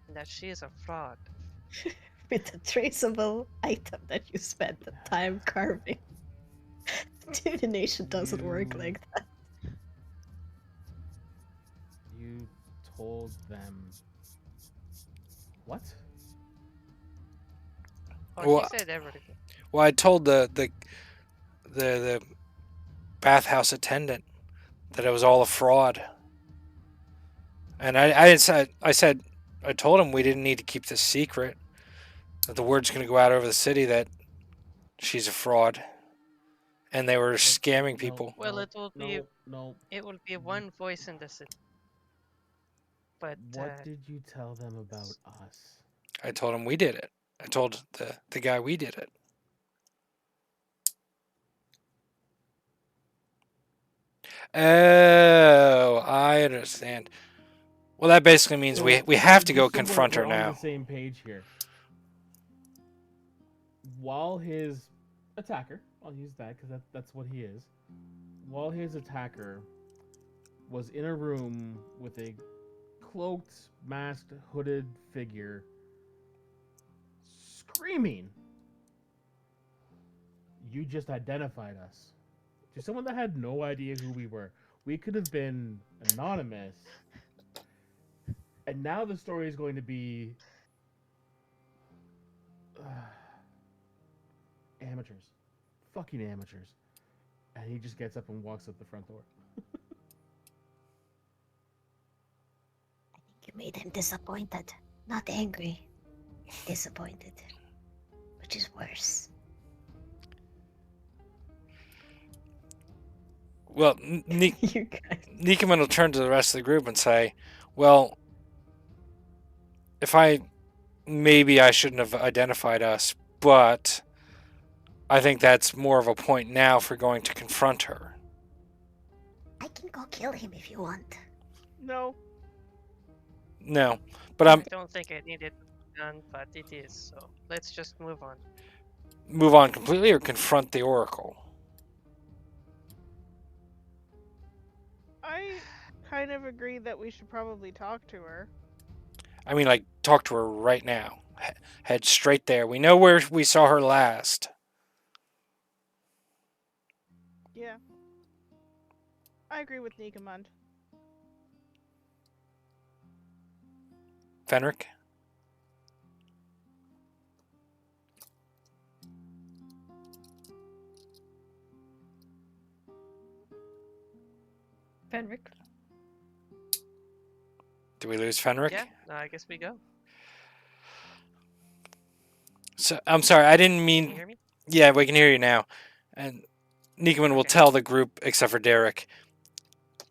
and that she is a fraud. With a traceable item that you spent the time carving. Divination doesn't work You- like that. You told them what? Oh, Well, she said everything. Well, I told the bathhouse attendant that it was all a fraud, and I told him we didn't need to keep this secret. That the word's going to go out over the city that she's a fraud, and they were scamming people. Well, it will be- No. It will be one voice in the city. But What did you tell them about us? I told him we did it. I told the guy we did it. Oh, I understand. Well, that basically means So, we have to go just so confront we're her on now. the same page here. While his attacker, I'll use that because that's what he is. While his attacker was in a room with a cloaked, masked, hooded figure screaming, you just identified us. To someone that had no idea who we were. We could have been anonymous. And now the story is going to be amateurs. Fucking amateurs. And he just gets up and walks out the front door. You made him disappointed, not angry. Disappointed. Which is worse. Well, You guys. Nikoman will turn to the rest of the group and say, well, maybe I shouldn't have identified us, but I think that's more of a point now for going to confront her. I can go kill him if you want. No. No, but I don't think it needed to be done, but it is, so let's just move on. move on completely or confront the Oracle? I kind of agree that we should probably talk to her. I mean, like, talk to her right now. Head straight there. We know where we saw her last. Yeah. I agree with Nikamund. Fenric? Fenric? Do we lose Fenric? Yeah, I guess we go. So I'm sorry, I didn't Can you mean. hear me? Yeah, we can hear you now. And Nikoman will Okay. tell the group, except for Derek,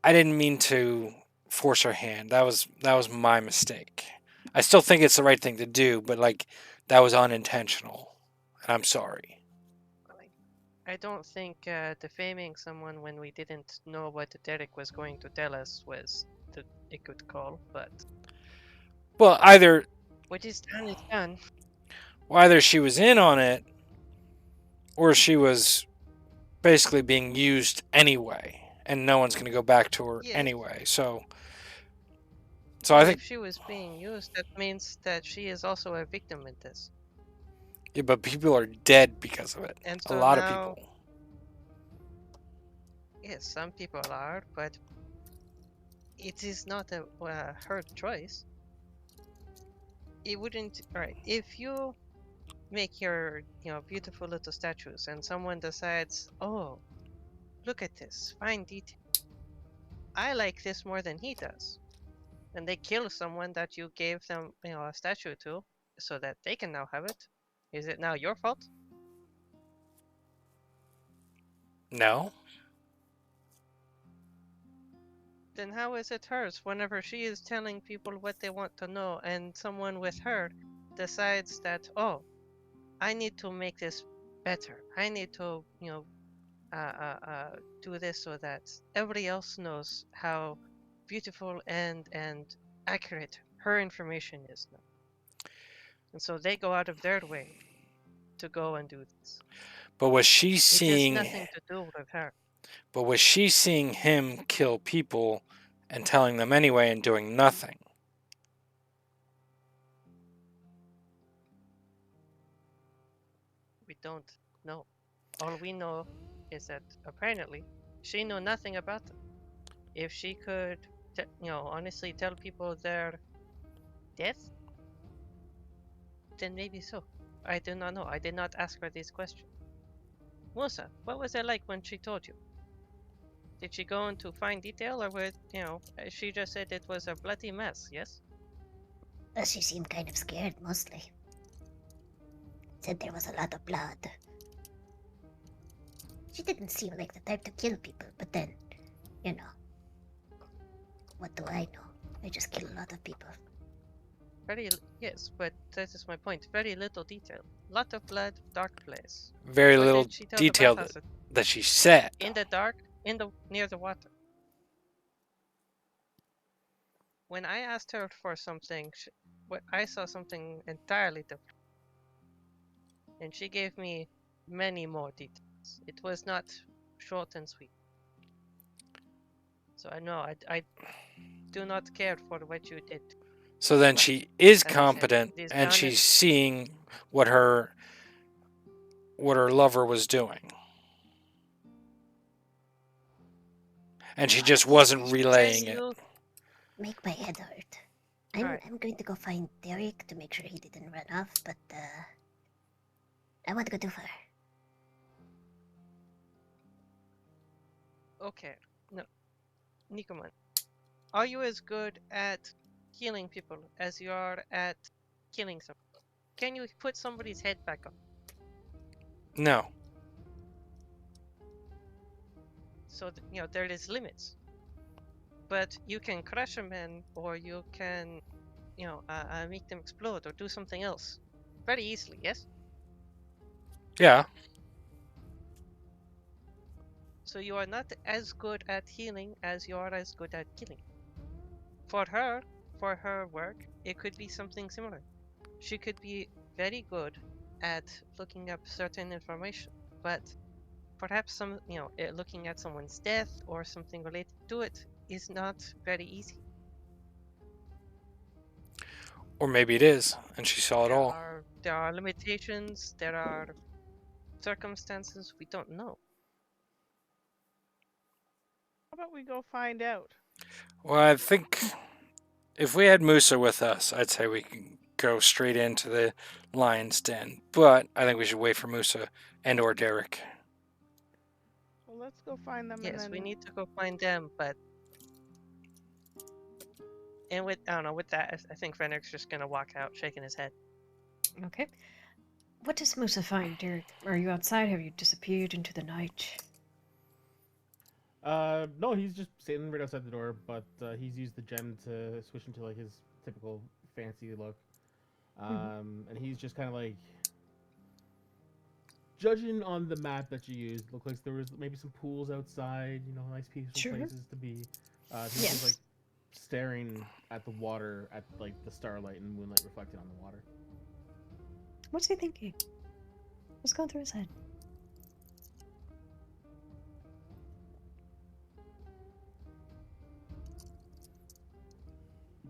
I didn't mean to force her hand. That was my mistake. I still think it's the right thing to do, but like that was unintentional, and I'm sorry. I don't think defaming someone when we didn't know what Derek was going to tell us was a good call, but Well, either what is done is done. she was in on it, or she was basically being used anyway, and no one's going to go back to her Yes. anyway. So Well, I think, if she was being used, that means that she is also a victim in this. yeah, but people are dead because of it. And A so lot of now, people. yes, some people are, but it is not her choice. It wouldn't. All right, if you make your beautiful little statues, and someone decides, oh, look at this fine detail. I like this more than he does, and they kill someone that you gave them, a statue to, so that they can now have it. Is it now your fault? No. Then how is it hers whenever she is telling people what they want to know and someone with her decides that, oh, I need to make this better. I need to, do this so that everybody else knows how beautiful and accurate her information is now. And so they go out of their way to go and do this. But was she It has seeing? nothing to do with her. But was she seeing him kill people and telling them anyway and doing nothing? We don't know. All we know is that apparently she knew nothing about them. If she could, honestly tell people their death, then maybe so. I do not know. I did not ask her this question. Musa, what was it like when she told you? Did she go into fine detail, or was, she just said it was a bloody mess, yes? She seemed kind of scared, mostly. Said there was a lot of blood. She didn't seem like the type to kill people, but then, what do I know? I just kill a lot of people. Yes, but that is my point. Very little detail. Lot of blood, dark place. Very What little did she tell detail the bathhouse? that she said. In the dark, near the water. when I asked her for something, I saw something entirely different, and she gave me many more details. It was not short and sweet. So I know I do not care for what you did. So then But, she is as I said, competent, it is and done she's seeing what her lover was doing, and she just wasn't relaying it. Make my head hurt. I'm Alright. I'm going to go find Derek to make sure he didn't run off, but I want to go too far. Okay, no, Nikoman, are you as good at healing people as you are at killing someone? Can you put somebody's head back up? No. So there is limits. But you can crush a man, or you can, make them explode, or do something else, very easily. Yes. Yeah. So you are not as good at healing as you are as good at killing. For her work, it could be something similar. She could be very good at looking up certain information, but perhaps looking at someone's death or something related to it is not very easy. Or maybe it is, and she saw it all. There are limitations. There are circumstances we don't know. How about we go find out? Well, I think if we had Musa with us, I'd say we can go straight into the lion's den. But I think we should wait for Musa and or Derek. Well, let's go find them and Yes, then. we need to go find them, but with I don't know. With that, I think Fenric's just gonna walk out, shaking his head. Okay. What does Musa find, Derek? Are you outside? Have you disappeared into the night? No, he's just sitting right outside the door, but he's used the gem to switch into like his typical fancy look. And he's just kind of like judging on the map that you used. Looked like there was maybe some pools outside, nice peaceful places to be. He's just like staring at the water, at like the starlight and moonlight reflected on the water. What's he thinking? What's going through his head?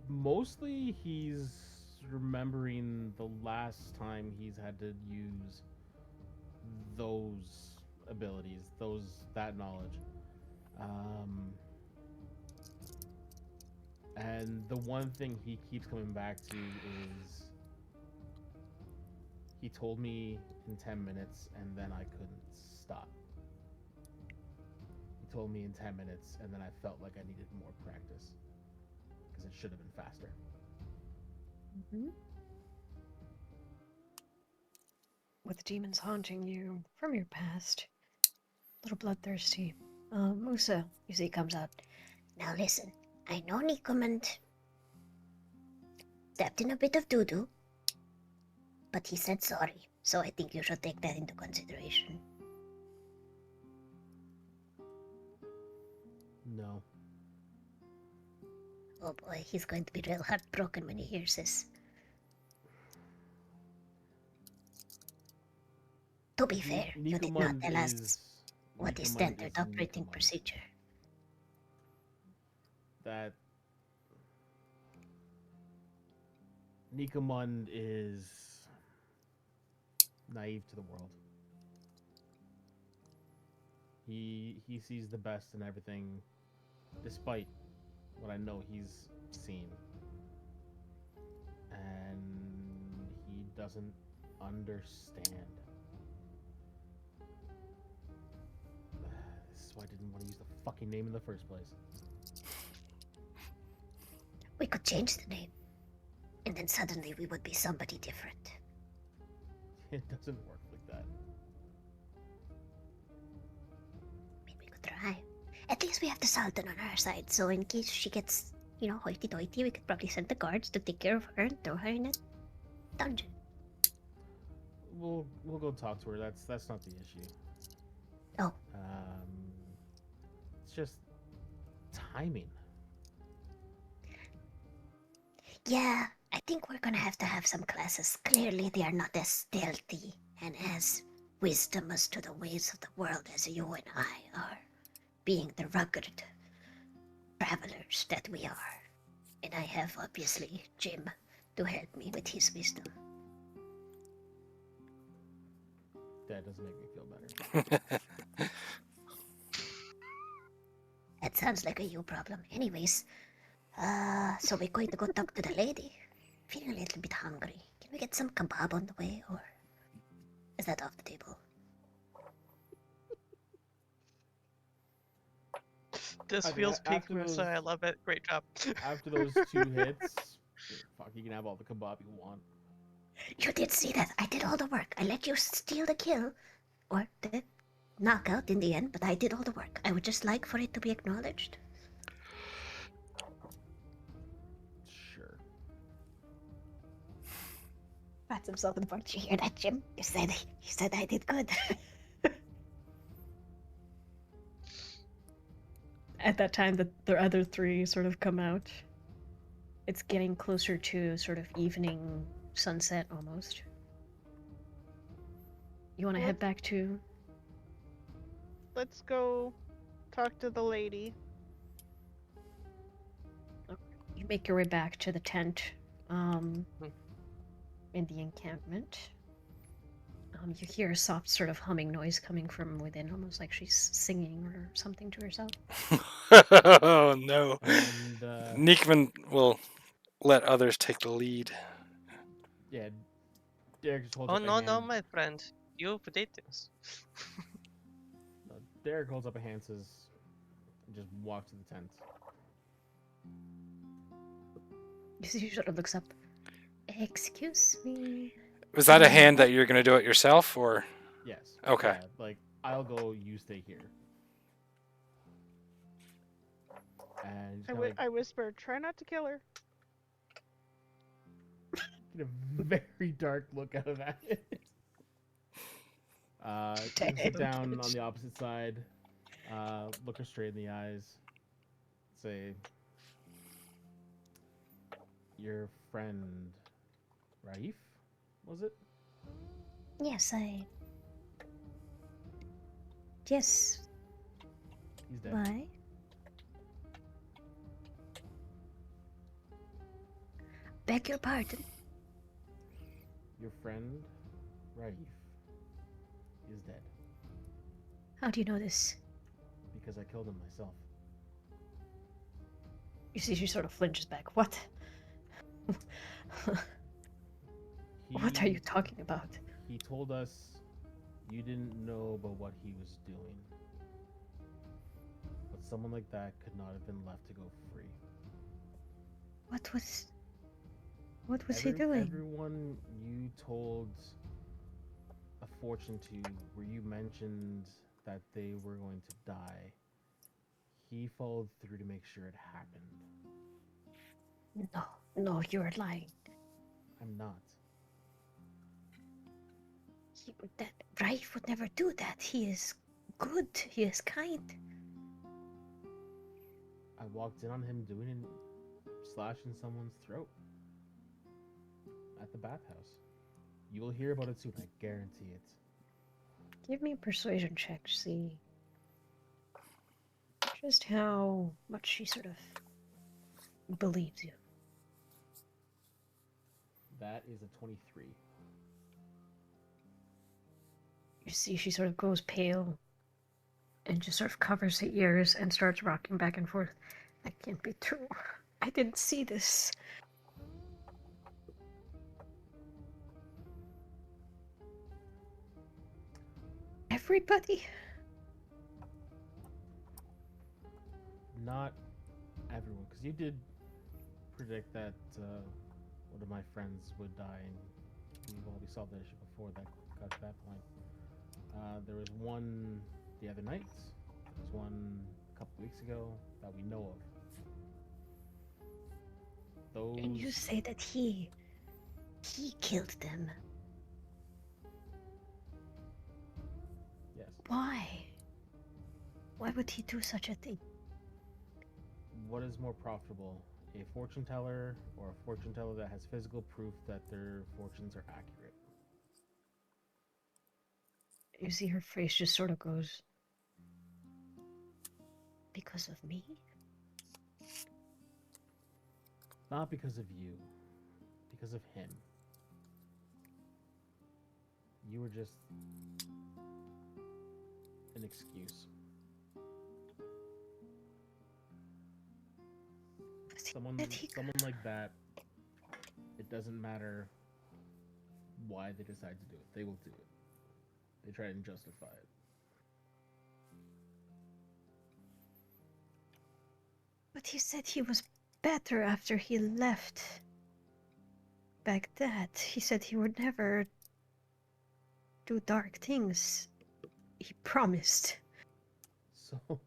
Mostly he's remembering the last time he's had to use those abilities, that knowledge. And the one thing he keeps coming back to is he told me in 10 minutes and then I couldn't stop. He told me in 10 minutes and then I felt like I needed more practice because it should have been faster. With demons haunting you from your past, a little bloodthirsty. Musa, you see, comes out. Now listen, I know Nikomand stepped in a bit of doo-doo, but he said sorry, so I think you should take that into consideration. No. Oh boy, he's going to be real heartbroken when he hears this. To be fair, you did not tell us what is standard operating procedure. That Nikomund is naive to the world. He sees the best in everything, despite what I know he's seen. And he doesn't understand. This is why I didn't want to use the fucking name in the first place. We could change the name, and then suddenly we would be somebody different. It doesn't work like that. I mean, we could try. At least we have the Sultan on our side, so in case she gets, hoity-toity, we could probably send the guards to take care of her and throw her in a dungeon. We'll go talk to her. That's not the issue. Oh. It's just timing. Yeah, I think we're gonna have to have some classes. Clearly, they are not as stealthy and as wisdomous to the ways of the world as you and I are, being the rugged travelers that we are. And I have, obviously, Jim to help me with his wisdom. That doesn't make me feel better. That sounds like a you problem. Anyways, so we're going to go talk to the lady. Feeling a little bit hungry. Can we get some kebab on the way, or is that off the table? This I think feels peak after Musa. those, I love it. Great job. after those 2 hits, fuck, you can have all the kebab you want. You did see that. I did all the work. I let you steal the kill, or the knockout in the end, but I did all the work. I would just like for it to be acknowledged. Sure. Pats himself in the butt. You hear that, Jim? You said I did good. At that time, the other three sort of come out. It's getting closer to sort of evening sunset almost. You want to head back to? Let's go talk to the lady. You make your way back to the tent, in the encampment. You hear a soft sort of humming noise coming from within, almost like she's singing or something to herself. Oh no. And Nickman will let others take the lead. yeah, Derek just holds Oh up a no, hand. no, my friend. You potatoes. No, Derek holds up a hand, says, and just walks to the tent. She sort of looks up. Excuse me. Was that a hand that you're gonna do it yourself, or? Yes. Okay. Yeah, like, I'll go, you stay here. And I whisper, try not to kill her. get a very dark look out of that. You sit down on the opposite side, look her straight in the eyes, say, your friend, Raif, was it? Yes, Yes. He's dead. Why? Beg your pardon. Your friend, Raif, is dead. How do you know this? Because I killed him myself. You see, she sort of flinches back. What? What are you talking about? He told us you didn't know about what he was doing. But someone like that could not have been left to go free. What was he doing? Everyone you told a fortune to, where you mentioned that they were going to die, he followed through to make sure it happened. No, you're lying. I'm not. Raif would never do that. He is good. He is kind. I walked in on him doing it, slashing someone's throat at the bathhouse. You will hear about it soon, I guarantee it. Give me a persuasion check to see just how much she sort of believes you. That is a 23. You see, she sort of goes pale and just sort of covers her ears and starts rocking back and forth. That can't be true. I didn't see this. Everybody? Not everyone, because you did predict that one of my friends would die, and we saw that issue before that got to that point. There was one the other night. There was one a couple weeks ago that we know of. Those. And you say that he killed them. Yes. Why? Why would he do such a thing? What is more profitable, a fortune teller or a fortune teller that has physical proof that their fortunes are accurate. You see her face just sort of goes, because of me? Not because of you, because of him. You were just an excuse. Someone like that, it doesn't matter why they decide to do it. They will do it. They try and justify it. But he said he was better after he left. Baghdad. He said he would never do dark things. He promised. So,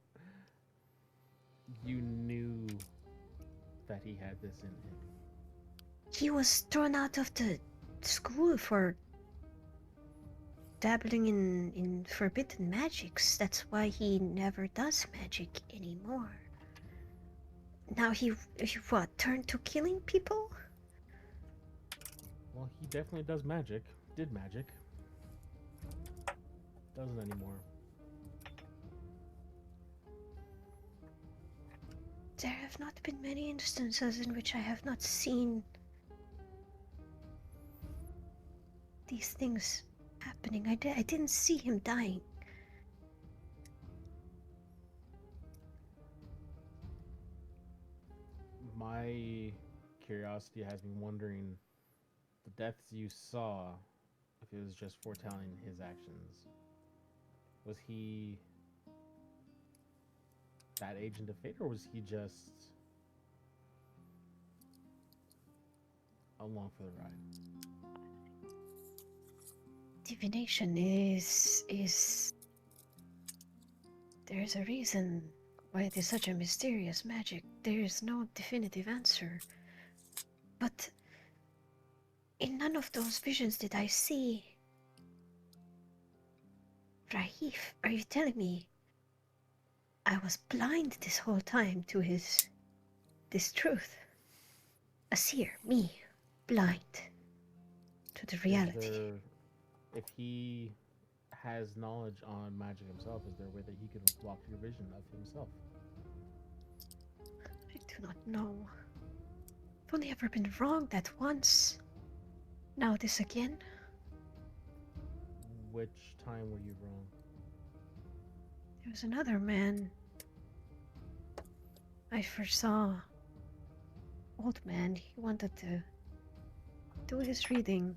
you knew that he had this in him. He was thrown out of the school for dabbling in forbidden magics. That's why he never does magic anymore. Now he what, turned to killing people? Well, he definitely does magic. Did magic. Doesn't anymore. There have not been many instances in which I have not seen these things happening. I didn't see him dying. My curiosity has me wondering the deaths you saw, if it was just foretelling his actions. Was he that agent of fate, or was he just along for the ride? Divination is there's a reason why it is such a mysterious magic. There is no definitive answer. But in none of those visions did I see Raif. Are you telling me I was blind this whole time to this truth? A seer, me, blind to the reality. If he has knowledge on magic himself, is there a way that he could block your vision of himself? I do not know. I've only ever been wrong that once. Now this again? Which time were you wrong? There was another man I foresaw. Old man, he wanted to do his reading.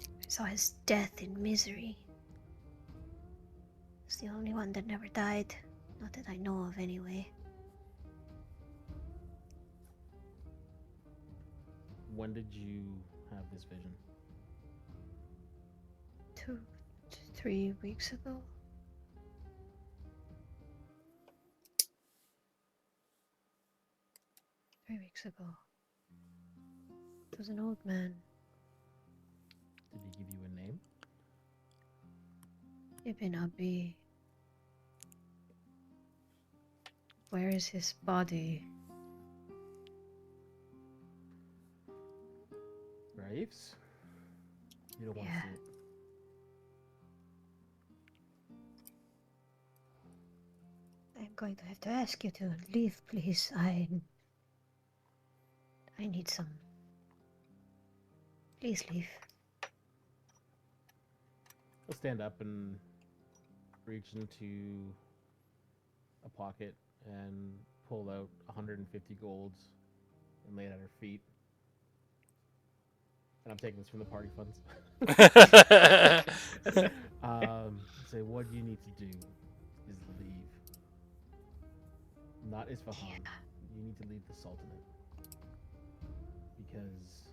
I saw his death in misery. He's the only one that never died. Not that I know of, anyway. When did you have this vision? 2 to 3 weeks ago. Three weeks ago. It was an old man. Did he give you a name? It may not be. Where is his body? Raif's? You don't want to Yeah. see it. I'm going to have to ask you to leave, please. I need some. Please leave. He'll stand up and reach into a pocket and pull out 150 golds and lay it at her feet. And I'm taking this from the party funds. Say, what you need to do is leave. Not Isfahan. Yeah. You need to leave the Sultanate. Because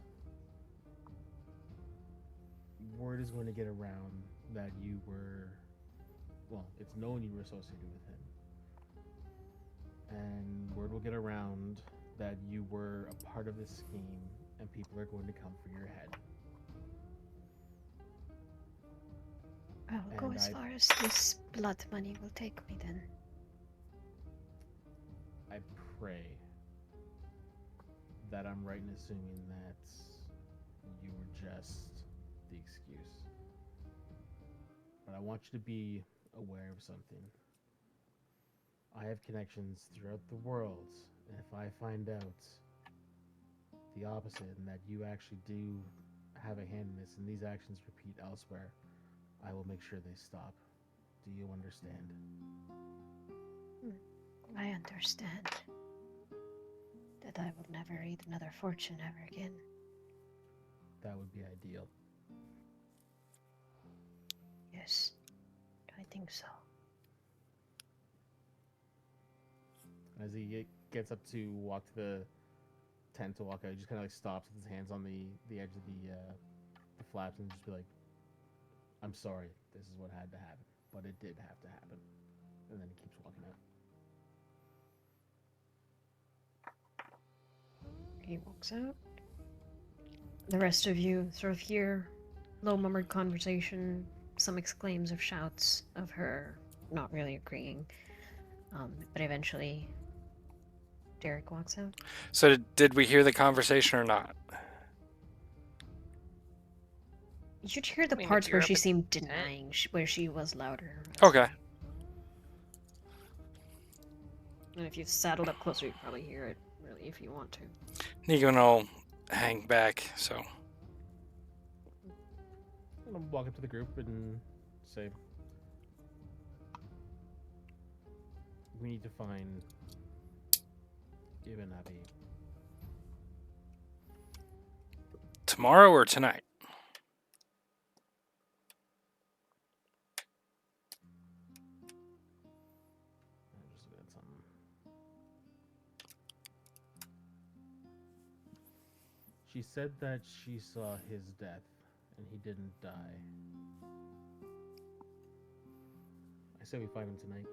word is going to get around that you were, well, it's known you were associated with him. And word will get around that you were a part of this scheme and people are going to come for your head. I will go And as I- far as this blood money will take me then. I pray that I'm right in assuming that you were just the excuse. But I want you to be aware of something. I have connections throughout the world, and if I find out the opposite and that you actually do have a hand in this and these actions repeat elsewhere, I will make sure they stop. Do you understand? I understand that I will never eat another fortune ever again. That would be ideal. Yes, I think so. As he gets up to walk to the tent to walk out, he just kind of like stops with his hands on the edge of the flaps and just be like, "I'm sorry. This is what had to happen, but it did have to happen." And then he keeps walking out. He walks out. The rest of you sort of hear low murmured conversation, some exclaims of shouts of her not really agreeing. But eventually, Derek walks out. So did we hear the conversation or not? You should hear the I mean, if parts you're where up she at seemed 10. denying, where she was louder. Okay. And if you've saddled up closer, you can probably hear it, really, if you want to. Nico and I'll hang back, so. I'm gonna walk up to the group and say, "We need to find Ibn Abi." Tomorrow or tonight? I'm just looking at something. She said that she saw his death and he didn't die. I say we find him tonight.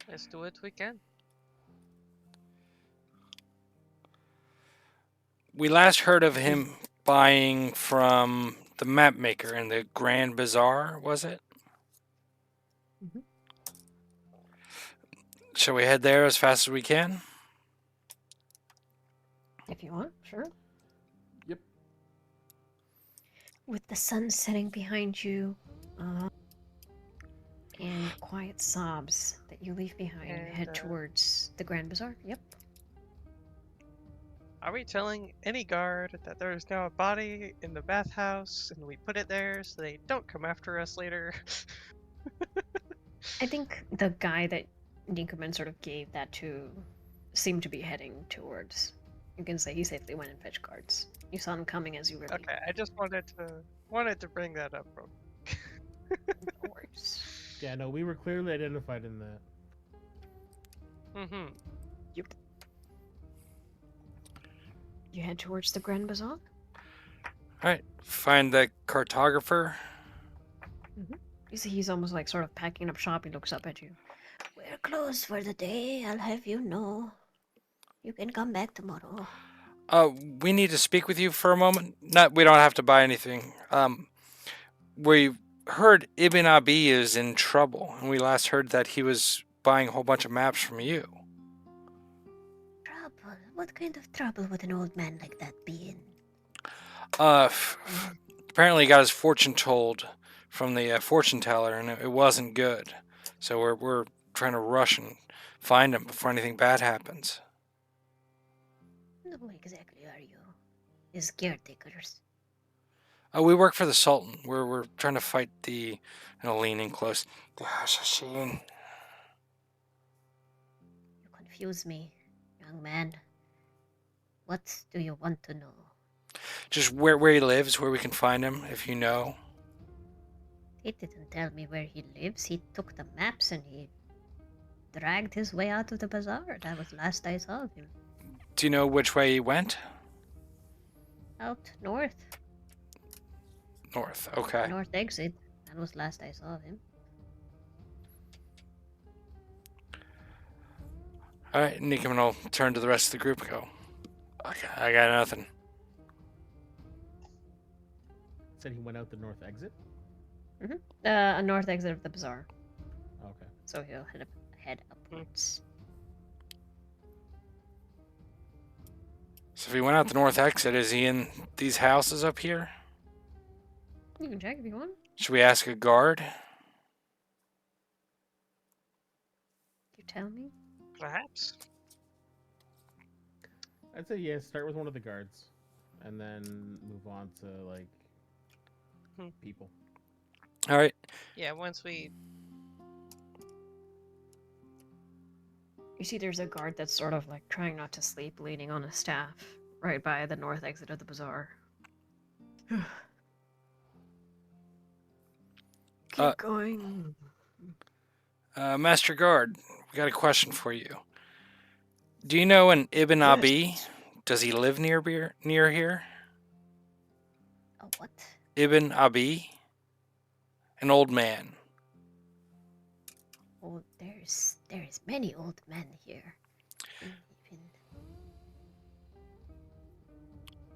Let's do what we can. We last heard of him buying from the map maker in the Grand Bazaar, was it? Mhm. Shall we head there as fast as we can? If you want, sure. Yep. With the sun setting behind you, and quiet sobs that you leave behind, And, head towards the Grand Bazaar. Yep. Are we telling any guard that there is now a body in the bathhouse and we put it there so they don't come after us later? I think the guy that Dinkelman sort of gave that to seemed to be heading towards. You can say he safely went and fetched guards. You saw him coming as you were leaving. Okay, I just wanted to bring that up. No worries. Yeah, no, we were clearly identified in that. Mm-hmm. You head towards the Grand Bazaar. Alright, find the cartographer. You see he's almost like sort of packing up shop. He looks up at you. We're closed for the day, I'll have you know. You can come back tomorrow. We need to speak with you for a moment. We don't have to buy anything. We heard Ibn Abi is in trouble, and we last heard that he was buying a whole bunch of maps from you. Trouble? What kind of trouble would an old man like that be in? Apparently he got his fortune told from the fortune teller, and it wasn't good. So we're trying to rush and find him before anything bad happens. Who exactly are you? His caretakers. We work for the Sultan. We're trying to fight the, leaning close, the Hashashin. You confuse me, young man. What do you want to know? Just where he lives, where we can find him, if you know. He didn't tell me where he lives. He took the maps and he dragged his way out of the bazaar. That was last I saw of him. Do you know which way he went? Out north. North, okay. North exit. That was last I saw of him. Alright, Nico will turn to the rest of the group and go, okay, I got nothing. Said he went out the north exit. A north exit of the bazaar. Okay. So he'll head upwards. So if he went out the north exit, is he in these houses up here? You can check if you want. Should we ask a guard? You tell me. Perhaps. I'd say yeah. Start with one of the guards, and then move on to like people. All right. Yeah, once we. You see, there's a guard that's sort of like trying not to sleep, leaning on a staff, right by the north exit of the bazaar. Keep going. Master Guard, we got a question for you. Do you know an Ibn Abi? Does he live near here? Oh, what? Ibn Abi? An old man. Oh, there's many old men here. Even...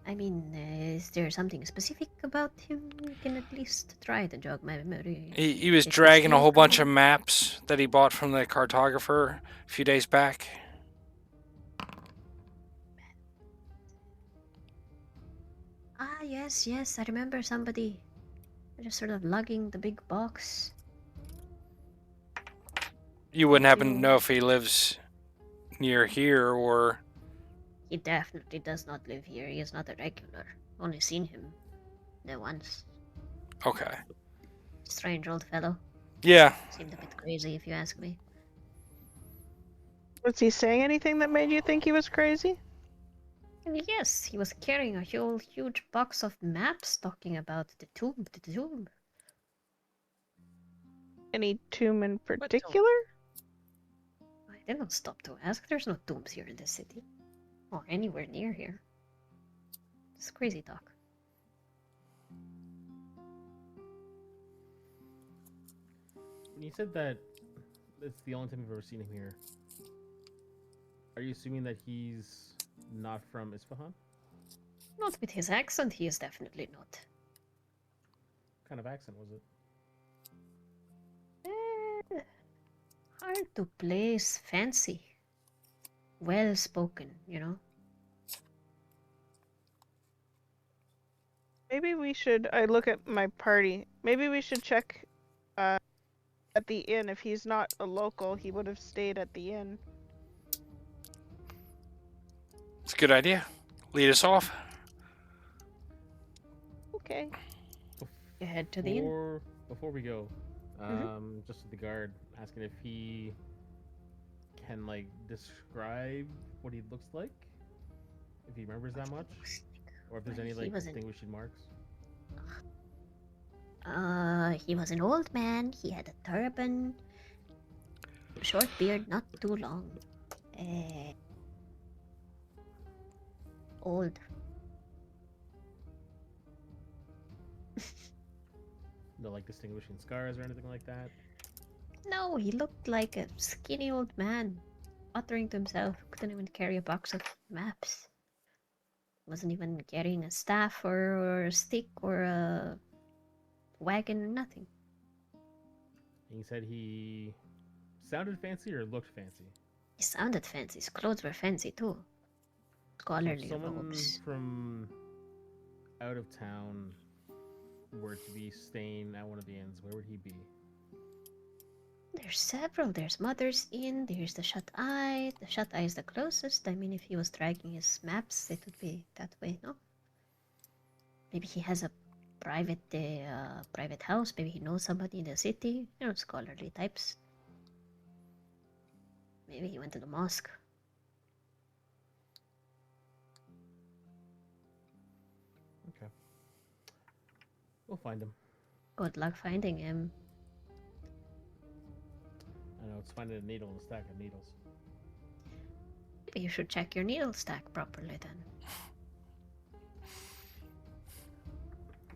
I mean, is there something specific about him? You can at least try to jog my memory. He was Did dragging a he whole bunch of come? maps that he bought from the cartographer a few days back. Ah, yes, I remember somebody just sort of lugging the big box. You wouldn't happen to You- know if he lives near here or... He definitely does not live here. He is not a regular. Only seen him there once. Okay. Strange old fellow. Yeah. Seemed a bit crazy, if you ask me. Was he saying anything that made you think he was crazy? Yes, he was carrying a whole huge box of maps talking about the tomb. Any tomb in tomb? particular? I did not stop to ask. There's no tombs here in this city. Or anywhere near here. It's crazy talk. When you said that it's the only time you've ever seen him here, are you assuming that he's not from Isfahan? Not with his accent, he is definitely not. What kind of accent was it? Hard to place. Fancy. Well spoken, you know? Maybe we should. I look at my party. Maybe we should check at the inn. If he's not a local, he would have stayed at the inn. It's a good idea. Lead us off. Okay. You head to the inn. Before we go, just with the guard asking if he can like describe what he looks like, if he remembers that much, or if there's any like distinguishing marks. He was an old man. He had a turban, short beard, not too long. Old. No like distinguishing scars or anything like that. No, he looked like a skinny old man, muttering to himself. Couldn't even carry a box of maps. Wasn't even carrying a staff or a stick or a wagon or nothing. And he said he sounded fancy or looked fancy. He sounded fancy. His clothes were fancy too. So Scholarly if someone robes. from out of town were to be staying at one of the inns, where would he be? There's several. There's Mother's Inn. There's the Shut Eye. The Shut Eye is the closest. I mean, if he was dragging his maps, it would be that way, no? Maybe he has a private house. Maybe he knows somebody in the city. You know, scholarly types. Maybe he went to the mosque. Okay. We'll find him. Good luck finding him. I know it's finding a needle in a stack of needles. Maybe you should check your needle stack properly then.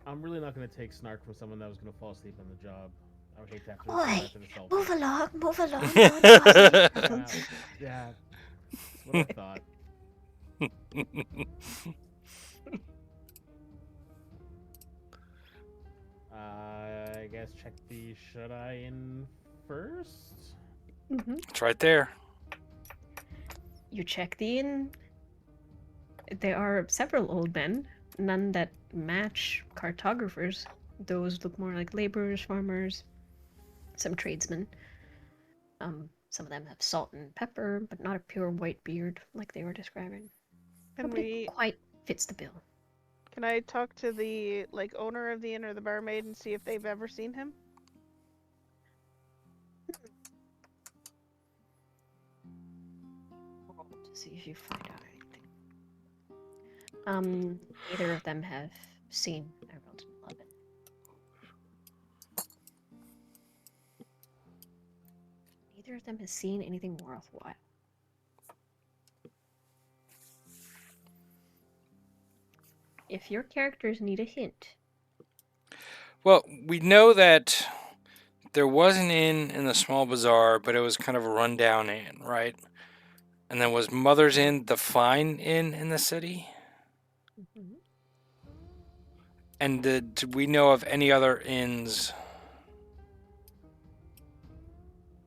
I'm really not going to take snark from someone that was going to fall asleep on the job. I would hate to have to Oi, after the selfie. move along. Don't bother me. Yeah, that's what I thought. I guess check the Shut Eye in first. It's right there. You check the inn. There are several old men, none that match cartographers. Those look more like laborers, farmers, some tradesmen. Some of them have salt and pepper, but not a pure white beard like they were describing. Can Nobody quite fits the bill. Can I talk to the owner of the inn or the barmaid and see if they've ever seen him? To see if you find out anything. Neither of them have seen Herald 11. Neither of them has seen anything worthwhile. If your characters need a hint. Well, we know that there was an inn in the small bazaar, but it was kind of a rundown inn, right? And then was Mother's Inn the fine inn in the city? Mm-hmm. And do we know of any other inns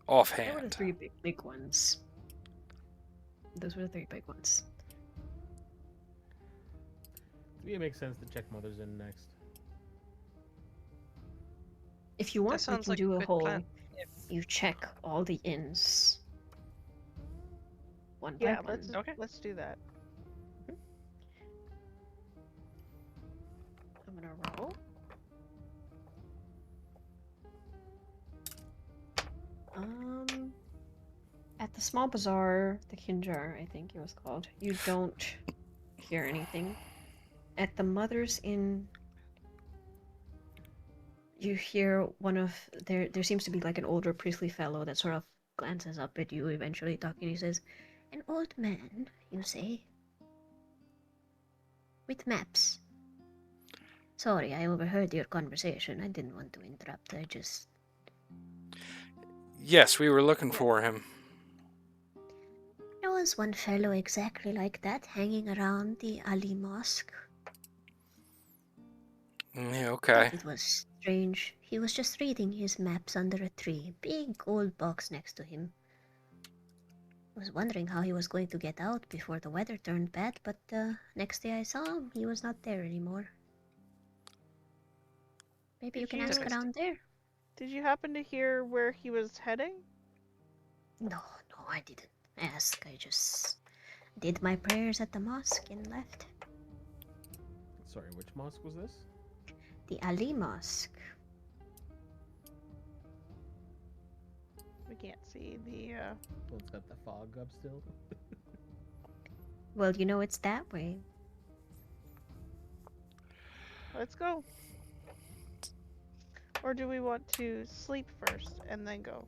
offhand? There were the three big ones. Those were the three big ones. To me, it makes sense to check Mother's Inn next. If you want, we sounds can like do a a good whole. plan. You check all the inns. One by Yeah, one. let's do that. I'm gonna roll. At the small bazaar, the Kinjar, I think it was called, you don't hear anything. At the Mother's Inn, you hear one of there seems to be like an older priestly fellow that sort of glances up at you eventually talking. He says, "An old man, you say? With maps. Sorry, I overheard your conversation. I didn't want to interrupt. I just..." Yes, we were looking for him. There was one fellow exactly like that hanging around the Ali Mosque. Yeah, okay. It was strange. He was just reading his maps under a tree, big old box next to him. I was wondering how he was going to get out before the weather turned bad, but next day I saw him, he was not there anymore. Maybe you can ask around there. Did you happen to hear where he was heading? No, I didn't ask. I just did my prayers at the mosque and left. Sorry, which mosque was this? The Ali Mosque. We can't see the, Well, it's got the fog up still. Well, you know it's that way. Let's go. Or do we want to sleep first and then go?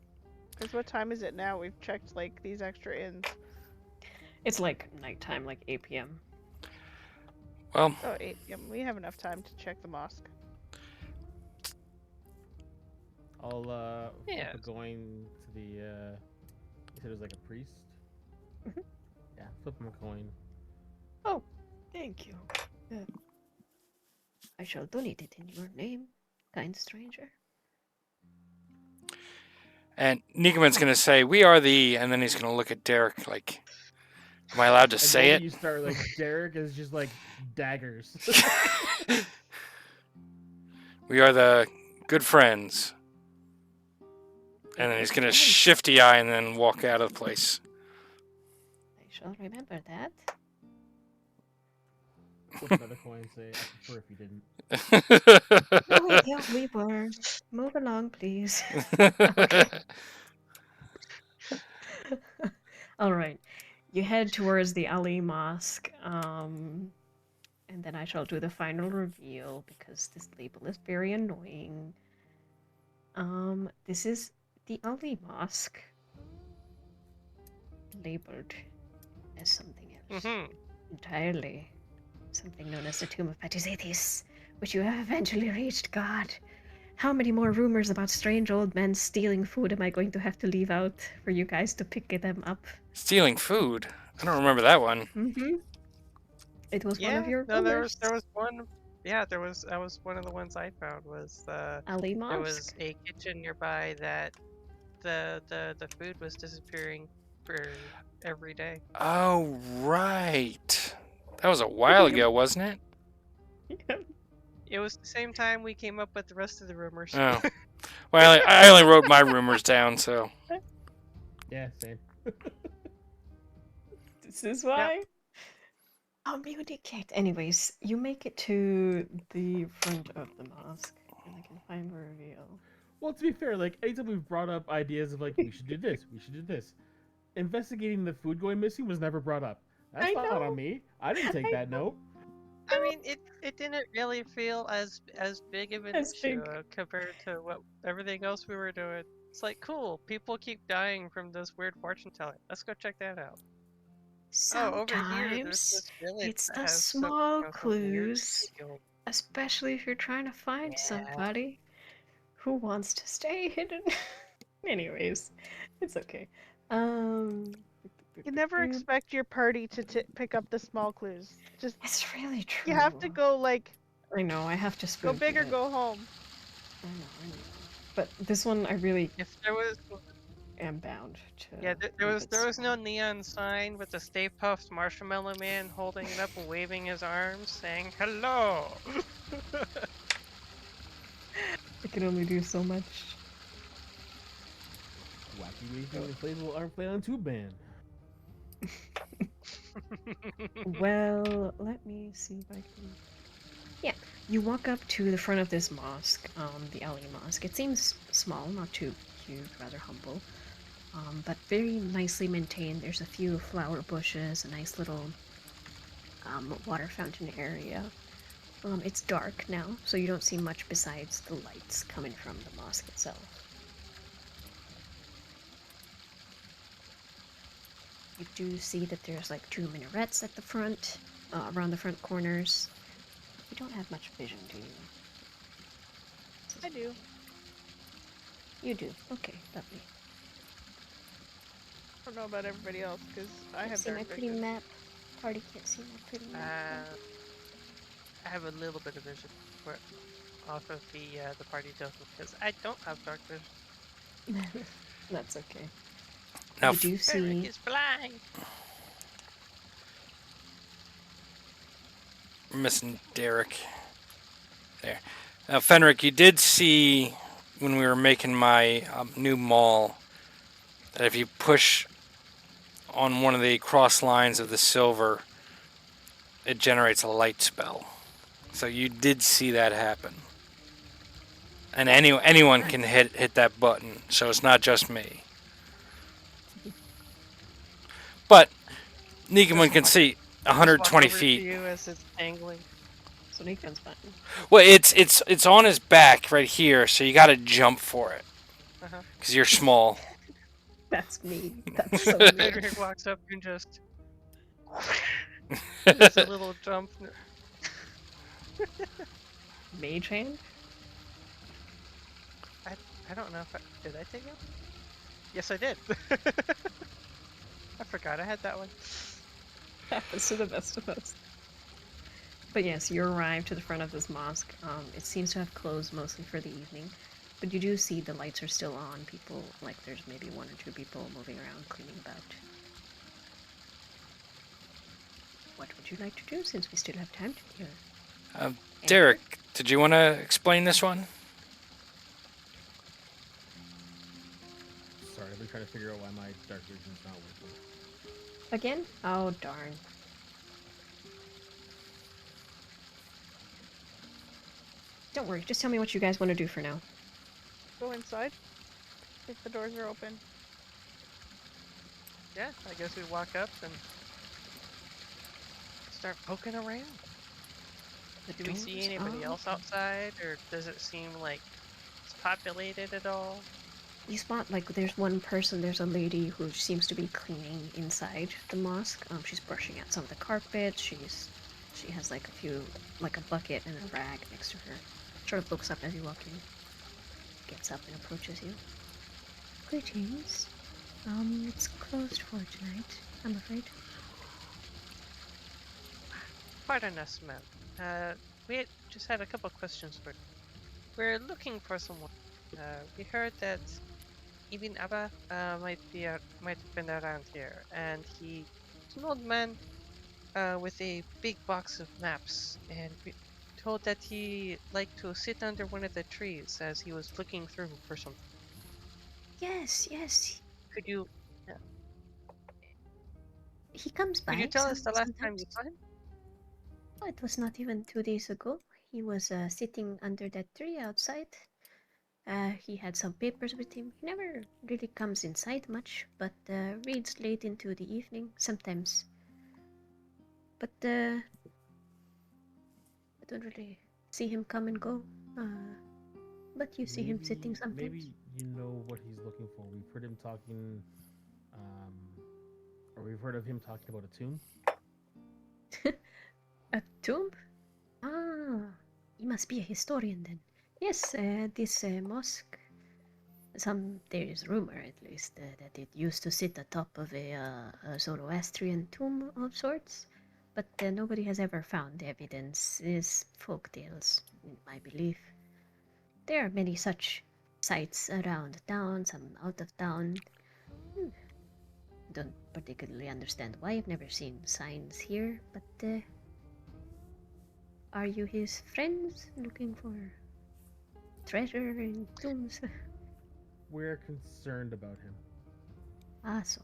Because what time is it now? We've checked, like, these extra inns. It's like nighttime, like 8 p.m. Well, Oh, 8 p.m. We have enough time to check the mosque. I'll Yeah. flip a coin to the you said it was like a priest? Mhm. Yeah, flip him a coin. Oh, thank you. I shall donate it in your name, kind stranger. and Nikoman's gonna say, "We are the," and then he's gonna look at Derek like, "Am I allowed to And say then it?" you start like Derek is just like daggers. We are the good friends. And then he's gonna shifty eye and then walk out of the place. I shall remember that. Flip another coin and say, I prefer if you didn't. Oh, yeah, we were. Move along, please. All right. You head towards the Ali Mosque, and then I shall do the final reveal because this label is very annoying. This is the Ali Mosque, labeled as something else entirely. Something known as the Tomb of Patizetis, which you have eventually reached. God, how many more rumors about strange old men stealing food am I going to have to leave out for you guys to pick them up? Stealing food? I don't remember that one. Mm-hmm. It was one of your rumors. there was one. Yeah, that was one of the ones I found was Ali Mosque. there was a kitchen nearby that the food was disappearing for every day. Oh, right. That was a while ago, wasn't it? It was the same time we came up with the rest of the rumors. Oh. Well, I only wrote my rumors down, so. Yeah, same. This is why. Communicate. Anyways, you make it to the front of the mosque, and I can find the reveal. Well, to be fair, like anytime we've brought up ideas of like we should do this, we should do this, investigating the food going missing was never brought up. That's I not know. on me. I didn't take I that note. I mean, it didn't really feel as big of an As issue big. compared to what everything else we were doing. It's like, cool, people keep dying from this weird fortune telling. Let's go check that out. Oh, over here, there's Sometimes this village it's that the has small some weird clues, skill. especially if you're trying to find Yeah. somebody. Who wants to stay hidden? Anyways, it's okay. You never expect your party to pick up the small clues. Just It's really true. you have to go like I know. I have to go spoon big or feed it. go home. I know. But this one, I really If there was, am bound to. yeah, there leave was it no small. neon sign with the Stay Puft Marshmallow Man holding it up and waving his arms, saying hello. I can only do so much. Wacky waving inflatable arm flailing tube band. Well, let me see if I can. Yeah, you walk up to the front of this mosque, the Ali Mosque. It seems small, not too huge, rather humble, but very nicely maintained. There's a few flower bushes, a nice little water fountain area. It's dark now, so you don't see much besides the lights coming from the mosque itself. You do see that there's like 2 minarets at the front, around the front corners. You don't have much vision, do you? I do. You do. Okay, lovely. I don't know about everybody else because I Can't have see my dark pretty vision. map. Party can't see my pretty map. I have a little bit of vision off of the party token because I don't have dark vision. That's okay. Now, You do Eric see. is blind. we're missing Derek. There. Now, Fenric, you did see when we were making my new mall that if you push on one of the cross lines of the silver, it generates a light spell. So you did see that happen. And anyone can hit that button, so it's not just me. But Nikuman can see Just 120 walk over feet. to you as it's angling. So Nikon's button. Well, it's on his back right here, so you got to jump for it Uh-huh. because you're small. That's me. That's so me. Eric walks up and just does a little jump. Mage hand? I don't know if did I take it? Yes, I did. I forgot I had that one. Happens to the best of us. But yes, you arrive to the front of this mosque. It seems to have closed mostly for the evening, but you do see the lights are still on. People, like there's maybe 1 or 2 people moving around, cleaning about. What would you like to do since we still have time to hear? Derek, did you want to explain this one? Sorry, I've been trying to figure out why my dark vision's not working. Again? Oh, darn. Don't worry, just tell me what you guys want to do for now. Go inside. If the doors are open. Yeah, I guess we walk up and start poking around. The Do we see doors anybody are else open. outside, or does it seem like it's populated at all? You spot, like, there's one person, there's a lady who seems to be cleaning inside the mosque. She's brushing out some of the carpet. She has, like, a bucket and a rag next to her. Sort of looks up as you walk in. Gets up and approaches you. Greetings. It's closed for tonight, I'm afraid. Pardon us, ma'am. We just had a couple questions for you. We're looking for someone. We heard that Ibn Abba might have been around here, and he's an old man with a big box of maps, and we told that he liked to sit under one of the trees as he was looking through for something. Yes, yes. Could you He comes could you by tell us the last time sometimes. you saw him? Oh, it was not even 2 days ago. He was sitting under that tree outside. He had some papers with him. He never really comes inside much, but reads late into the evening sometimes. But I don't really see him come and go. But you see him sitting sometimes. Maybe you know what he's looking for. We've heard him talking, or we've heard of him talking about a tomb. A tomb? Ah, he must be a historian then. Yes, this mosque. There is rumor, at least, that it used to sit atop of a Zoroastrian tomb of sorts, but nobody has ever found evidence. It is folk tales, in my belief. There are many such sites around town, some out of town. Don't particularly understand why. I've never seen signs here, but are you his friends looking for treasure in tombs? We're concerned about him. Ah, so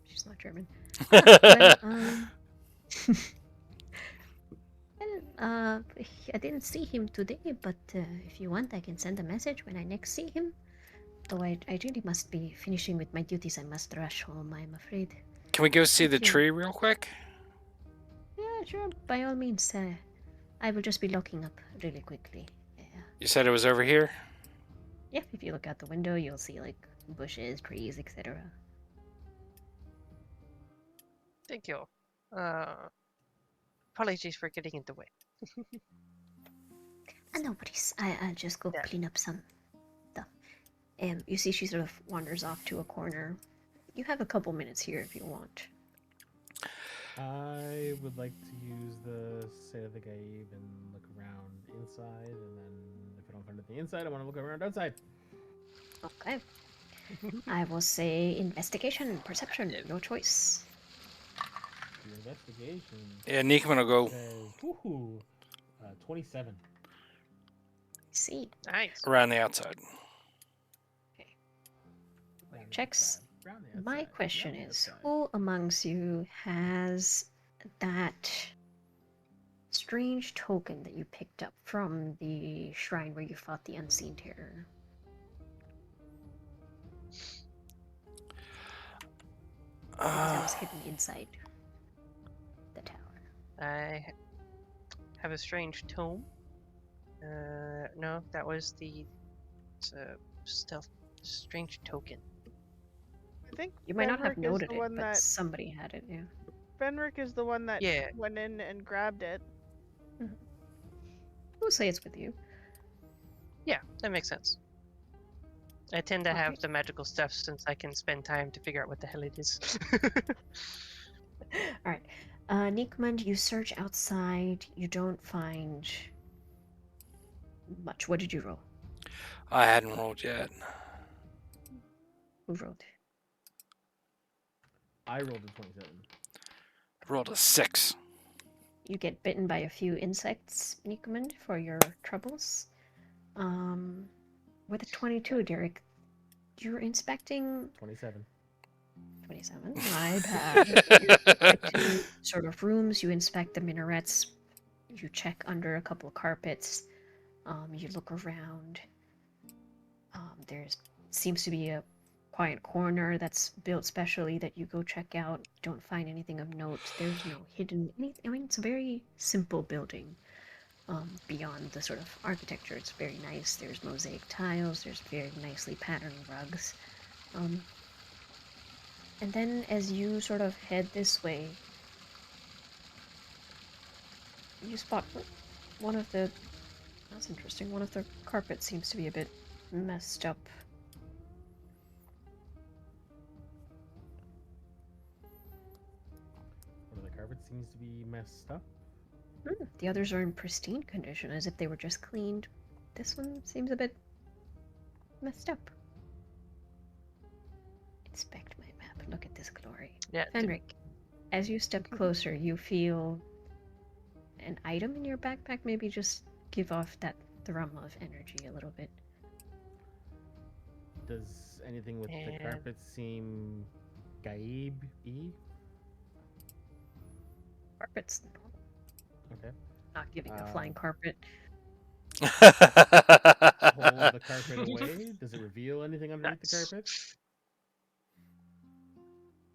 she's not German. Well, I didn't see him today, but if you want, I can send a message when I next see him. Though I really must be finishing with my duties. I must rush home, I'm afraid. Can we go see the Thank you. tree real quick? Yeah, sure. By all means, I will just be locking up really quickly. You said it was over here? Yeah, if you look out the window, you'll see like bushes, trees, etc. Thank you. Apologies for getting in the way. No worries. I'll just go Yeah. clean up some stuff. You see, she sort of wanders off to a corner. You have a couple minutes here if you want. I would like to use the State of the Gabe and look around inside, and then if I don't find anything inside, I want to look around outside. Okay. I will say investigation and perception. Your choice. The investigation Yeah, Nickman will go says, 27. See. Nice. around the outside. Round the Checks. outside, round the My outside, question round the is, outside. who amongst you has that strange token that you picked up from the shrine where you fought the unseen terror? Because that was hidden inside the tower. I have a strange tome. No, that was the stealth strange token. I think You might not have Benrick is noted the it, one but that somebody had it, yeah. Benrick is the one that Yeah. went in and grabbed it. We'll say it's with you. Yeah, that makes sense. I tend to have Okay. the magical stuff since I can spend time to figure out what the hell it is. Alright. Nickmund, you search outside. You don't find much. What did you roll? I hadn't rolled yet. Who rolled? I rolled a 27. Rolled a 6. You get bitten by a few insects, Nickmund, for your troubles. With a 22, Derek, you're inspecting 27. 27. My bad. You're inspecting sort of rooms. You inspect the minarets. You check under a couple of carpets. You look around. There's seems to be a quiet corner that's built specially that you go check out. Don't find anything of note. There's no hidden anything. I mean, it's a very simple building. Beyond the sort of architecture, it's very nice. There's mosaic tiles. There's very nicely patterned rugs. And then as you sort of head this way, you spot one of the... That's interesting. One of the carpets seems to be a bit messed up. One of the carpets seems to be messed up. The others are in pristine condition, as if they were just cleaned. This one seems a bit messed up. inspect my map. Look at this glory. Yeah. Fenric, as you step closer, you feel an item in your backpack maybe just give off that thrum of energy a little bit. Does anything with the And- carpet seem gaib-y? Carpet's normal. Okay. Not giving a flying carpet. Hold the carpet away. Does it reveal anything underneath the Nice. carpet?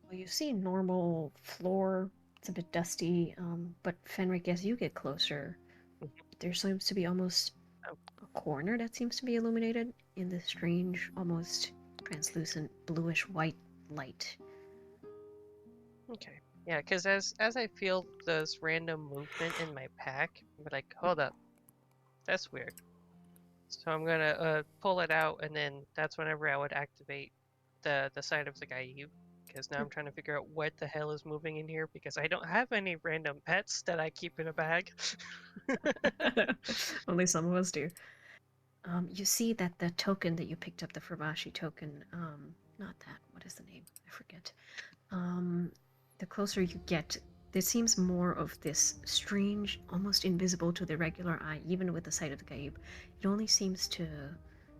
Well, you see normal floor. It's a bit dusty, but Fenric, as you get closer, there seems to be almost Oh. a corner that seems to be illuminated in this strange, almost translucent bluish-white light. Okay. Yeah, because as I feel this random movement in my pack, I'm like, hold up, that's weird. So I'm gonna pull it out, and then that's whenever I would activate the side of the Gaib. Because now I'm trying to figure out what the hell is moving in here, because I don't have any random pets that I keep in a bag. Only some of us do. You see that the token that you picked up, the Furbashi token, not that, what is the name? I forget. The closer you get, there seems more of this strange, almost invisible to the regular eye, even with the sight of the Gaib. It only seems to,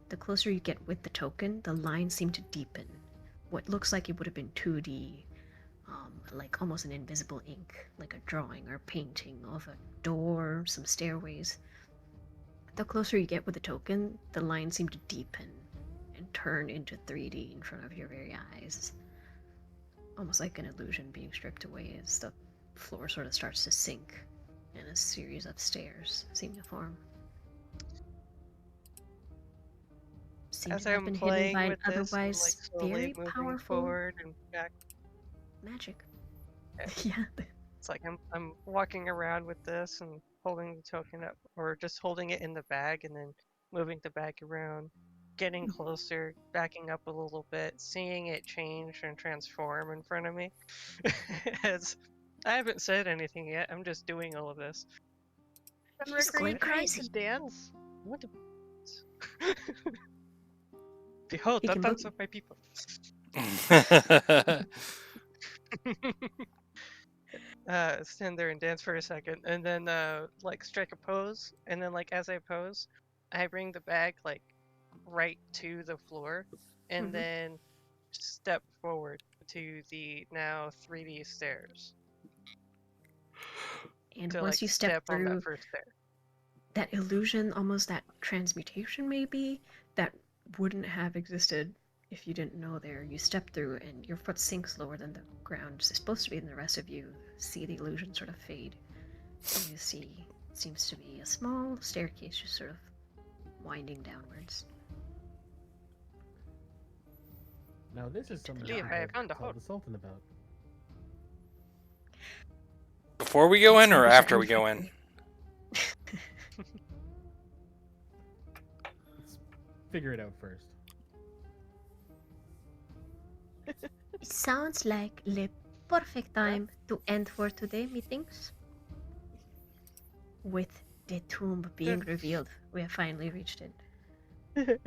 the closer you get with the token, the lines seem to deepen. What looks like it would have been 2D, like almost an invisible ink, like a drawing or painting of a door, some stairways. The closer you get with the token, the lines seem to deepen and turn into 3D in front of your very eyes. Almost like an illusion being stripped away as the floor sort of starts to sink and a series of stairs seem to form. Seem As to have I'm been hidden playing by an with this, I'm like otherwise slowly very moving powerful forward and back. magic. Yeah. Yeah. It's like I'm walking around with this and holding the token up, or just holding it in the bag and then moving the bag around, getting closer, backing up a little bit, seeing it change and transform in front of me. As I haven't said anything yet, I'm just doing all of this. And He's Rick, are you going trying to crazy. dance? What the Behold, He the can thoughts boogie. of my people. Stand there and dance for a second, and then like strike a pose, and then like as I pose, I bring the bag like right to the floor, and Mhm. then step forward to the now 3D stairs And to once like you step on through that first stair. that illusion, almost that transmutation maybe, that wouldn't have existed if you didn't know there. You step through and your foot sinks lower than the ground. It's supposed to be, and the rest of you see the illusion sort of fade. And you see, it seems to be a small staircase just sort of winding downwards. Now this is something Leave, I I think found a I'll tell hole. the Sultan about. Before we go in or Maybe after we something go in? funny. Let's figure it out first. It sounds like the perfect time to end for today, methinks. With the tomb being revealed, we have finally reached it.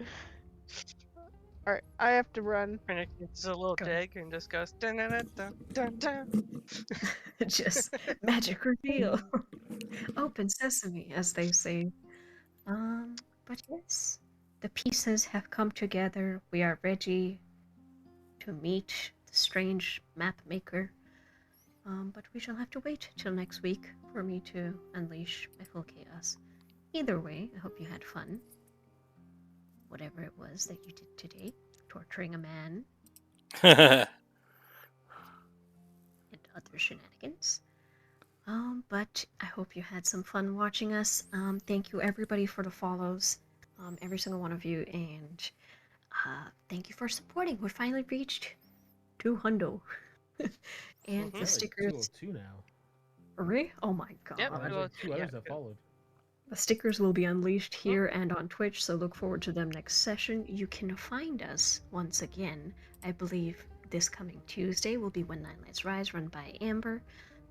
Alright, I have to run. And it gets a little Go. dig and just goes dun dun dun dun dun dun. Just magic reveal. Open sesame, as they say. But yes, the pieces have come together. We are ready to meet the strange map maker. But we shall have to wait till next week for me to unleash my full chaos. Either way, I hope you had fun. Whatever it was that you did today, torturing a man and other shenanigans. But I hope you had some fun watching us. Thank you everybody for the follows, every single one of you, and thank you for supporting. We finally reached 200. And Mhm. the Is that like stickers. 202 now? Really? Oh my god. Yep, Oh, there's well, like two yeah, others that good. followed. The stickers will be unleashed here and on Twitch, so look forward to them next session. You can find us once again. I believe this coming Tuesday will be When Nine Lights Rise, run by Amber,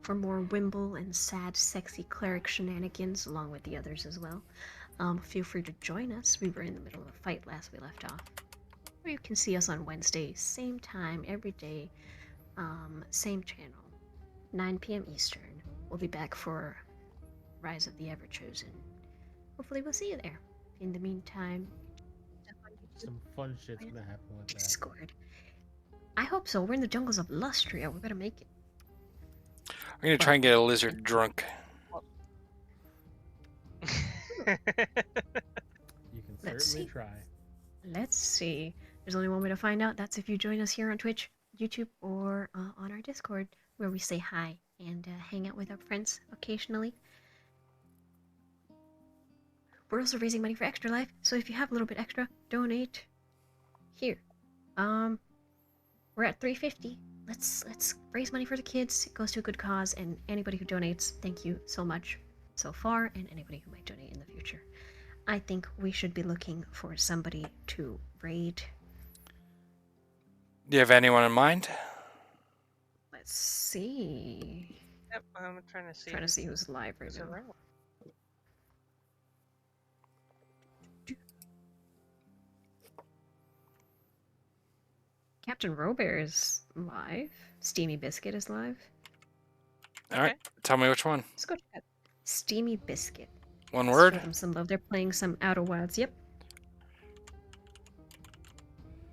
for more Wimble and sad, sexy cleric shenanigans, along with the others as well. Feel free to join us. We were in the middle of a fight last we left off. Or you can see us on Wednesday, same time, every day, same channel, 9 p.m. Eastern. We'll be back for Rise of the Everchosen. Hopefully we'll see you there. In the meantime, Some fun shit's gonna happen with that. Discord. I hope so. We're in the jungles of Lustria. We're gonna make it. I'm gonna try and get a lizard drunk. You can Let's certainly see. try. Let's see. There's only one way to find out. That's if you join us here on Twitch, YouTube, or on our Discord, where we say hi and hang out with our friends occasionally. We're also raising money for Extra Life, so if you have a little bit extra, donate here. We're at 350. Let's raise money for the kids. It goes to a good cause, and anybody who donates, thank you so much so far, and anybody who might donate in the future. I think we should be looking for somebody to raid. Do you have anyone in mind? Let's see. Yep, I'm trying to see. Who's live right who's now. around. Captain Robert is live. Steamy Biscuit is live. All right, tell me which one. Let's go check. Steamy Biscuit. One Let's word. show them some love. They're playing some Outer Wilds. Yep.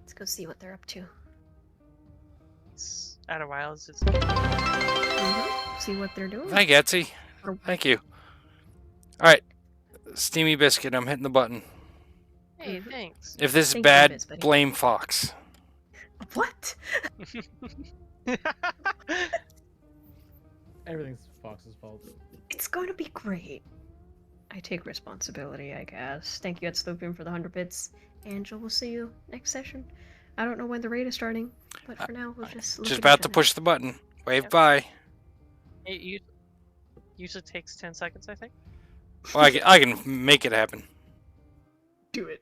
Let's go see what they're up to. It's Outer Wilds. It's See what they're doing. Thank you, Etsy. Thank you. All right, Steamy Biscuit. I'm hitting the button. Hey, thanks. If this is Thank you, bad, Biz, buddy. blame Fox. What? Everything's Fox's fault. It's going to be great. I take responsibility, I guess. Thank you, Etslopium, for the 100 bits. Angel, we'll see you next session. I don't know when the raid is starting, but for now, we'll just look Just at about each to other. push the button. Wave Yep. bye. It usually takes 10 seconds, I think. Well, I can make it happen. Do it.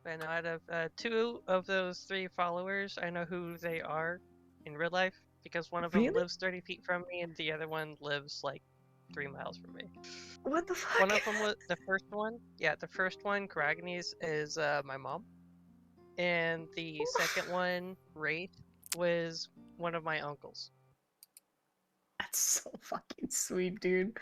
And out of 2 of those 3 followers, I know who they are in real life because one of them Really? lives 30 feet from me and the other one lives like 3 miles from me. What the fuck? One of them was the first one. Yeah, the first one, Karagnes, is my mom. And the second one, Wraith, was one of my uncles. That's so fucking sweet, dude.